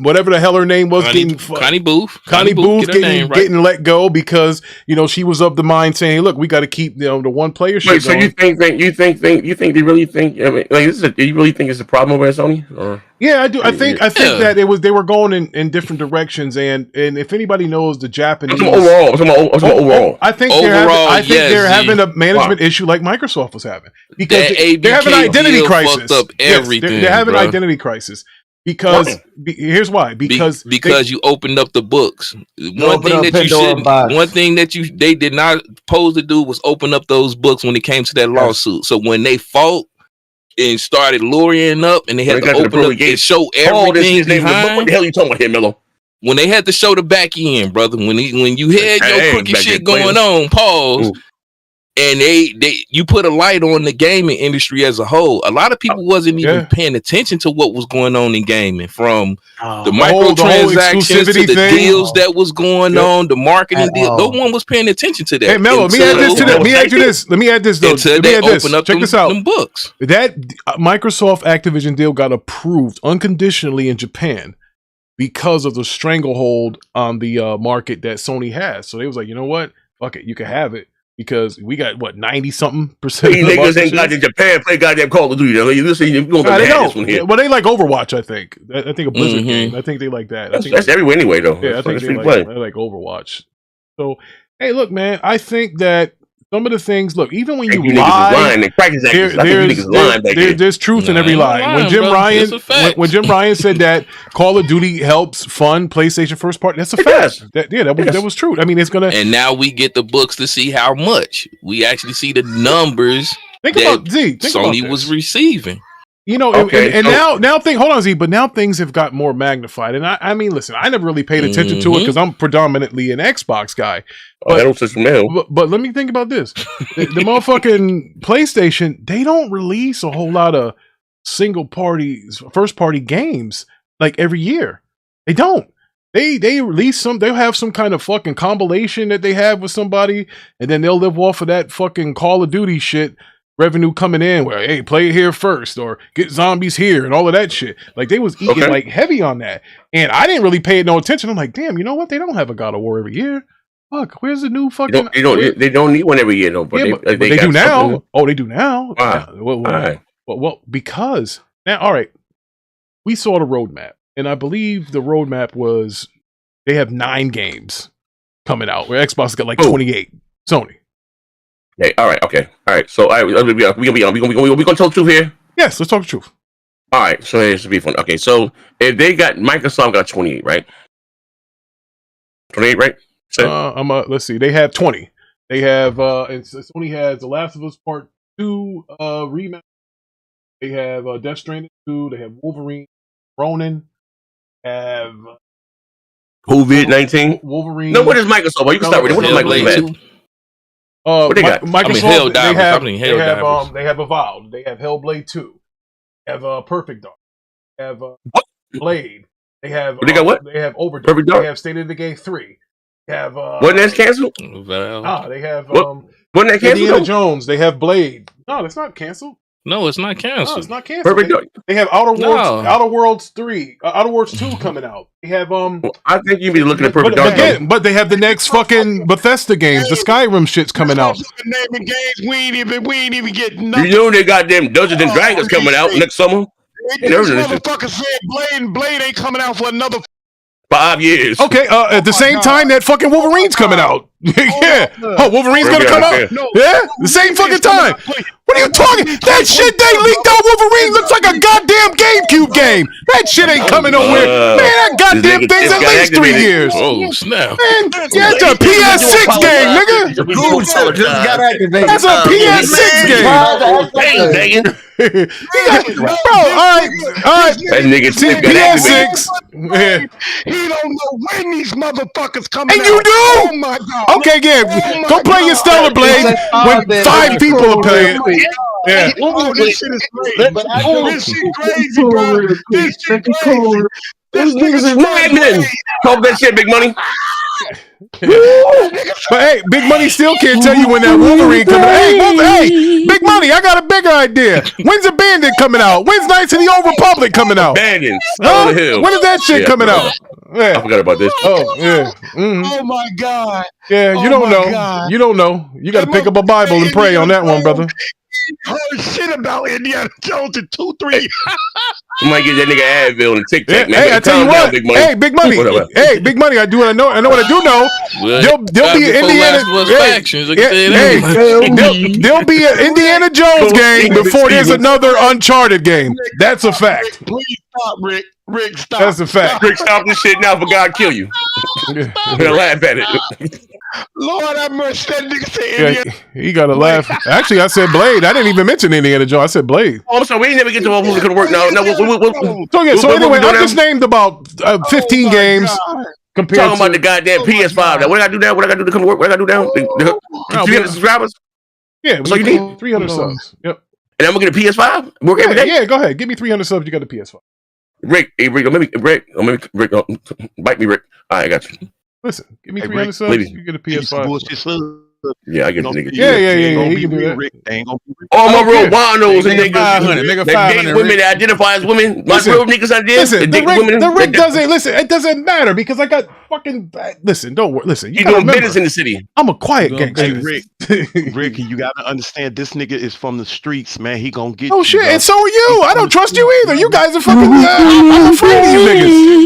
whatever the hell her name was, Connie Booth. Connie Booth getting let go because she was of the mind saying, "Look, we got to keep the one player shit." Wait, so you think they really think? I mean, like you really think it's a problem over at Sony? Or? Yeah, I do. I think that they were going in different directions, and if anybody knows the Japanese overall, I think they're having a management issue like Microsoft was having because they're having an identity crisis. Up everything, they're having an identity crisis because here's why because you opened up the books. One thing that they did not supposed to do was open up those books when it came to that lawsuit. So when they fought and started luring up, and they had to open up and show everything behind. What the hell are you talking about here, Mello? When they had to show the back end, brother. When you had your crooked shit going on, pause. And you put a light on the gaming industry as a whole. A lot of people wasn't even paying attention to what was going on in gaming, from the microtransactions to the deals that was going on, the marketing deal. No one was paying attention to that. Hey, Mello, let me add this though. Check this out. Them books. That Microsoft Activision deal got approved unconditionally in Japan because of the stranglehold on the market that Sony has. So they was like, you know what? Fuck it, you can have it. Because we got 90-something%. These niggas ain't got in Japan play goddamn Call of Duty. You don't this one here. Well, they like Overwatch. I think a Blizzard game. I think they like that. That's everywhere anyway, though. Yeah, I think they like Overwatch. So, hey, look, man. I think that some of the things. Look, even when you lie, there's truth in every lie. When Jim Ryan said that Call of Duty helps fund PlayStation first party, that's a fact. That was true. I mean, it's gonna. And now we get the books to see how much we actually see the numbers Sony was receiving. And now hold on, Z, but now things have got more magnified. And I mean, listen, I never really paid attention to it because I'm predominantly an Xbox guy. But let me think about this. The motherfucking PlayStation, they don't release a whole lot of first party games like every year. They don't. They release they'll have some kind of fucking compilation that they have with somebody, and then they'll live off of that fucking Call of Duty shit. Revenue coming in where, hey, play it here first or get zombies here and all of that shit. Like they was eating like heavy on that. And I didn't really pay no attention. I'm like, damn, you know what? They don't have a God of War every year. Fuck, where's the new fucking... They don't need one every year, though. But they do now. Something. Oh, they do now? Why? Well, because... Now, all right. We saw the roadmap. And I believe the roadmap was... They have 9 games coming out. Where Xbox got like 28. Sony. Hey, all right, okay, all right. So, we gonna tell the truth here. Yes, let's talk the truth. All right, so here's the be fun. Okay, so if Microsoft got 28, right? 28, right? So, let's see. They have 20. They have and Sony has The Last of Us Part 2 remake. They have Death Stranding 2. They have Wolverine, Ronin. Have COVID-19. Wolverine. No, what is Microsoft? You can start with it. What is Microsoft? What they got? Microsoft, they have Avowed. They have Hellblade 2. They have Perfect Dark. They have Blade. They have they got what? They have Overdose. Perfect Dark. They have State of Decay 3. They have wasn't that canceled? They have wasn't that canceled? Indiana Jones. They have Blade. No, that's not canceled. No, it's not canceled. No, it's not canceled. Perfect Dark. They have Outer Worlds 3. Outer Worlds 2 coming out. They have I think you'd be looking at Perfect Dark. But they have the next fucking Bethesda games. The Skyrim shit's coming out. Naming games, we ain't even getting nothing. You know they got them Dungeons and Dragons coming out next summer. This motherfucker said Blade ain't coming out for another 5 years. Okay, at the same time that fucking Wolverine's coming out. Yeah. Oh, Wolverine's gonna come out? Yeah? The same fucking time. What are you talking? That shit they leaked out Wolverine looks like a goddamn GameCube game. That shit ain't coming nowhere. Man, that goddamn thing's at least 3 years. Oh, snap. Man, yeah, it's a PS6 game, nigga. That's a PS6 game. Bro, all right. That nigga See, PS6. Yeah. He don't know when these motherfuckers coming And you out. do? Oh my god. Okay, yeah. Go play your Stellar Blade when 5 people are playing. Yeah. Oh, this shit is crazy. This shit crazy, bro. This shit crazy. These niggas is madmen. Talk that shit, Big Money. But hey, Big Money still can't tell you when that Wolverine coming out. Hey, Big Money, I got a bigger idea. When's the Bandit coming out? When's Knights of the Old Republic coming out? Bandits. Huh? On the hill. When is that shit coming out? Yeah. I forgot about this. Oh, yeah. Oh my god. Yeah, you don't know. God. You don't know. You got to pick up a Bible and pray on that one, brother. Heard shit about Indiana Jones in 2-3. Somebody get that nigga Advil and Tic Tac, man. Hey, I tell you Calm down, what. Big Money. Hey, Big Money. Whatever. Hey, Big Money. I know what I do know. There'll be an Indiana. There'll be an Indiana Jones game before there's another Uncharted game. That's a fact. Please stop, Rick. Rick, stop. That's a fact. Rick, stop this shit now for God kill you. Gonna laugh at it. Lord have mercy. That nigga said Yeah, Indiana. he got to laugh. Actually, I said Blade. I didn't even mention Indiana Jones. I said Blade. Oh, I'm sorry. We ain't never get to what could work now. So anyway, I just named about 15 games. Compared Talking about the goddamn PS5. Now, what I gotta do now? What I gotta do to come to work? What I gotta do now? 300 subscribers? Yeah, so you need 300 subs. Yep. And I'm gonna get a PS5? Work every day? Yeah, go ahead. Give me 300 subs. You got a PS5. Rick, hey, Rick, bite me, Rick. All right, I got you. Listen, give me 300 subs. ladies. You get a PS5. Yeah, I get the nigga. Yeah. You can do that. Rick, they ain't gonna be Rick. All my real winos and Make it 500, make it niggas that 500, date women Rick. that identify as women. My Listen, real niggas I did. Listen, that date women. the Rick doesn't listen. It doesn't matter because I got fucking. Listen, don't worry. Listen, You gotta doing remember, business in the city. I'm a quiet Hey, gangster. Rick, you gotta understand this nigga is from the streets, man. He gonna get Oh you, shit, dog. and so are you. I don't trust you either. You guys are fucking. I'm afraid of you niggas.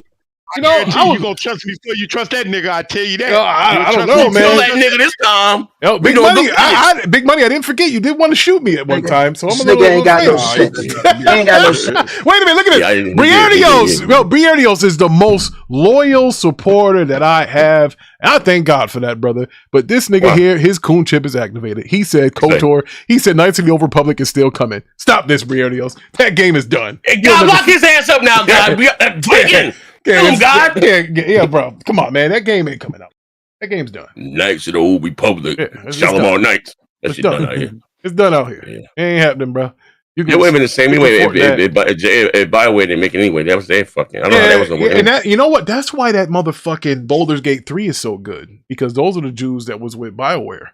You know, you gonna trust me before you trust that nigga. I tell you that. I don't trust know, me man. Kill that nigga this time. Yo, Big We don't Money, go- Big Money. I didn't forget you did want to shoot me at one time, so I'm a This little. nigga ain't got no afraid. shit. He ain't got no shit. Wait a minute, look at Yeah, this. yeah, Briardios. yeah. Well, Briardios is the most loyal supporter that I have. And I thank God for that, brother. But this nigga here, his coon chip is activated. He said KOTOR. He said Knights of the Old Republic is still coming. Stop this, Briardios. That game is done. Hey, God, lock his ass up now, God. Breaking. Kill him, God. Yeah, bro. Come on, man. That game ain't coming out. That game's done. Knights of the Old Republic. It's Shalimar done. Knights. That It's shit done. done out here. It's done out here. Yeah. It ain't happening, bro. You It would have been the same you can anyway. afford that. If BioWare didn't make it anyway, that was their fucking. I don't know how that was gonna work. and that, you know what? That's why that motherfucking Baldur's Gate 3 is so good. Because those are the Jews that was with BioWare.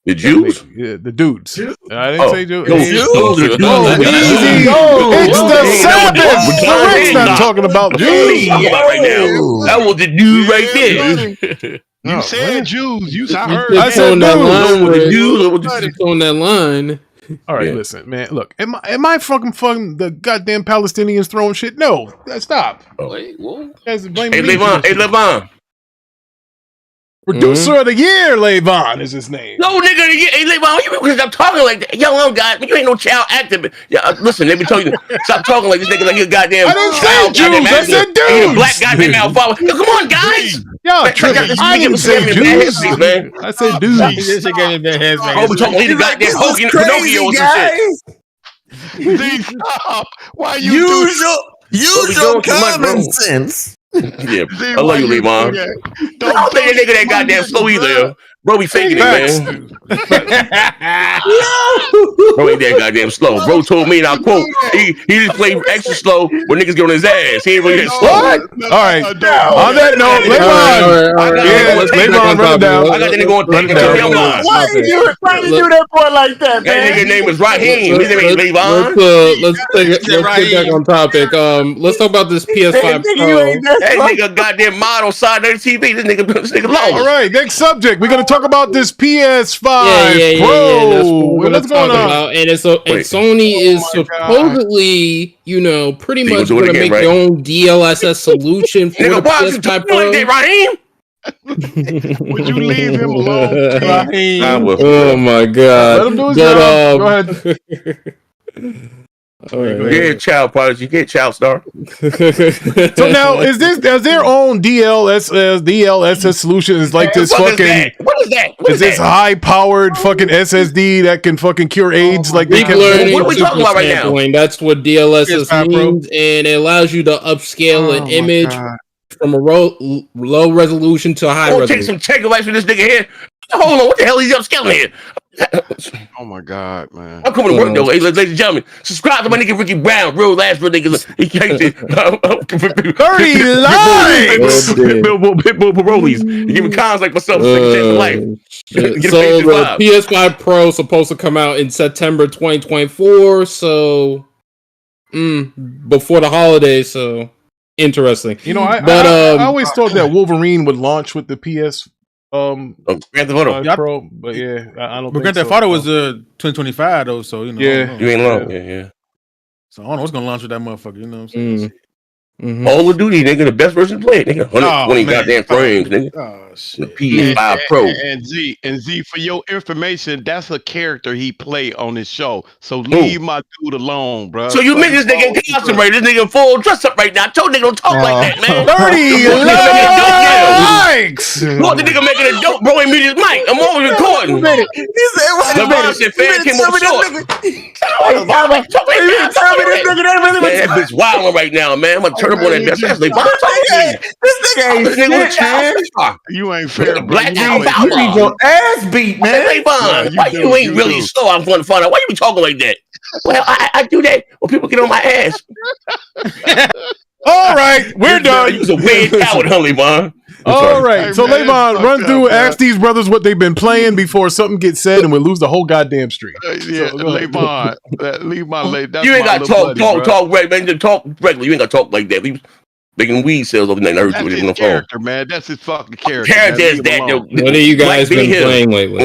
The Jews? Yeah, the dudes. I didn't Oh, say Jews. those Jews. Oh, easy. It's the Sabbath. The Rick's not talking about Jews. Talking about right now. That was the dude right there. You said Jews. I heard. I said on that Jews. line, Was the Rick. Jews or was the On that line. All right, Yeah. listen, man. Look, am I fucking the goddamn Palestinians throwing shit? No, stop. Wait, what? Guys blame Hey, me for Levon. this Hey, shit. Levon. Producer of the year, Levon is his name. No, nigga. Hey, Levon, you because I'm talking like that. Young guy, you ain't no child actor. Yeah, listen, let me tell you. Stop talking like this nigga like you're a goddamn I didn't say child. Jews, goddamn I actor. said And you're a dudes. black goddamn alpha. Yo, come on, guys. Y'all tripping. I didn't say Jews. Man. I said dudes. This shit gave me bad heads, Oh, we talking like the goddamn Hogan Pinocchio and shit. Z, stop. Why you Use your doing too much, bro. common sense. Yeah, Z, I why love you, do Levon. that? I don't think that nigga that goddamn slow either, yo. Bro, be faking it, man. Bro ain't that goddamn slow. Bro told me, and I quote, he just played extra slow when niggas get on his ass. He ain't really that slow. What? All right. On that note, Levon. Yeah, Levon, run it down. I got that nigga on Run it tape. down. Why you do that boy like that, That man? nigga name is Raheem. His name ain't Levon. Let's get back on topic. Let's talk about this PS5 Pro. That nigga goddamn model side of the TV. This nigga low. All right, next subject. We're going to talk talk about this PS5 Pro. That's what we're What's gonna going talk on? about. And Sony is supposedly, pretty much going to make their own DLSS solution for the PS5 Pro. Would you leave him alone, Raheem? Oh my god! Let him do his job. Go ahead. Get child prodigy, get child star. So now, is their own DLSS solution? Is like this fucking? What is that? Is this high-powered fucking SSD that can fucking cure AIDS? Like they Deep can. learning, What are we talking about right now? sampling. That's what DLSS means, and it allows you to upscale an image from a low resolution to a high We'll resolution. take some takeaways from this nigga here. Hold on, what the hell is he upscaling here? Oh my god, man! I'm coming to work though, hey, ladies and gentlemen. Subscribe to my nigga Ricky Brown, real niggas. He can't 30 likes. Pitbull Parolees. You give me cons like myself. Life. So the PS5 Pro is supposed to come out in September 2024. So before the holidays. So interesting. I always thought that Wolverine would launch with the PS. Grand Theft Auto. Pro, but yeah, I don't. But Grand Theft Auto was 2025 though, so Yeah, you ain't long. Yeah. So I don't know what's gonna launch with that motherfucker. You know what I'm saying? Call of Duty, nigga, the best version to play it, nigga. 120 goddamn frames, nigga. Oh shit. The PS5 Pro. And Z, for your information, that's a character he played on his show. So leave my dude alone, bro. So you make this nigga in costume right? This nigga in full dress up right now. I told nigga don't talk like that, man. 30 likes. What the nigga making a dope, bro? Ain't muted his mic. I'm always recording. LeBron said fan came up short. That bitch wilding right now, man. I'm gonna turn up on that bitch. That's LeBron. This nigga ain't shit, man. You ain't fair, Black You need your ass beat, man. LeBron, why you ain't really slow? I'm going to find out. Why you be talking like that? Well, I do that when people get on my ass. All right, we're done. You was a weird coward, huh, LeBron? All right, Hey, so man, Levon, run through, ask these brothers what they've been playing before something gets said, and we lose the whole goddamn stream. Yeah, Levon, leave my lady. You ain't got to talk regular, man. Talk regular. You ain't got to talk like that. We making weed sales over there. I heard That's you his on the phone. character, man. That's his fucking character. Character is that. What have you guys been playing lately?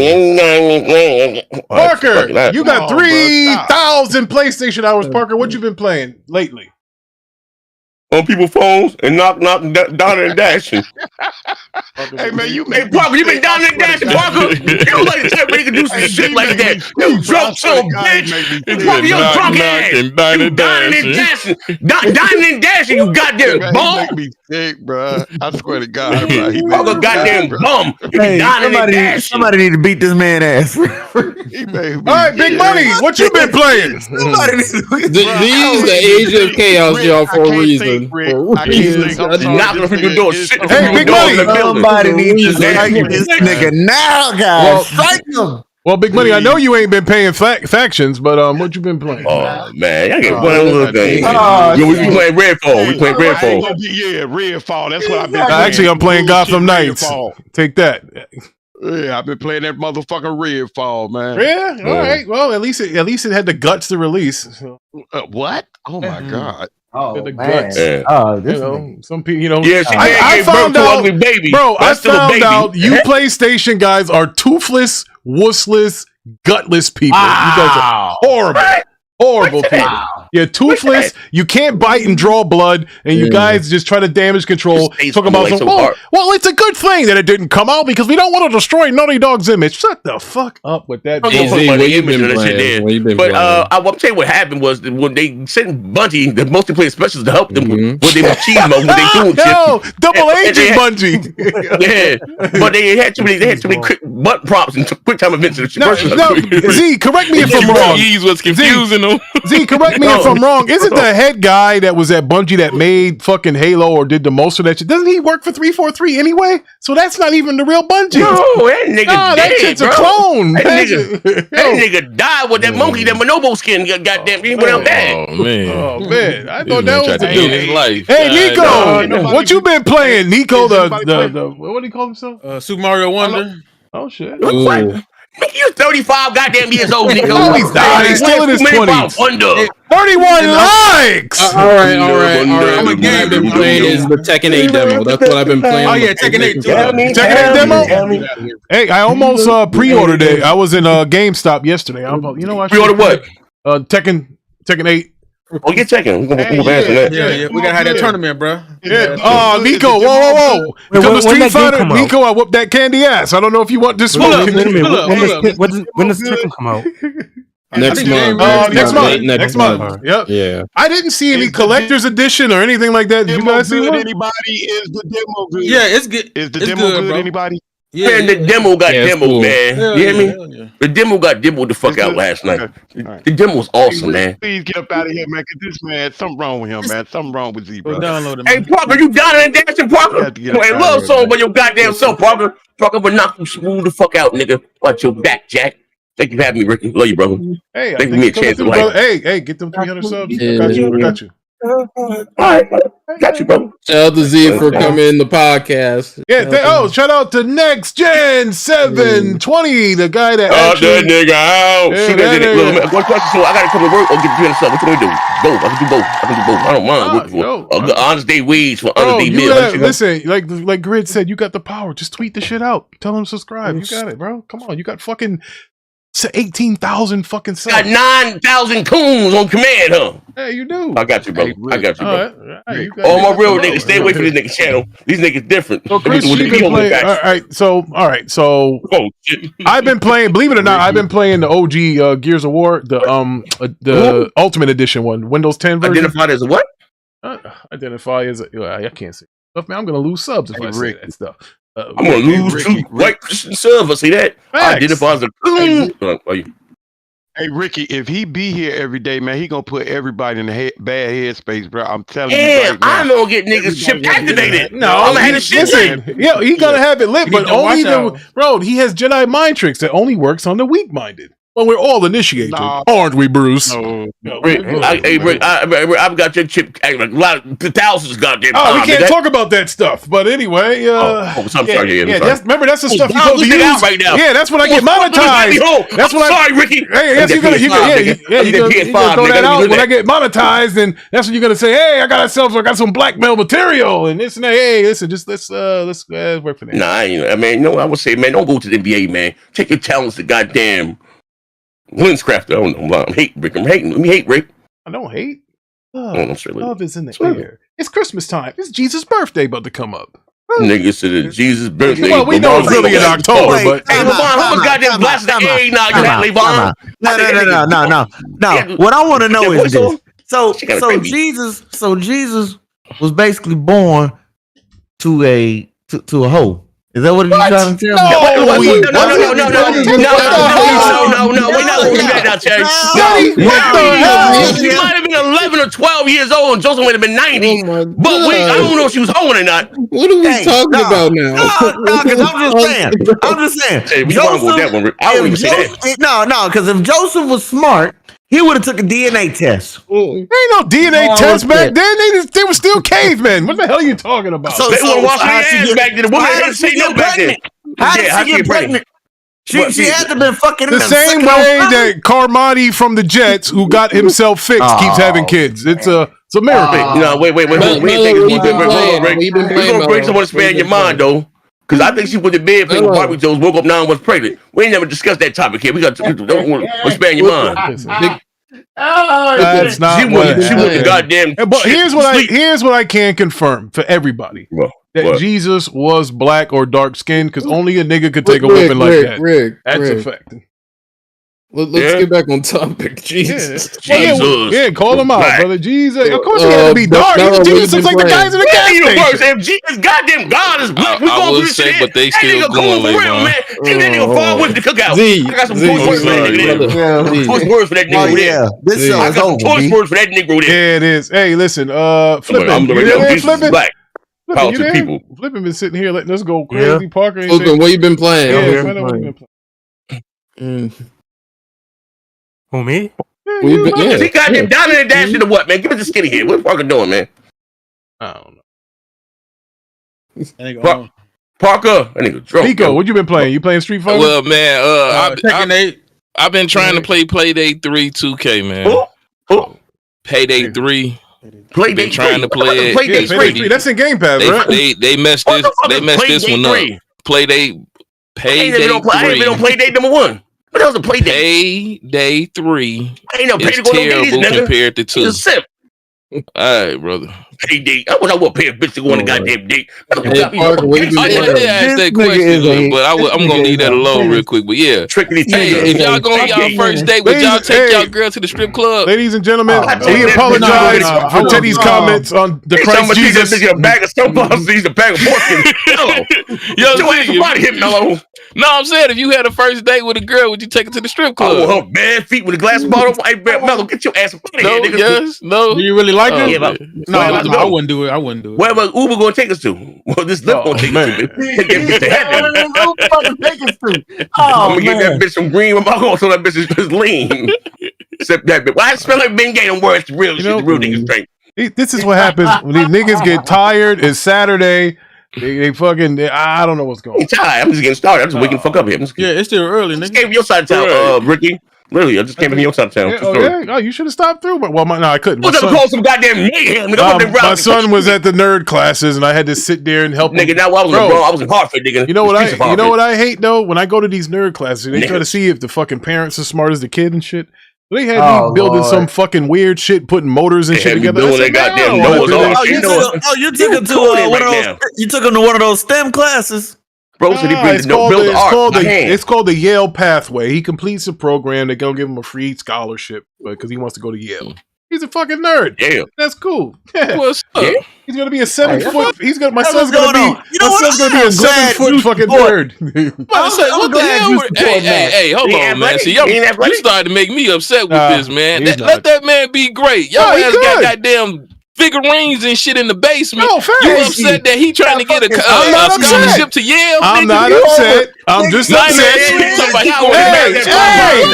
Parker, you got 3,000 PlayStation hours. Parker, what you been playing lately? On people's phones and knock down and dashing. Hey man, Hey Parker, you been down and dashing, Parker. You don't like that, man. You can do some shit like that. You drunk son of a bitch. Parker, you drunk ass. You dining and dashing. Dining and dashing, you goddamn He bum. make me sick, bro. I swear to God, bro. He make Parker, me goddamn sick, bum. You Hey, dining and dashing. somebody need to beat this man ass. He made me All right, Big Money, what you been playing? These the age of chaos, y'all, for a reason. Knocking on people's doors. Hey, Big Money. Somebody needs to strike this nigga now, guys. Strike him. Well, Big Money, I know you ain't been paying factions, but what you been playing? Oh man, I get one of those things. Oh, Yo, we playing Redfall. We playing Redfall. Yeah, Redfall. That's what I've been playing. Actually, I'm playing Gotham Knights. Take that. Yeah, I've been playing that motherfucking Redfall, man. Yeah, all right. Well, at least it had the guts to release. So. What? Oh my God. Oh, The man. guts. Yeah. Oh, this Some people, Yeah, she I gave birth found to an out, ugly baby. bro. I That's still a found baby. out you PlayStation guys are toothless, wussless, gutless people. You guys are horrible. Horrible people. You're toothless. You can't bite and draw blood, and you guys just try to damage control. Talk about some. Well, it's a good thing that it didn't come out because we don't want to destroy Naughty Dog's image. Shut the fuck up with that. But I'll tell you what happened was that when they sent Bungie the multiplayer specialists to help them with their cheese mode, what they doing. No, double agent Bungie. Yeah, but they had too many quick butt prompts and quick time events. No, Z, correct me if I'm wrong. Was confusing them. Z, correct me if I'm wrong. Isn't the head guy that was at Bungie that made fucking Halo or did the most of that shit? Doesn't he work for 343 anyway? So that's not even the real Bungie. No, that nigga that dead, shit's bro. a clone. That nigga died with that monkey, that Monobo skin. Goddamn, he went out bad. Oh man. Oh man, I thought that was the end dude. his life. Hey Nico, what you been playing? Nico, the what do you call himself? Super Mario Wonder. Oh shit. You're 35 goddamn years old, Nico. No, he's not. He's still in his 20s. Wonder. 31 likes. All right. What I've been playing is the Tekken 8 demo. That's what I've been playing. Oh yeah, Tekken 8 too. Tekken 8 demo. Hey, I almost pre-ordered it. I was in GameStop yesterday. You know, I pre-ordered what? Tekken 8. Oh, get Tekken. We're gonna Yeah. We gotta have that tournament, bro. Yeah. Oh, Nico, whoa. Come to Street Fighter, Nico. I whooped that candy ass. I don't know if you want this one. When does Tekken come out? Next month. Yep. Yeah. I didn't see any collector's edition or anything like that. Did you guys see one? Anybody? Is the demo good? Yeah, it's good. Is the demo good? Bro. Anybody? Yeah, man, the demo got demoed, cool. man. You hear me? Yeah. The demo got demoed the fuck out last night. The demo was awesome, man. Please get up out of here, man. Cause this man, something wrong with him, man. Something wrong with Z, bro. Hey, Parker, you down and dancing, Parker? Play a love song by your goddamn self, Parker. Parker will knock you smooth the fuck out, nigga. Watch your back, Jack. Thank you for having me, Ricky. Love you, brother. Hey, thank you for me a chance to like. Hey, get them 300 subs. I got you. All right, got you, bro. Shout out to Z for coming in the podcast. Yeah, shout out to Nxtgen 720, the guy that that nigga out. Look, I gotta come to work or get you in the stuff. What can we do? Both. I can do both. I don't mind working for honest day wage for honest day meal. Listen, like Grid said, you got the power. Just tweet the shit out. Tell them to subscribe. You got it, bro. Come on, you got fucking 18,000 fucking subs. Got 9,000 coons on command, huh? Hey, you do. I got you, bro. I got you, bro. Right. All my real niggas, stay away from this nigga channel. These niggas different. So Chris, you been playing, all right. So I've been playing. Believe it or not, I've been playing the OG Gears of War, the Ultimate Edition one, Windows 10 version. Identified as a what? Identify as I can't say stuff, man. I'm gonna lose subs if I say that stuff. I'm gonna lose two white Christian servers. See that? I identify as a coon. Hey Ricky, if he be here every day, man, he gonna put everybody in the bad headspace, bro. I'm telling you right now. I'm gonna get niggas chip activated. No, I'm gonna have shit. Yeah, he gonna have it lit, but only bro. He has Jedi mind tricks that only works on the weak-minded. Well, we're all initiated, aren't we, Bruce? No. Rick, I've got your chip. A lot of thousands, goddamn. Oh, we can't talk about that stuff. But anyway, I'm sorry. Remember, that's the stuff you supposed to use right now. Yeah, that's when I get monetized. That's when sorry, Ricky. Hey, that's you're gonna throw that out when I get monetized, and that's when you're gonna say, "Hey, I got some blackmail material and this and that." Hey, listen, just let's work for that. Nah, I would say, man, don't go to the NBA, man. Take your talents to goddamn Lenscrafter. I don't know. I'm hating Rick. Let me hate Rick. I don't hate. Love is in the air. It's Christmas time. It's Jesus' birthday about to come up. Niggas said it's Jesus' birthday. Well, we know it's really in October, but hey, LeVon, how much goddamn glass of A now you got, LeVon? No. What I want to know is this. So Jesus was basically born to a hoe. Is that what you're trying to tell me? No, we're not going to do that now, Terry. She might have been 11 or 12 years old, and Joseph would have been 90. But I don't know if she was hoeing or not. What are we talking about now? Because I'm just saying. Hey, we wrong with that one, Rick. I don't even say that. No, because if Joseph was smart, he would have took a DNA test. Ain't no DNA test back then. They were still cavemen. What the hell are you talking about? They were washing their hands back then. The woman had to say no back then. How did she get pregnant? She had to been fucking the same way that Carmody from the Jets, who got himself fixed, keeps having kids. It's a miracle. No, wait. We're going to bring someone to spare your mind, though. Because I think she went to bed playing Barbie Jones, woke up now and was pregnant. We ain't never discussed that topic here. We got to expand your mind. That's not she went goddamn. But here's what I can confirm for everybody: that Jesus was black or dark skinned, because only a nigga could take a weapon like that. That's a fact. Let's get back on topic. Jesus. Yeah, call him out, brother. Jesus. Of course he had to be dark. Jesus looks like the guys in the gas station. If Jesus, goddamn God is black, we going through this shit. But they still going for real, man. That nigga fall with the cookout. I got some choice words for that nigga. Choice words for that nigga there. I got some choice words for that nigga there. Yeah, it is. Hey, listen, Flippin'. I'm the black. Power to people. Flippin' been sitting here letting us go crazy. Parker. Flippin', what you been playing? Who, me? He got him down in the dash to what, man? Give us the skinny here. What's Parker doing, man? I don't know. Parker, that nigga drunk. Nico, what you been playing? You playing Street Fighter? Well, man, I've been trying to play Playdate 3 2K, man. Payday 3. Playday Been trying to play it. Payday 3. That's in Game Pass, right? They messed this. They messed this one up. Payday 3. I ain't been on Playday number 1. What else is a Playday? Payday 3 Ain't no is Payday terrible compared to 2. It's a simp. All right, brother. Payday. I would pay a bitch to go on a goddamn date. I did ask that question, but I'm gonna leave that alone real quick. But yeah, hey, if y'all go on y'all first date, would y'all take y'all girl to the strip club? Ladies and gentlemen, we apologize for Teddy's comments on the Christ Jesus. A bag of snowballs, he's a bag of pork. Yo, somebody hit Mellow. No, I'm saying if you had a first date with a girl, would you take her to the strip club? I want her bad feet with a glass bottle. Hey, Mellow, get your ass up out of here, nigga. Yes, no. Do you really like her? Yeah, no, I wouldn't do it. I wouldn't do it. Where Uber gonna take us to? Well, this lift gonna take us to. Take that bitch to heaven. I'm gonna get that bitch some green with my alcohol so that bitch is lean. Except that bitch. Why I smell like Ben Gay and where it's the real shit, the real niggas drink. This is what happens when these niggas get tired. It's Saturday. They fucking. I don't know what's going on. I'm just getting started. I'm just waking the fuck up here. Yeah, it's still early, nigga. Just came from your side of town, Ricky. Really, I just came from your side of town. Oh, you should have stopped through. But no, I couldn't. What's up? Call some goddamn mayhem. My son was at the nerd classes, and I had to sit there and help him. Nigga, now I was in Hartford, nigga. You know what I hate though? When I go to these nerd classes, they try to see if the fucking parents are smart as the kid and shit. They had me building some fucking weird shit, putting motors and shit together. You took him to one of those. You took him to one of those STEM classes. Bro, so it's called the Yale Pathway. He completes the program. They're gonna give him a free scholarship because he wants to go to Yale. He's a fucking nerd. Yeah, that's cool. Yeah. What's up? Yeah. He's gonna be a 7 foot. My son's gonna be a 7 foot fucking nerd. What the hell? Hey, hold on, man. See, you started to make me upset with this, man. Let that man be great. Y'all ass got goddamn figurines and shit in the basement. You upset that he trying to get a scholarship to Yale? I'm not upset. I'm just upset. Hey,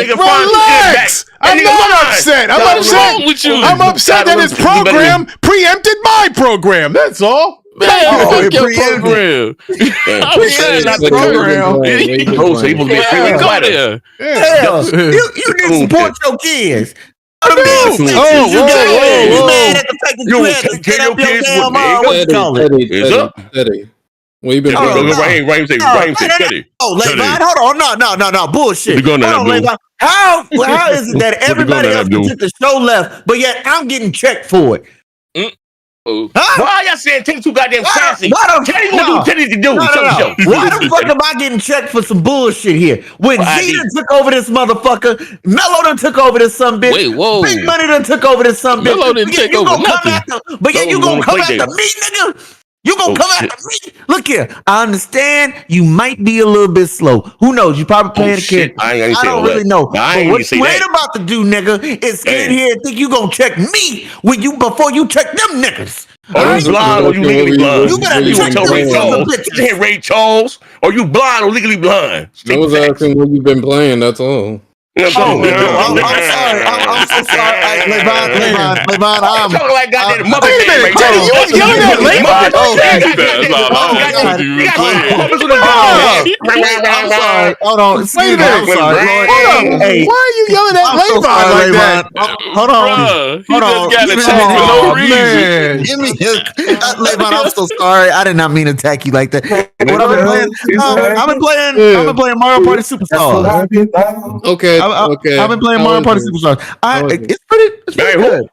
relax. I'm not upset. I'm upset that his program preempted my program. That's all. Man, fuck your program. I'm saying that program. You need to support your kids. You mad at the fact that you had to get up your damn what you call it? Teddy. Well, you been Teddy. Oh, Levon, hold on. No, bullshit. Hold on, Levon. How is it that everybody else took the show left, but yet I'm getting checked for it? Why y'all saying Teddy too goddamn sassy? Teddy gonna do Teddy to do. Why the fuck am I getting checked for some bullshit here? When G done took over this motherfucker, Mello done took over this some bitch. Wait, whoa. Big Money done took over this some bitch. Mello didn't take over nothing. But yeah, you gonna come after me, nigga? You gonna come after me? Look here, I understand you might be a little bit slow. Who knows? You probably playing a kid. I don't really know. But what you ain't about to do, nigga, is stand here and think you gonna check me before you check them niggas. Are you blind or you legally blind? You better check them bitches. Ray Charles, or you blind or legally blind? I was asking what you've been playing. That's all. I'm sorry. I'm so sorry. Levon, I'm talking like goddamn mother. Wait a minute, Teddy, you was yelling at Levon? I'm sorry. Hold on. Wait a minute. Hold on. Why are you yelling at Levon like that? Hold on. He just got attacked for no reason. Give me Levon, I'm so sorry. I did not mean to attack you like that. What I've been playing? I've been playing Mario Party Superstars. Okay. I've been playing Mario Party Superstars. It's pretty good.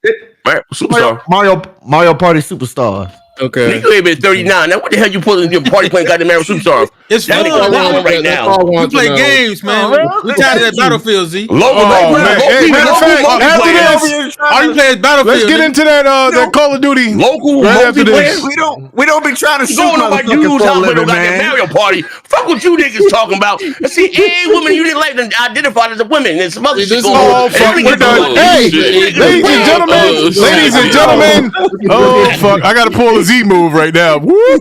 Mario Party Superstars. Okay. You ain't been 39. Now what the hell you pulling your party playing goddamn Mario Superstars? It's that fun right now. You play games, man. We tired of that Battlefield, Z. Hey, matter of fact, after this, all you play is Battlefield. Let's get into that Call of Duty. Local multiplayer. We don't be trying to shoot my dudes out with goddamn Mario Party. Fuck what you niggas talking about. See, any woman you didn't like identified as a woman, and some other shit going on. We're done. Hey, ladies and gentlemen. Oh fuck! I gotta pull a Z move right now. Woo!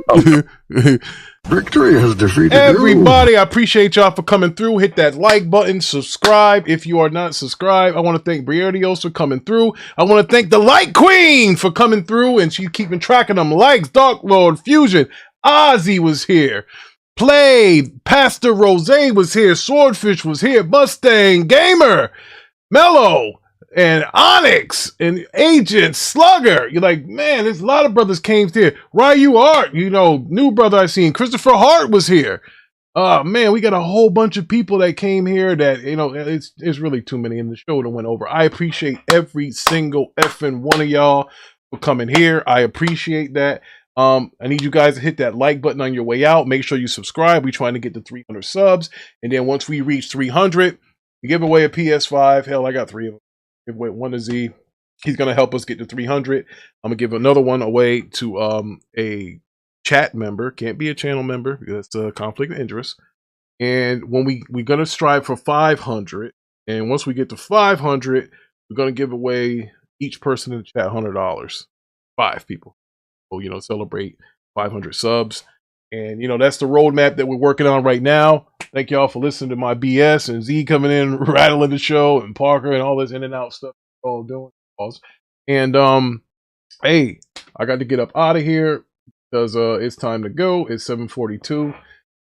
Victory has defeated everybody. I appreciate y'all for coming through. Hit that like button, subscribe if you are not subscribed. I want to thank Briardios for coming through. I want to thank the Light Queen for coming through, and she's keeping track of them likes. Dark Lord Fusion, Ozzy was here. Played, Pastor Rose was here, Swordfish was here, Mustang Gamer, Mello, and Onyx and Agent Slugger. You're like, man, there's a lot of brothers came here. Ryu Art, new brother I seen. Christopher Hart was here. Man, we got a whole bunch of people that came here that, it's really too many in the show that went over. I appreciate every single effing one of y'all for coming here. I appreciate that. I need you guys to hit that like button on your way out. Make sure you subscribe. We're trying to get to 300 subs. And then once we reach 300, we give away a PS5. Hell, I got 3 of them. Give away one to Z. He's going to help us get to 300. I'm going to give another one away to a chat member. Can't be a channel member. That's a conflict of interest. And when we're going to strive for 500. And once we get to 500, we're going to give away each person in the chat $100. 5 people. So, celebrate 500 subs. And, that's the roadmap that we're working on right now. Thank y'all for listening to my BS and Z coming in, rattling the show, and Parker and all this in and out stuff we're all doing. And, hey, I got to get up out of here because it's time to go. It's 7:42.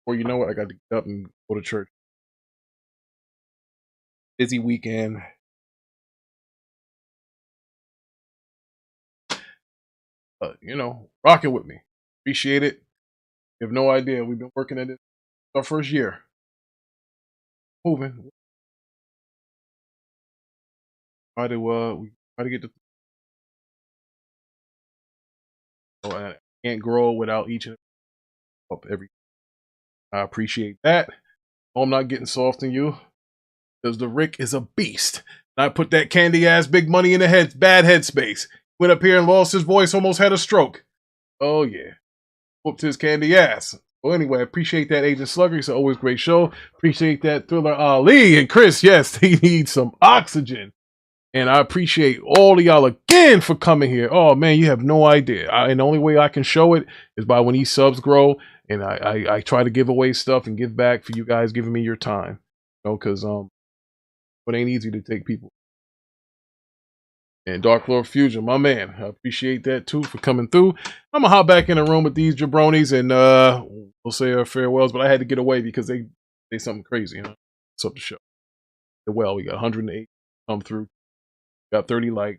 Or you know what? I got to get up and go to church. Busy weekend. Rocking with me. Appreciate it. You have no idea. We've been working at it our first year. Moving. We try to get to. I can't grow without each and every. I appreciate that. I'm not getting soft on you because the Rick is a beast. And I put that candy ass big money in the bad headspace. Went up here and lost his voice, almost had a stroke. Oh yeah. Whooped his candy ass. Well, anyway, I appreciate that, Agent Slugger. It's always a great show. Appreciate that, Thriller Ali and Chris. Yes, they need some oxygen. And I appreciate all of y'all again for coming here. Oh, man, you have no idea. And the only way I can show it is by when these subs grow. And I try to give away stuff and give back for you guys giving me your time. Because it ain't easy to take people. And Dark Lord Fusion, my man. I appreciate that, too, for coming through. I'm going to hop back in the room with these jabronis and we'll say our farewells. But I had to get away because they something crazy. It's up the show. Well, we got 108 come through. Got 30 I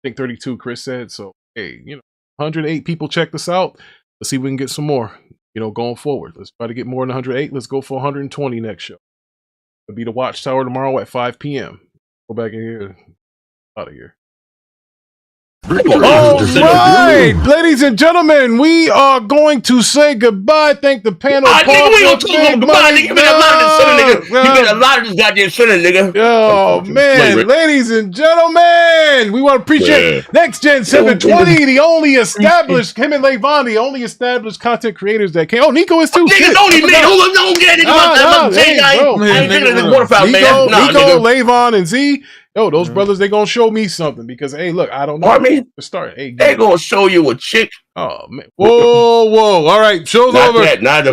think 32, Chris said. So, hey, 108 people checked us out. Let's see if we can get some more, going forward. Let's try to get more than 108. Let's go for 120 next show. It'll be the Watchtower tomorrow at 5 p.m. Go back in here. Out of here. All right, ladies and gentlemen, we are going to say goodbye. Thank the panel. Nigga, we gonna talk about goodbye, nigga. You been a lot of this center, nigga. You been a lot of this goddamn center, nigga. Oh man, ladies and gentlemen, we want to appreciate Nxtgen 720, the only established him and Levon, the only established content creators that came. Oh, Nico is too. Nigga, don't get it. I ain't drinking this water fountain, man. Nico, Levon, and Z. Yo, those brothers, they gonna show me something because, hey, look, I don't know. Pardon me? To start, hey, they gonna show you a chick. Oh man! Whoa! All right, show's over. Not